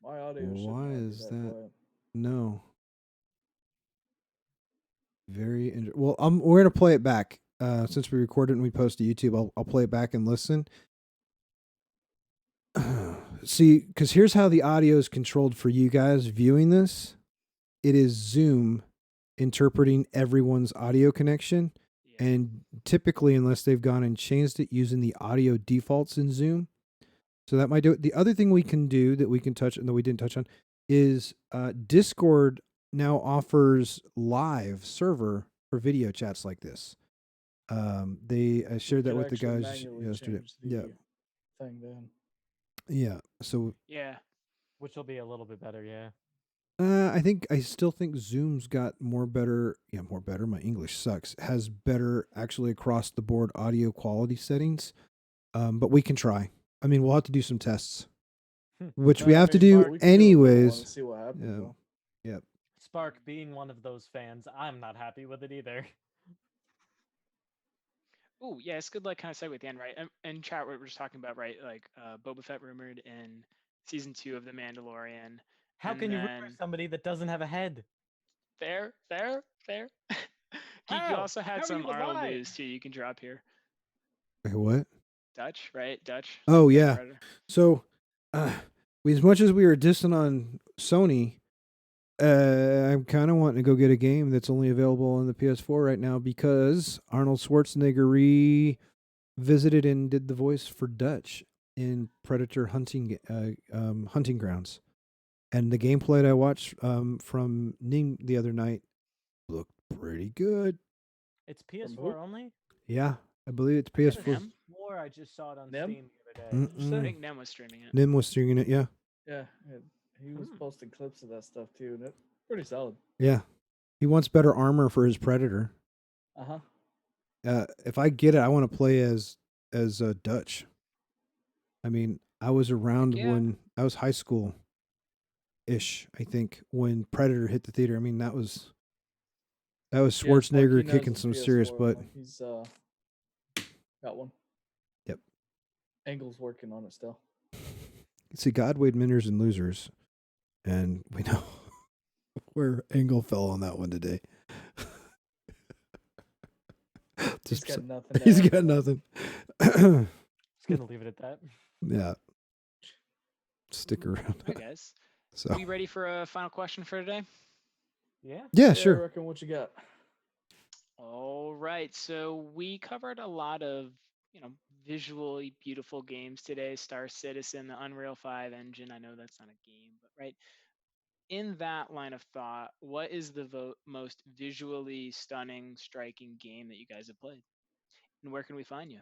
My audio should Why not be is that that? quiet. No. Very interesting. Well, we're gonna play it back. Since we recorded and we post to YouTube, I'll play it back and listen. See, because here's how the audio is controlled for you guys viewing this. It is Zoom interpreting everyone's audio connection, Yeah. and typically, unless they've gone and changed it using the audio defaults in Zoom, so that might do it. The other thing we can do that we can touch and that we didn't touch on is Discord now offers live server for video chats like this. I shared that Could with the actually guys manually yesterday. change the Yeah, thing then. yeah. So Yeah. Which will be a little bit better, yeah. I still think Zoom's got more better. Yeah, more better. My English sucks. Has better actually across the board audio quality settings. But we can try. I mean, we'll have to do some tests, which we No, I have to mean, do we can do a little one and anyways. see what happens. Yeah. though. Yep. Spark, being one of those fans, I'm not happy with it either. Oh, yeah, it's good, like, kind of segue at the end, right? And chat, what we're just talking about, right? Like, Boba Fett rumored in season 2 of The Mandalorian. How And can you rumor then- somebody that doesn't have a head? Fair. Geek, you How? also had How are some you Arnold alive? news too. You can drop here. Wait, what? Dutch, right? Dutch. Oh, Dutch yeah. Predator. So, as much as we were dissing on Sony, I'm kind of wanting to go get a game that's only available on the PS4 right now because Arnold Schwarzenegger revisited and did the voice for Dutch in Predator Hunting Grounds, and the gameplay that I watched from Ning the other night looked pretty good. It's who? PS4 only? Yeah, I believe it's I guess PS4. Nem? Or I just saw it on Nem? Steam the other day. Did you say? I think Nem was streaming it. Nim was streaming it. Yeah, Yeah, he was Hmm. posting clips of that stuff too, and it's pretty solid. yeah. He wants better armor for his Predator. If I get it, I want to play as Dutch. I mean, I was around yeah. when I was high school ish, I think, when Predator hit the theater. I mean, that was Yeah, Schwarzenegger Sparky knows kicking his some serious PS4, butt. like, he's got one. Yep. Angle's working on it still. See, God weighed winners and losers, and we know where Angle fell on that one today. He's Just got nothing. to he's add got to that. nothing. Just gonna leave it at that. Yeah. Stick around. Hi guys. So We ready for a final question for today? Yeah. yeah, I sure. reckon what you got. All right. So we covered a lot of, visually beautiful games today. Star Citizen, the Unreal 5 engine. I know that's not a game, but right. In that line of thought, what is the most visually stunning, striking game that you guys have played? And where can we find you?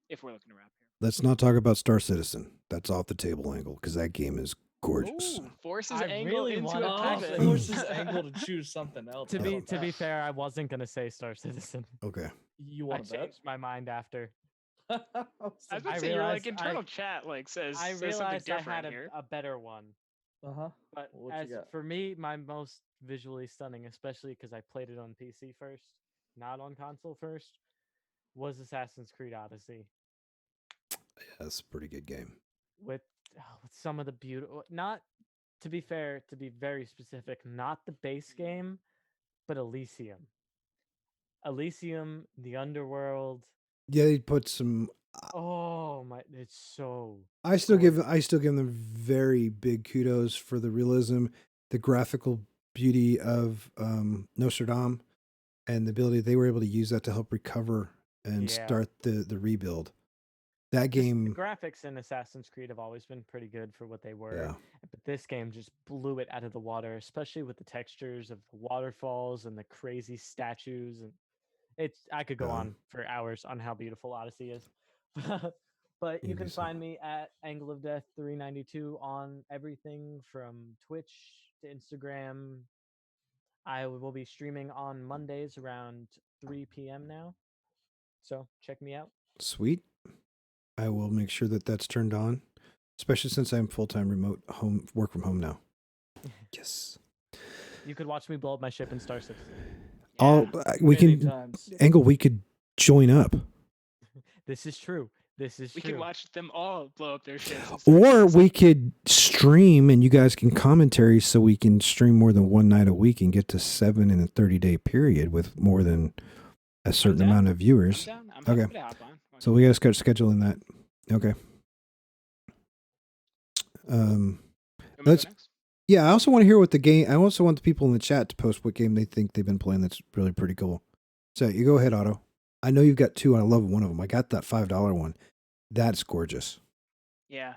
If we're looking to wrap here. Let's not talk about Star Citizen. That's off the table, Angle, because that game is gorgeous. Ooh, forces I Angle really into wanna a talk pivot. to- Forces Angle to choose something else. To How be about to be that? fair, I wasn't gonna say Star Citizen. Okay. You I want to bet? changed my mind after. I was I about to say your like realized internal chat says I something realized I different had here. a better one. Uh-huh. But What you as got? for me, my most visually stunning, especially because I played it on PC first, not on console first, was Assassin's Creed Odyssey. Yeah, that's a pretty good game. With some of the beautiful, not to be fair, to be very specific, not the base game, but Elysium. Elysium, the underworld. Yeah, they put some. Oh my! It's so. I still give gorgeous. them very big kudos for the realism, the graphical beauty of Nostradam, and the ability they were able to use that to help recover and Yeah. start the rebuild. That The game, graphics in Assassin's Creed have always been pretty good for what they were. yeah, But this game just blew it out of the water, especially with the textures of the waterfalls and the crazy statues. And I could go Yeah. on for hours on how beautiful Odyssey is. But you You'd be can so- find me at Angle of Death 392 on everything from Twitch to Instagram. I will be streaming on Mondays around 3 p.m. now. So check me out. Sweet. I will make sure that that's turned on, especially since I'm full-time remote work from home now. Yes. You could watch me blow up my ship in Star Citizen. We Many can times. Angle. We could join up, This is true. This is We true. could watch them all blow up their ships. and Star or Citizen. we could stream and you guys can commentary, so we can stream more than one night a week and get to 7 in a 30-day period with more than a certain down. amount of viewers. I'm down. I'm happy Okay. to hop on. So we got to start scheduling that. Okay. Want me to let's- go next? Yeah, I also want to hear what the game. I also want the people in the chat to post what game they think they've been playing. That's really pretty cool. So you go ahead, Otto. I know you've got two. I love one of them. I got that $5 one. That's gorgeous. Yeah.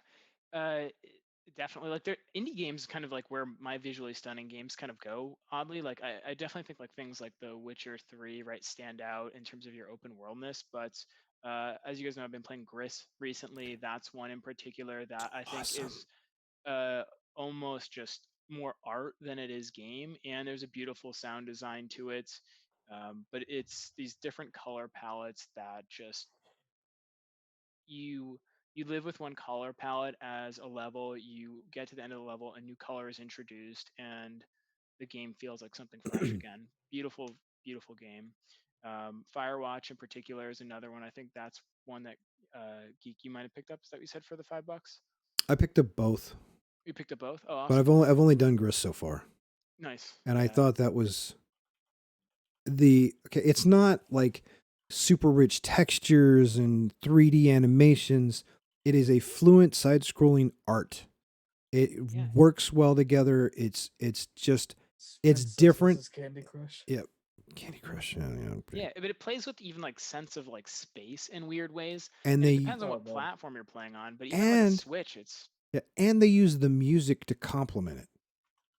Definitely. Like, indie games kind of like where my visually stunning games kind of go, oddly. Like, I definitely think like things like The Witcher 3, right, stand out in terms of your open worldness. But as you guys know, I've been playing Gris recently. That's one in particular that I think Awesome. is almost just more art than it is game, and there's a beautiful sound design to it. But it's these different color palettes that just you live with one color palette as a level. You get to the end of the level, a new color is introduced, and the game feels like something fresh again. Beautiful, beautiful game. Firewatch in particular is another one. I think that's one that Geek, you might have picked up. Is that what you said for the $5? I picked up both, You picked up both. Oh, but awesome. I've only done Gris so far, Nice. and I Yeah. thought that was okay. It's not like super rich textures and 3D animations. It is a fluent side-scrolling art. It Yeah. works well together. It's just It's Princess different. versus Candy Crush. Candy Crush. Yeah, Yeah, but it plays with even like sense of like space in weird ways. and And they it depends on Oh, what man. platform you're playing on. But even like And- a Switch, it's and they use the music to complement it.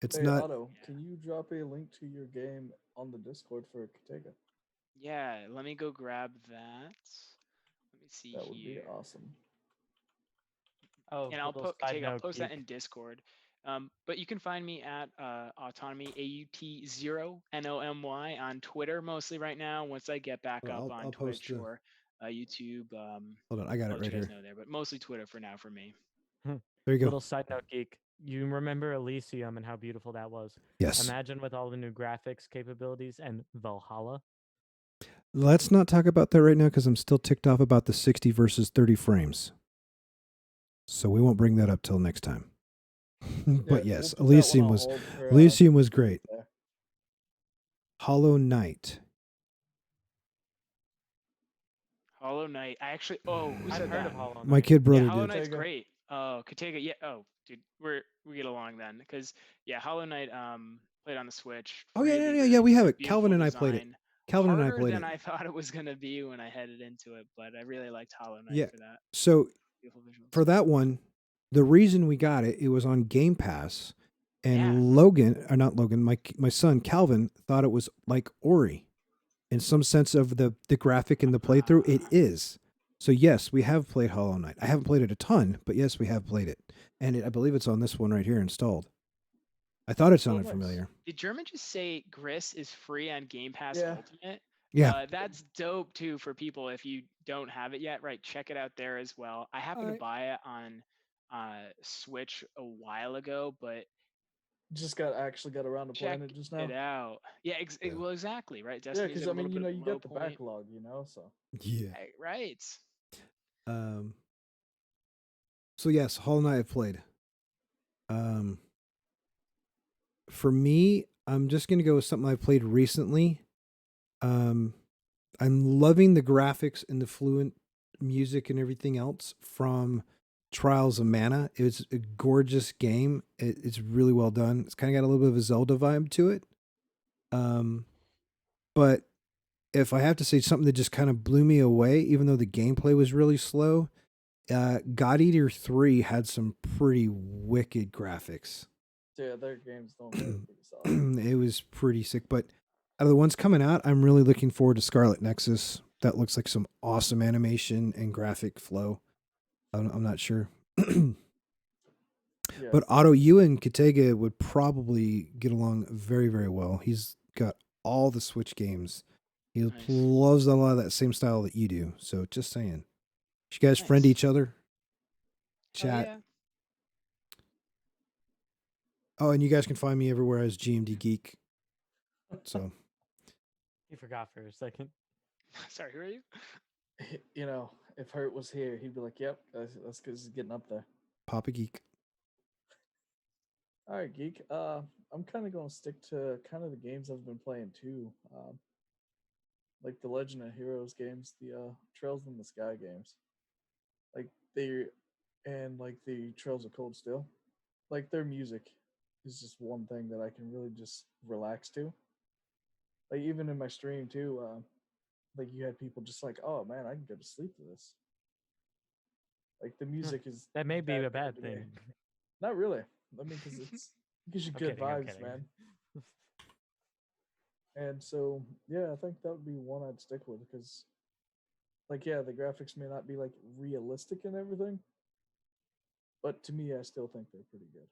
It's Hey, not. Otto, Yeah. can you drop a link to your game on the Discord for Katega? yeah. Let me go grab that. Let me see That would be here. awesome. Oh, And I'll little side I'll note, post that Geek. in Discord. But you can find me at Autonomy AUT0 NOMY on Twitter mostly right now. Once I get back Well, up on I'll post Twitch the- or YouTube, Hold on, I got I'll it let right you guys here. know there. But mostly Twitter for now for me. There you go. Little side note, Geek. You remember Elysium and how beautiful that was? Yes. Imagine with all the new graphics capabilities and Valhalla. Let's not talk about that right now because I'm still ticked off about the 60 versus 30 frames. So we won't bring that up till next time. But Yeah, yes, we'll put that one Elysium on was hold for, Elysium was great. there. Hollow Knight. Hollow Knight. I actually. Oh, who I've said heard that? of Hollow Knight. My kid brother Yeah, Hollow did. Knight's Katega. great. Oh, Katega. Yeah. Oh, dude, we get along then, because yeah, Hollow Knight played on the Switch. Oh, yeah, really, yeah, really we have good, it. Calvin beautiful and I played it. design. Calvin and I Harder played than it. I thought it was gonna be when I headed into it, but I really liked Hollow Knight Yeah. for that. So Beautiful visuals. for that one, the reason we got it, it was on Game Pass, and Yeah. Logan, or not Logan, my son Calvin thought it was like Ori, in some sense of the graphic and the playthrough. It is. So yes, we have played Hollow Knight. I haven't played it a ton, but yes, we have played it, and I believe it's on this one right here installed. I thought it sounded nice. familiar. Did German just say Gris is free on Game Pass Yeah. Ultimate? Yeah. That's dope too for people if you don't have it yet. Right, check it out there as well. I happened to Alright. buy it on Switch a while ago, but Just got around to check playing it just now. it out. Yeah, Yeah. well, exactly, right. Yeah, Destiny's because at I a mean, little bit of you low got the point. backlog, so. Yeah. Right. So yes, Hollow Knight I've played. For me, I'm just gonna go with something I've played recently. I'm loving the graphics and the fluent music and everything else from Trials of Mana. It's a gorgeous game. It's really well done. It's kind of got a little bit of a Zelda vibe to it. But if I have to say something that just kind of blew me away, even though the gameplay was really slow, God Eater 3 had some pretty wicked graphics. Yeah, their games don't look pretty solid. It was pretty sick. But out of the ones coming out, I'm really looking forward to Scarlet Nexus. That looks like some awesome animation and graphic flow. I'm not sure. Yeah. But Otto, you and Katega would probably get along very, very well. He's got all the Switch games. He Nice. loves a lot of that same style that you do. So just saying. You guys friend Nice. each other? Hell Chat. yeah. Oh, and you guys can find me everywhere as GMD Geek. So He forgot for a second. Sorry, who are you? You know, if Hurt was here, he'd be like, "Yep, that's because he's getting up there." Papa Geek. All right, Geek. I'm kind of going to stick to kind of the games I've been playing too, like the Legend of Heroes games, the Trails in the Sky games, like the Trails of Cold Steel. Like their music is just one thing that I can really just relax to. Like even in my stream too, like you had people just like, "Oh man, I can go to sleep to this." Like the music is That may be a good bad to me. thing. Not really. I mean, because it gives you I'm good kidding, I'm vibes, kidding. man. And so, yeah, I think that would be one I'd stick with because, like, yeah, the graphics may not be like realistic and everything, but to me, I still think they're pretty good.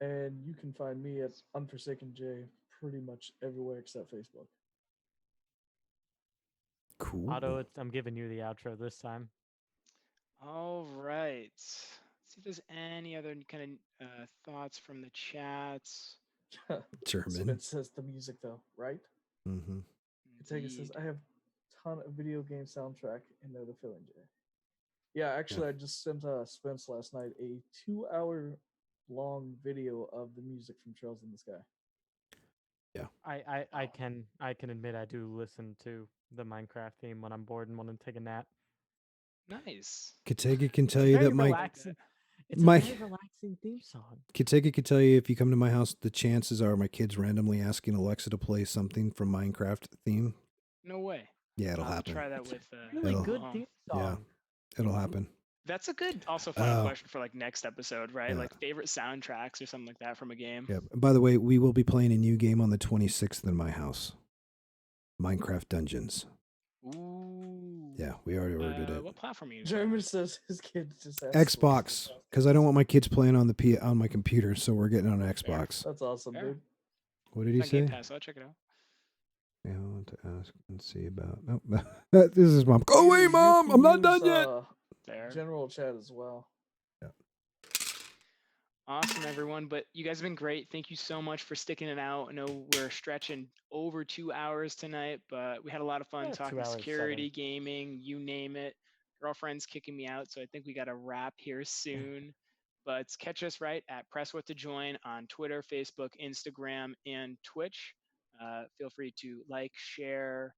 And you can find me at Unforsaken J pretty much everywhere except Facebook. Cool. Otto, I'm giving you the outro this time. All right. Let's see if there's any other kind of thoughts from the chats. German. Spence says the music though, right? Mm-hmm. Katega says Indeed. I have a ton of video game soundtrack and they're the filling J. Yeah, actually, I just sent Spence last night a 2-hour long video of the music from Trails in the Sky. I can admit I do listen to the Minecraft theme when I'm bored and want to take a nap. Nice. Katega can It's tell a you very that my relaxing. It's my- a very relaxing theme song. Katega can tell you if you come to my house, the chances are my kids randomly asking Alexa to play something from Minecraft theme. No way. Yeah, it'll I'll have to happen. try that with Really It'll- good home. theme Yeah. song. It'll happen. That's a good, also fun Oh. question for like next episode, right? Yeah. Like favorite soundtracks or something like that from a game. Yeah. By the way, we will be playing a new game on the 26th in my house. Minecraft Dungeons. Ooh. Yeah, we already ordered it. What platform are you? Jeremy says his kid just asked Xbox, because I don't want my kids playing on on my computer, so we're getting on an Xbox. That's awesome, Fair. dude. What did he It's on Game say? Pass, so I'll check it out. Yeah, I want to ask and see about. Nope. This is mom. Go away, You mom. can I'm not use, done yet. There. General chat as well. Awesome, everyone. But you guys have been great. Thank you so much for sticking it out. I know we're stretching over 2 hours tonight, but we had a lot of fun Yeah, 2 talking hours, security, gaming, you name it. Girlfriend's kicking me out, so I think we got to wrap here soon. But catch us right at Press What to Join on Twitter, Facebook, Instagram, and Twitch. Feel free to like, share,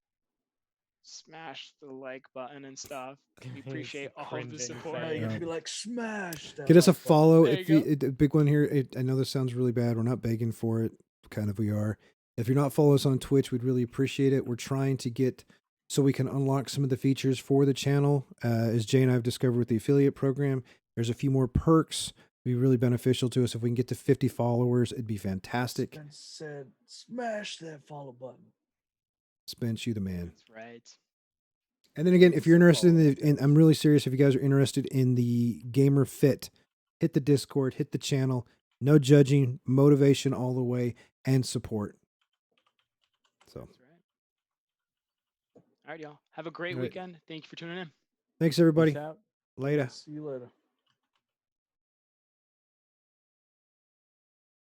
smash the like button and stuff. We He's appreciate all of the cringing support. saying You'd it. be like, smash that. Get us a like button." follow. There If you you, a big one here. I know this sounds really bad. We're not begging for it. Kind of we are. If you're not following us on Twitch, we'd really appreciate it. We're trying to get so we can unlock some of the features for the channel. As Jay and I have discovered with the affiliate program, there's a few more perks. It'd be really beneficial to us if we can get to 50 followers. It'd be fantastic. Spence said, smash that follow button. Spence, you the man. That's right. And then again, if you're interested in Follow the, and I'm really serious, if you guys are interested in the GamerFit, hit the Discord, hit the channel. No judging, motivation all the way, and support. So, That's right. All right, y'all. Have a great All right. weekend. Thank you for tuning in. thanks everybody. Peace out. Later. See you later.